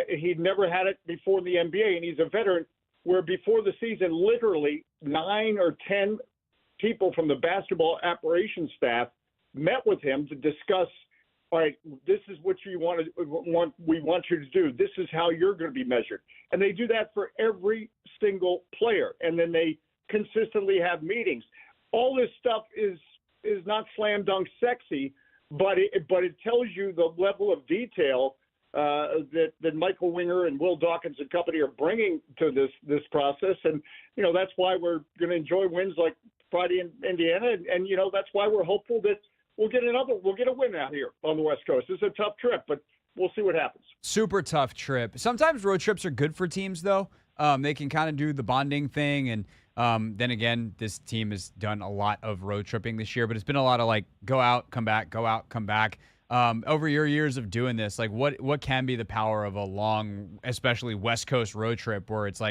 Speaker 13: he'd never had it before in the NBA, and he's a veteran, where before the season, literally 9 or 10 people from the basketball operations staff met with him to discuss, all right, this is what we want you to do. This is how you're going to be measured. And they do that for every single player. And then they consistently have meetings. All this stuff is not slam dunk sexy, but it tells you the level of detail that Michael Winger and Will Dawkins and company are bringing to this process. And, that's why we're going to enjoy wins like Friday in Indiana. And that's why we're hopeful that we'll get a win out here on the West Coast. It's a tough trip, but we'll see what happens.
Speaker 1: Super tough trip. Sometimes road trips are good for teams, though. They can kind of do the bonding thing. And then again, this team has done a lot of road tripping this year, but it's been a lot of go out, come back, go out, come back. Over your years of doing this, what can be the power of a long, especially West Coast road trip where it's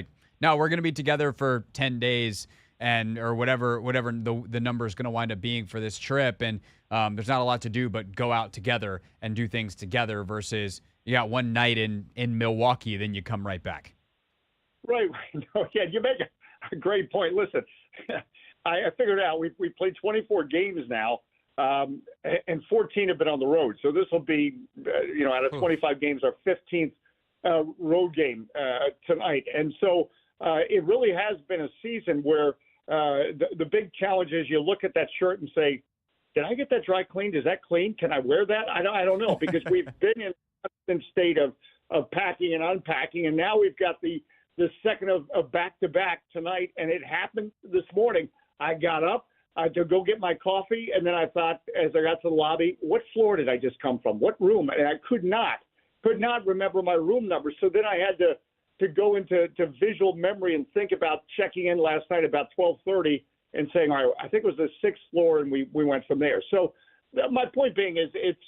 Speaker 1: no, we're going to be together for 10 days or whatever the number is going to wind up being for this trip. And there's not a lot to do but go out together and do things together versus you got one night in Milwaukee, then you come right back.
Speaker 13: Right. No, yeah, you make a great point. Listen, I figured out we played 24 games now. And 14 have been on the road. So this will be, out of 25 games, our 15th road game tonight. And so it really has been a season where the big challenge is you look at that shirt and say, did I get that dry cleaned? Is that clean? Can I wear that? I don't know, because we've been in a constant state of packing and unpacking. And now we've got the second of back-to-back tonight. And it happened this morning. I got up. to go get my coffee, and then I thought, as I got to the lobby, what floor did I just come from? What room? And I could not remember my room number. So then I had to go into visual memory and think about checking in last night about 12:30 and saying, all right, I think it was the 6th floor, and we went from there. So my point being is it's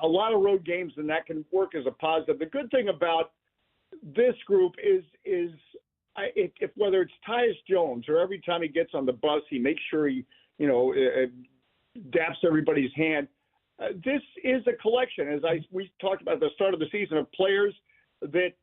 Speaker 13: a lot of road games, and that can work as a positive. The good thing about this group is if whether it's Tyus Jones or every time he gets on the bus, he makes sure he, daps everybody's hand. This is a collection, as we talked about at the start of the season, of players that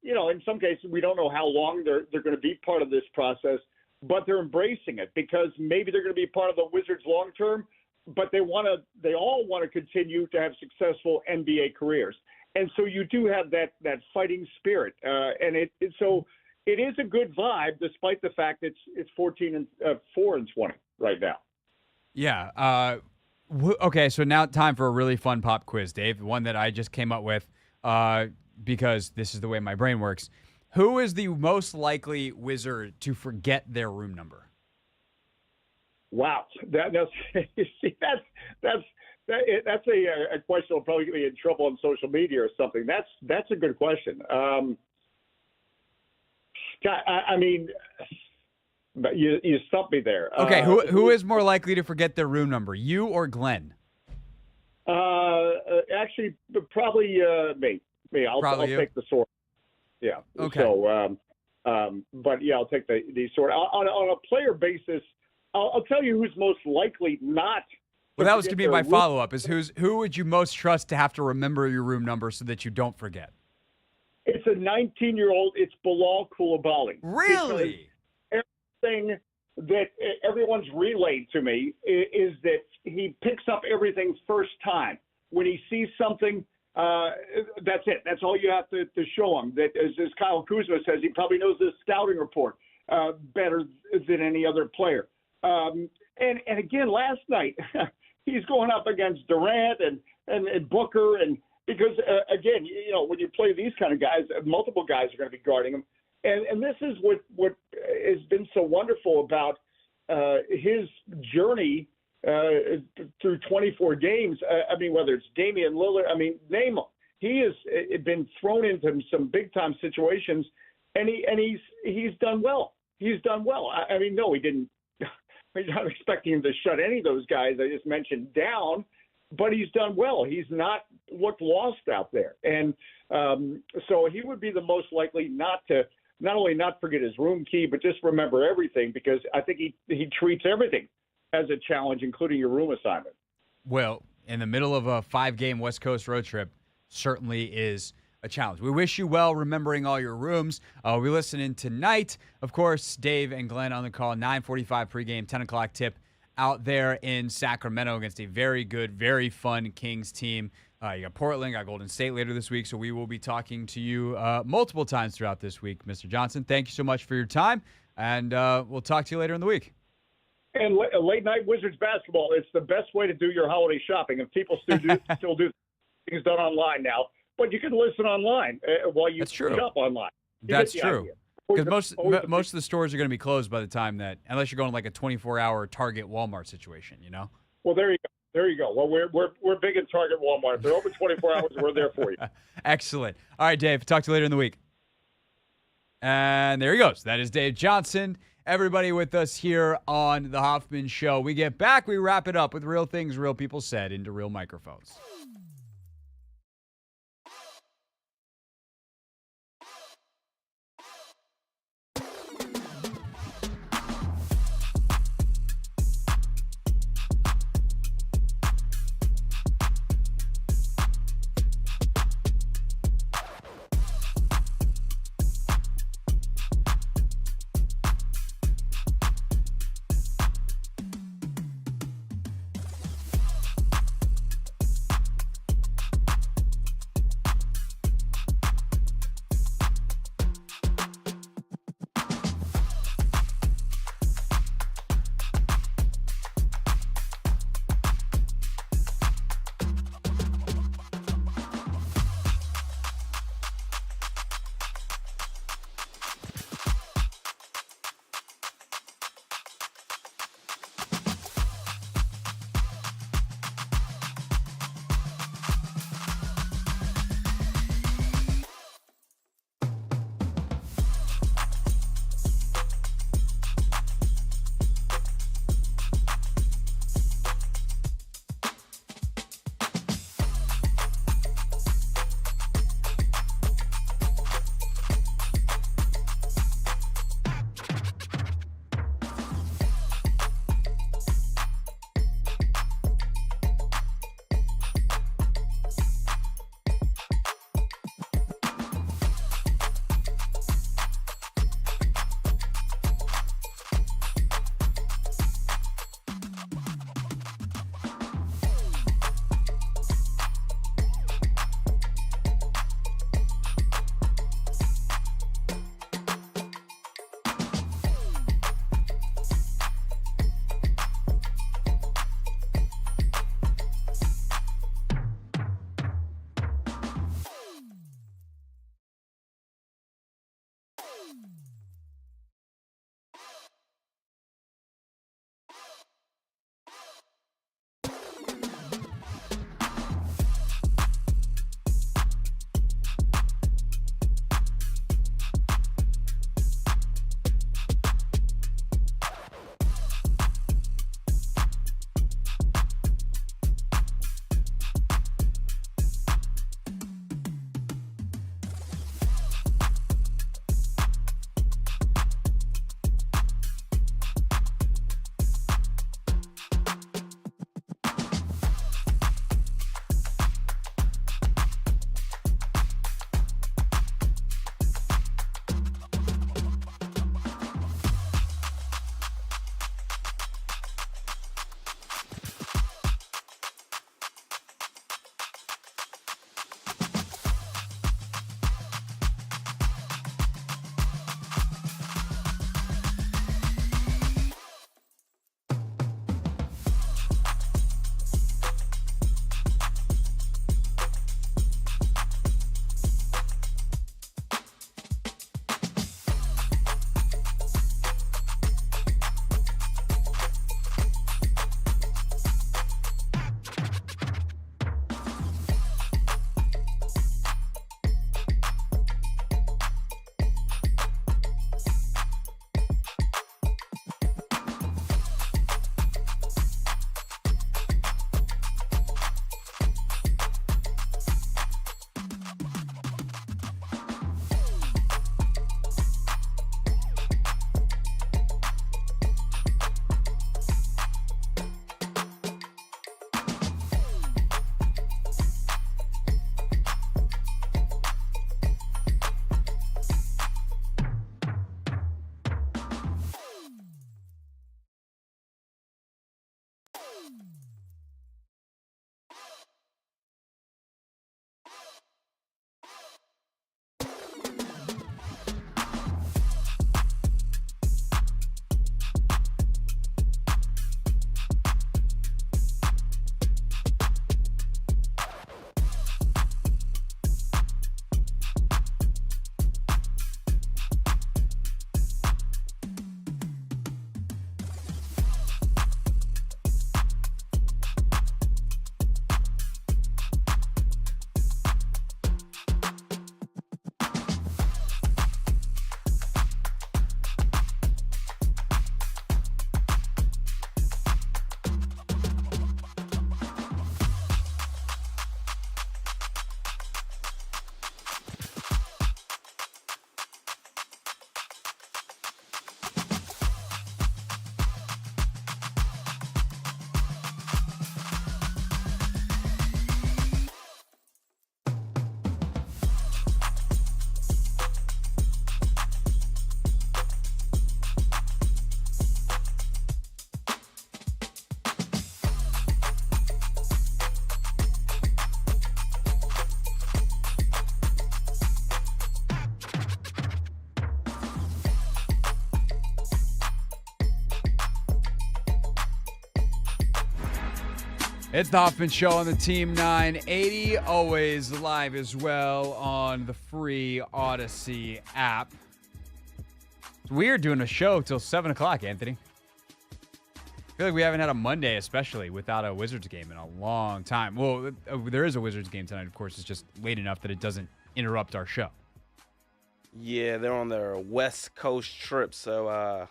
Speaker 13: in some cases we don't know how long they're going to be part of this process, but they're embracing it because maybe they're going to be part of the Wizards long term, but they all want to continue to have successful NBA careers. And so you do have that fighting spirit, and so it is a good vibe, despite the fact it's 4-4-20 right now.
Speaker 1: Yeah. Okay. So now time for a really fun pop quiz, Dave. One that I just came up with because this is the way my brain works. Who is the most likely Wizard to forget their room number?
Speaker 13: Wow, that's a question that'll probably get me in trouble on social media or something. That's a good question. I mean, but you stumped me there.
Speaker 1: Okay, who is more likely to forget their room number, you or Glenn?
Speaker 13: Actually, probably me. I'll take the sword. Yeah.
Speaker 1: Okay.
Speaker 13: So, but yeah, I'll take the sword. On a player basis, I'll tell you who's most likely not.
Speaker 1: Well, that was going to be my follow-up. Is who would you most trust to have to remember your room number so that you don't forget?
Speaker 13: It's a 19-year-old. It's Bilal Coulibaly.
Speaker 1: Really?
Speaker 13: Everything that everyone's relayed to me is that he picks up everything first time. When he sees something, that's it. That's all you have to show him. That, as Kyle Kuzma says, he probably knows the scouting report better than any other player. And again, last night, he's going up against Durant and Booker, and because, again, when you play these kind of guys, multiple guys are going to be guarding him. And this is what has been so wonderful about his journey through 24 games. I mean, whether it's Damian Lillard, name him. He has been thrown into some big-time situations, and he's done well. He's done well. I mean, no, he didn't. I'm not expecting him to shut any of those guys I just mentioned down, but he's done well. He's not looked lost out there. And so he would be the most likely not only not forget his room key, but just remember everything, because I think he treats everything as a challenge, including your room assignment.
Speaker 1: Well, in the middle of a 5-game West Coast road trip, certainly is a challenge. We wish you well remembering all your rooms. We listen in tonight. Of course, Dave and Glenn on the call, 9:45 pregame, 10 o'clock tip out there in Sacramento against a very good, very fun Kings team. You got Portland, got Golden State later this week, so we will be talking to you multiple times throughout this week. Mr. Johnson, thank you so much for your time, and we'll talk to you later in the week.
Speaker 13: And late night Wizards basketball, it's the best way to do your holiday shopping. And people still do things done online now, but you can listen online while you shop online.
Speaker 1: That's true. Because most of the stores are going to be closed by the time that, unless you're going like a 24-hour Target Walmart situation,
Speaker 13: Well, there you go. There you go. Well, we're big in Target Walmart. If they're open 24 hours, we're there for you.
Speaker 1: Excellent. All right, Dave. Talk to you later in the week. And there he goes. That is Dave Johnson. Everybody with us here on The Hoffman Show. We get back. We wrap it up with real things real people said into real microphones. It's the Hoffman Show on the Team 980, always live as well on the free Odyssey app. It's weird doing a show till 7 o'clock, Anthony. I feel like we haven't had a Monday, especially, without a Wizards game in a long time. Well, there is a Wizards game tonight, of course. It's just late enough that it doesn't interrupt our show.
Speaker 9: Yeah, they're on their West Coast trip, so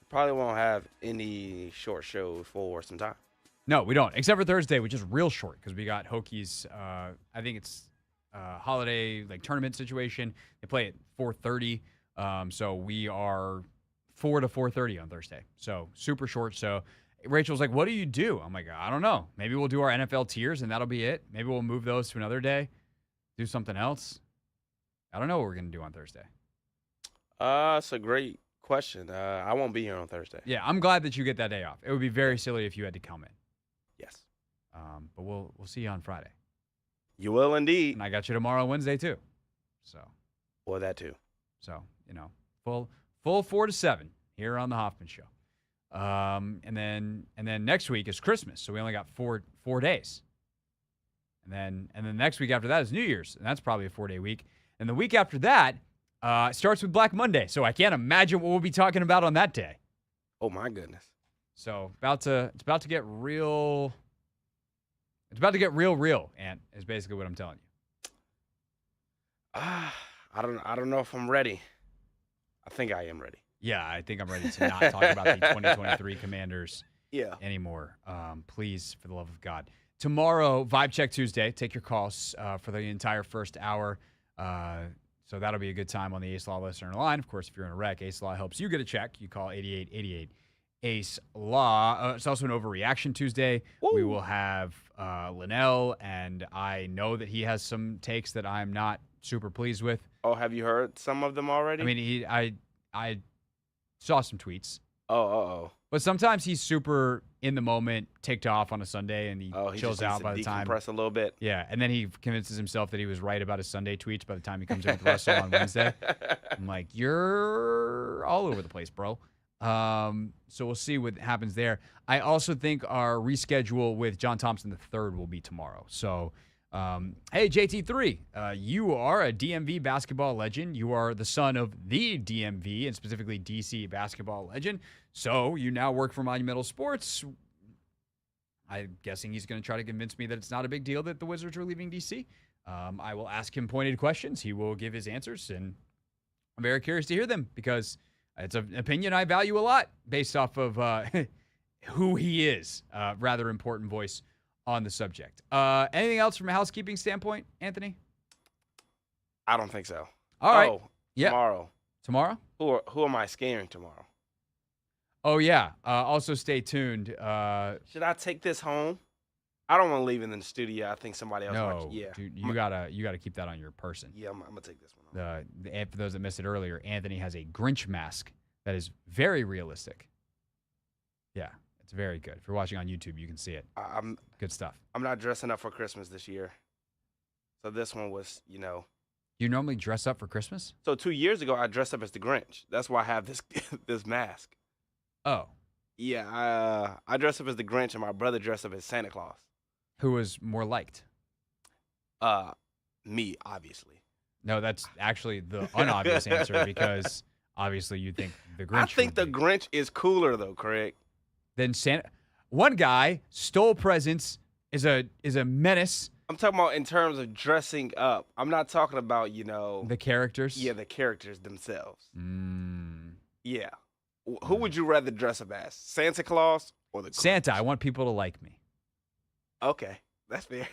Speaker 9: probably won't have any short show for some time.
Speaker 1: No, we don't, except for Thursday, which is real short because we got Hokies. I think it's holiday tournament situation. They play at 4:30, so we are 4 to 4:30 on Thursday. So super short. So Rachel's like, "What do you do?" I'm like, "I don't know. Maybe we'll do our NFL tiers and that'll be it. Maybe we'll move those to another day, do something else. I don't know what we're gonna do on Thursday."
Speaker 9: It's a great question. I won't be here on Thursday.
Speaker 1: Yeah, I'm glad that you get that day off. It would be very silly if you had to come in.
Speaker 9: Yes.
Speaker 1: But we'll see you on Friday.
Speaker 9: You will indeed.
Speaker 1: And I got you tomorrow and Wednesday too. So.
Speaker 9: Or that too.
Speaker 1: So, full 4 to 7 here on the Hoffman Show. And then next week is Christmas, so we only got four days. And then next week after that is New Year's, and that's probably a 4-day week. And the week after that starts with Black Monday, so I can't imagine what we'll be talking about on that day.
Speaker 9: Oh my goodness.
Speaker 1: So it's about to get real. It's about to get real, Ant, is basically what I'm telling you.
Speaker 9: I don't know if I'm ready. I think I am ready.
Speaker 1: Yeah, I think I'm ready to not talk about the 2023 Commanders anymore. Please, for the love of God. Tomorrow, Vibe Check Tuesday. Take your calls for the entire first hour. So that'll be a good time on the Ace Law listener line. Of course, if you're in a wreck, Ace Law helps you get a check. You call 8888 Ace Law. It's also an Overreaction Tuesday. Woo. We will have Linnell, and I know that he has some takes that I'm not super pleased with.
Speaker 9: Oh, have you heard some of them already?
Speaker 1: I mean, I saw some tweets.
Speaker 9: Oh.
Speaker 1: But sometimes he's super in the moment, ticked off on a Sunday, and he chills
Speaker 9: just
Speaker 1: out by the time.
Speaker 9: Decompress a little bit.
Speaker 1: Yeah, and then he convinces himself that he was right about his Sunday tweets by the time he comes in with Russell on Wednesday. I'm like, you're all over the place, bro. So we'll see what happens there. I also think our reschedule with John Thompson III will be tomorrow. So, hey, JT3, you are a DMV basketball legend. You are the son of the DMV and specifically DC basketball legend. So you now work for Monumental Sports. I'm guessing he's going to try to convince me that it's not a big deal that the Wizards are leaving DC. I will ask him pointed questions. He will give his answers, and I'm very curious to hear them because it's an opinion I value a lot based off of who he is. Rather important voice on the subject. Anything else from a housekeeping standpoint, Anthony?
Speaker 9: I don't think so.
Speaker 1: All right.
Speaker 9: Yeah.
Speaker 1: Tomorrow?
Speaker 9: Who am I scaring tomorrow?
Speaker 1: Oh, yeah. Also, stay tuned.
Speaker 9: Should I take this home? I don't want to leave it in the studio. I think somebody else
Speaker 1: No,
Speaker 9: yeah.
Speaker 1: dude, you gotta keep that on your person.
Speaker 9: Yeah, I'm gonna take this one home.
Speaker 1: For those that missed it earlier, Anthony has a Grinch mask that is very realistic. Yeah, it's very good. If you're watching on YouTube, you can see it. Good stuff.
Speaker 9: I'm not dressing up for Christmas this year. So this one was,
Speaker 1: You normally dress up for Christmas?
Speaker 9: So 2 years ago, I dressed up as the Grinch. That's why I have this this mask.
Speaker 1: Oh.
Speaker 9: Yeah, I dressed up as the Grinch, and my brother dressed up as Santa Claus.
Speaker 1: Who was more liked?
Speaker 9: Me, obviously.
Speaker 1: No, that's actually the unobvious answer because obviously you think the Grinch.
Speaker 9: I think the Grinch is cooler though, Craig.
Speaker 1: Then Santa. One guy stole presents, is a menace.
Speaker 9: I'm talking about in terms of dressing up. I'm not talking about,
Speaker 1: the characters.
Speaker 9: Yeah, the characters themselves.
Speaker 1: Mm.
Speaker 9: Yeah. Who would you rather dress up as? Santa Claus or the Grinch?
Speaker 1: Santa. I want people to like me.
Speaker 9: Okay, that's fair.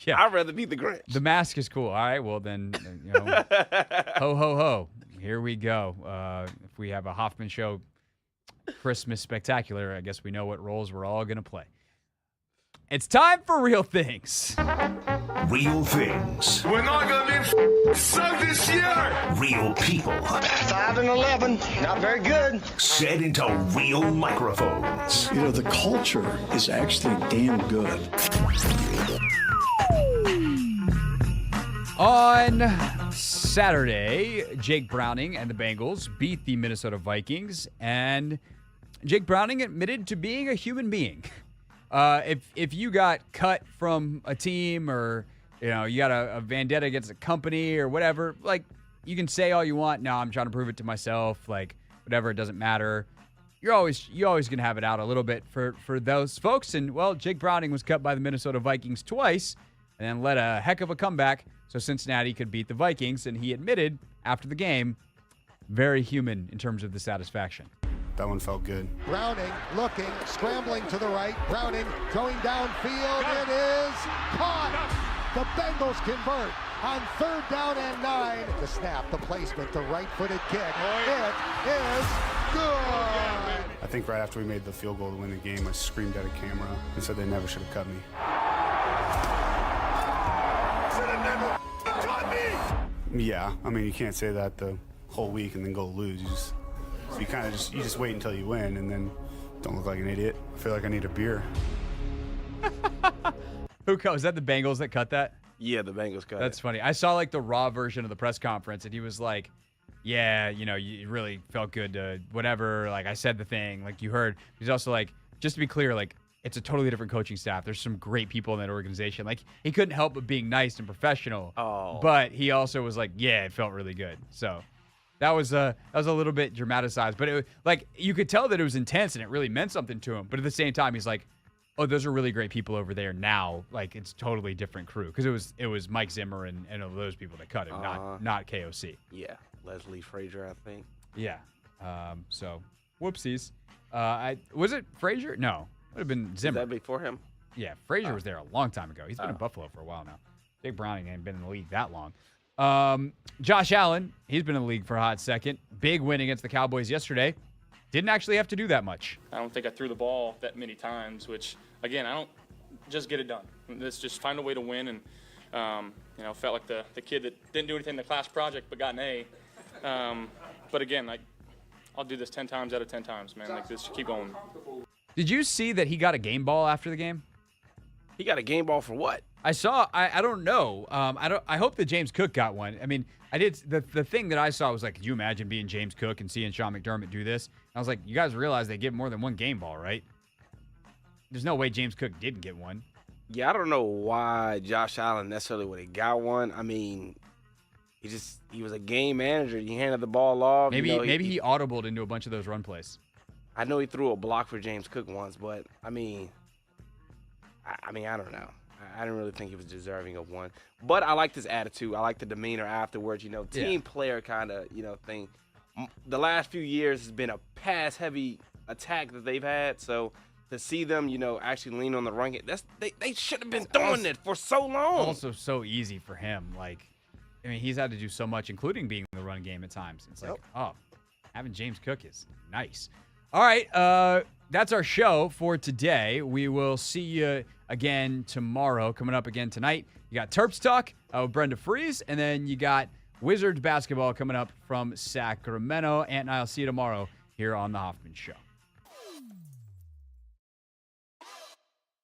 Speaker 1: Yeah,
Speaker 9: I'd rather be the Grinch.
Speaker 1: The mask is cool. All right, well then, ho ho ho. Here we go. If we have a Hoffman Show Christmas spectacular, I guess we know what roles we're all gonna play. It's time for Real Things.
Speaker 5: Real things.
Speaker 3: We're not going to be sucked this year.
Speaker 5: Real people.
Speaker 6: 5 and 11, not very good.
Speaker 5: Set into real microphones.
Speaker 10: The culture is actually damn good.
Speaker 1: On Saturday, Jake Browning and the Bengals beat the Minnesota Vikings, and Jake Browning admitted to being a human being. If you got cut from a team or, you got a vendetta against a company or whatever, like, you can say all you want. No, I'm trying to prove it to myself. Like, whatever, it doesn't matter. You're always going to have it out a little bit for those folks. And, well, Jake Browning was cut by the Minnesota Vikings twice and then led a heck of a comeback so Cincinnati could beat the Vikings. And he admitted after the game, very human in terms of the satisfaction.
Speaker 12: That one felt good.
Speaker 8: Browning looking, scrambling to the right. Browning throwing downfield. It is caught. The Bengals convert on 3rd down and 9. The snap, the placement, the right-footed kick. It is good.
Speaker 12: I think right after we made the field goal to win the game, I screamed at a camera and said they never should have cut me. Should have never cut me! Yeah, I mean, you can't say that the whole week and then go lose. You just wait until you win and then don't look like an idiot. I feel like I need a beer.
Speaker 1: Who cut? Was that the Bengals that cut that?
Speaker 9: Yeah, the Bengals cut
Speaker 1: That's funny. I saw like the raw version of the press conference, and he was like, yeah, you really felt good to whatever. Like, I said the thing, like you heard. He's also like, just to be clear, like, it's a totally different coaching staff. There's some great people in that organization. Like, he couldn't help but being nice and professional.
Speaker 9: Oh.
Speaker 1: But he also was like, yeah, it felt really good. So that was a little bit dramatized, but it, like, you could tell that it was intense and it really meant something to him. But at the same time, he's like, oh, those are really great people over there now. Like, it's totally different crew because it was Mike Zimmer and those people that cut him, not KOC.
Speaker 9: Yeah, Leslie Frazier, I think.
Speaker 1: Yeah. So whoopsies. Was it Frazier? No, it would have been Zimmer.
Speaker 9: That before him?
Speaker 1: Yeah, Frazier was there a long time ago. He's been in Buffalo for a while now. Jake Browning ain't been in the league that long. Josh Allen, he's been in the league for a hot second. Big win against the Cowboys yesterday. Didn't actually have to do that much.
Speaker 14: I don't think I threw the ball that many times, which, again, I don't just get it done. Let's just find a way to win. And, felt like the kid that didn't do anything in the class project but got an A. But, again, I'll do this 10 times out of 10 times, man. Like, just keep going.
Speaker 1: Did you see that he got a game ball after the game?
Speaker 9: He got a game ball for what?
Speaker 1: I saw. I don't know. I hope that James Cook got one. I mean, I did. The thing that I saw was like, could you imagine being James Cook and seeing Sean McDermott do this? And I was like, you guys realize they get more than one game ball, right? There's no way James Cook didn't get one.
Speaker 9: Yeah, I don't know why Josh Allen necessarily would have got one. I mean, he was a game manager. He handed the ball off.
Speaker 1: Maybe he audibled into a bunch of those run plays.
Speaker 9: I know he threw a block for James Cook once, but I mean, I don't know. I didn't really think he was deserving of one. But I liked his attitude. I liked the demeanor afterwards, team player kind of, thing. The last few years has been a pass-heavy attack that they've had. So to see them, actually lean on the run game, they should have been doing it for so long.
Speaker 1: Also so easy for him. Like, I mean, he's had to do so much, including being in the run game at times. It's like, having James Cook is nice. All right, that's our show for today. We will see you again tomorrow. Coming up again tonight, you got Terps Talk with Brenda Freeze, and then you got Wizards basketball coming up from Sacramento. Ant and I'll see you tomorrow here on The Hoffman Show.